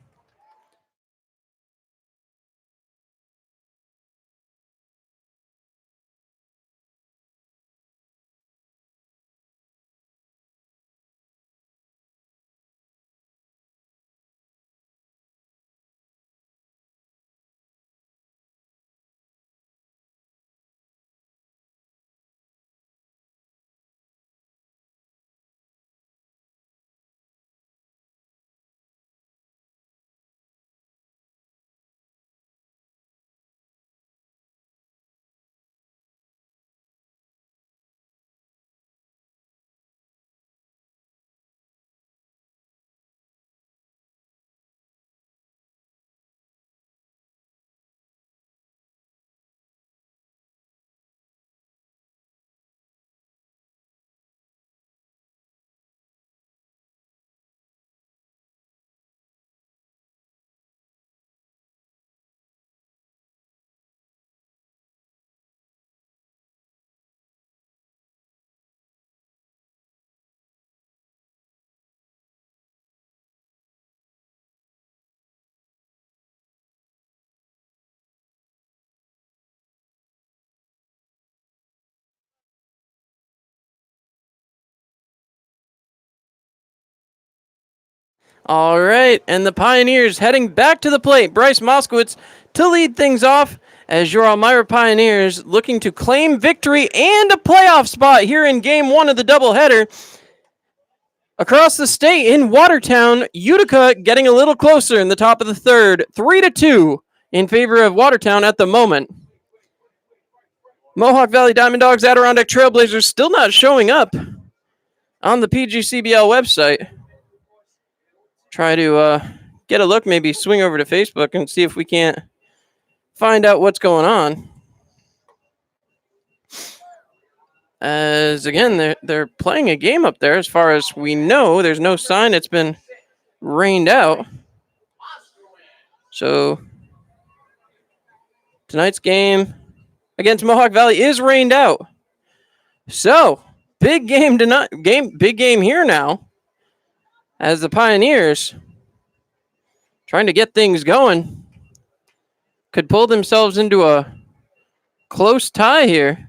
All right, and the Pioneers heading back to the plate. Bryce Moskowitz to lead things off as your Elmira Pioneers looking to claim victory and a playoff spot here in Game 1 of the doubleheader. Across the state in Watertown, Utica getting a little closer in the top of the third, 3-2 in favor of Watertown at the moment. Mohawk Valley Diamond Dogs, Adirondack Trailblazers still not showing up on the PGCBL website. Try to get a look, maybe swing over to Facebook and see if we can't find out what's going on. As again, they're playing a game up there. As far as we know, there's no sign it's been rained out. So tonight's game against Mohawk Valley is rained out. So big game tonight. Big game here now. As the Pioneers trying to get things going, could pull themselves into a close tie here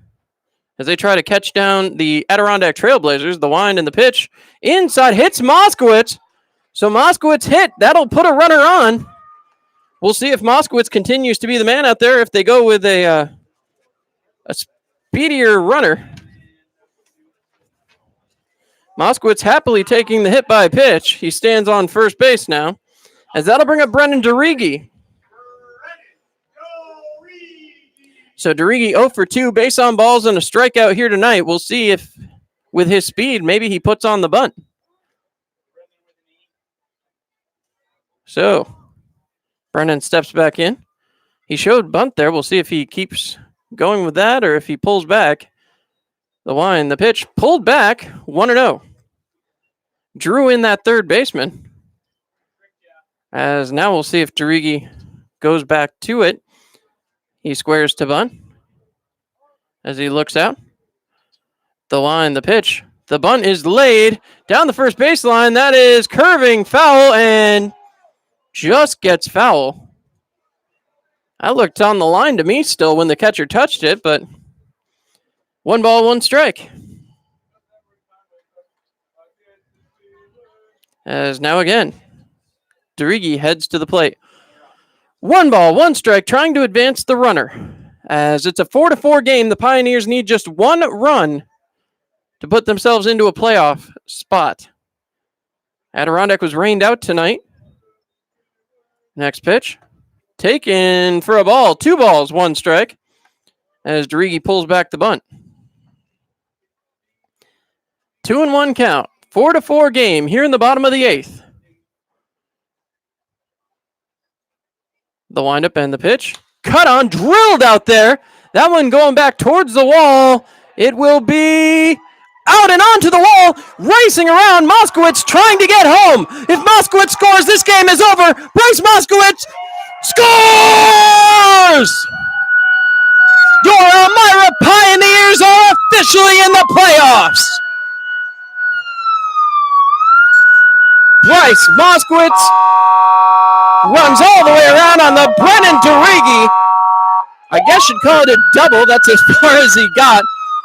as they try to catch down the Adirondack Trailblazers. The wind and the pitch inside hits Moskowitz. So Moskowitz hit. That'll put a runner on. We'll see if Moskowitz continues to be the man out there, if they go with a speedier runner. Moskowitz happily taking the hit by pitch. He stands on first base now, as that'll bring up Brendan DeRigi. So DeRigi 0 for 2, base on balls and a strikeout here tonight. We'll see if, with his speed, maybe he puts on the bunt. So Brendan steps back in. He showed bunt there. We'll see if he keeps going with that or if he pulls back. The wind, the pitch, pulled back, 1-0. Drew in that third baseman. As now we'll see if DeRigi goes back to it. He squares to bunt as he looks out. The line, the pitch. The bunt is laid down the first baseline. That is curving foul and just gets foul. That looked on the line to me still when the catcher touched it, but 1 ball, 1 strike. As now again, DeRigi heads to the plate. 1 ball, 1 strike, trying to advance the runner. As it's a 4-4 game, the Pioneers need just 1 run to put themselves into a playoff spot. Adirondack was rained out tonight. Next pitch. Taken for a ball. 2 balls, 1 strike. As DeRigi pulls back the bunt. 2-1 count. 4-4 game here in the bottom of the 8th. The windup and the pitch. cut on, drilled out there. That one going back towards the wall. It will be out and onto the wall, racing around. Moskowitz trying to get home. If Moskowitz scores, this game is over. Bryce Moskowitz scores! Your Elmira Pioneers are officially in the playoffs. Bryce Moskowitz runs all the way around on the Brennan Derigi. I guess you'd call it a double. That's as far as he got.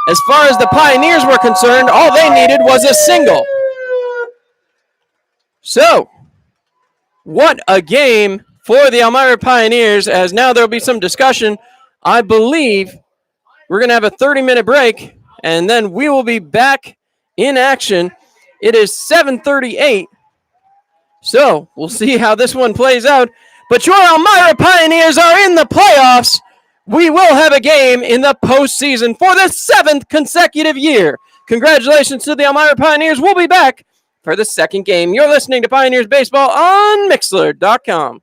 As far as the Pioneers were concerned, all they needed was a single. So, what a game for the Elmira Pioneers, as now there will be some discussion. I believe we're going to have a 30-minute break, and then we will be back in action. It is 7:38, so we'll see how this one plays out. But your Elmira Pioneers are in the playoffs. We will have a game in the postseason for the 7th consecutive year. Congratulations to the Elmira Pioneers. We'll be back for the second game. You're listening to Pioneers Baseball on Mixlr.com.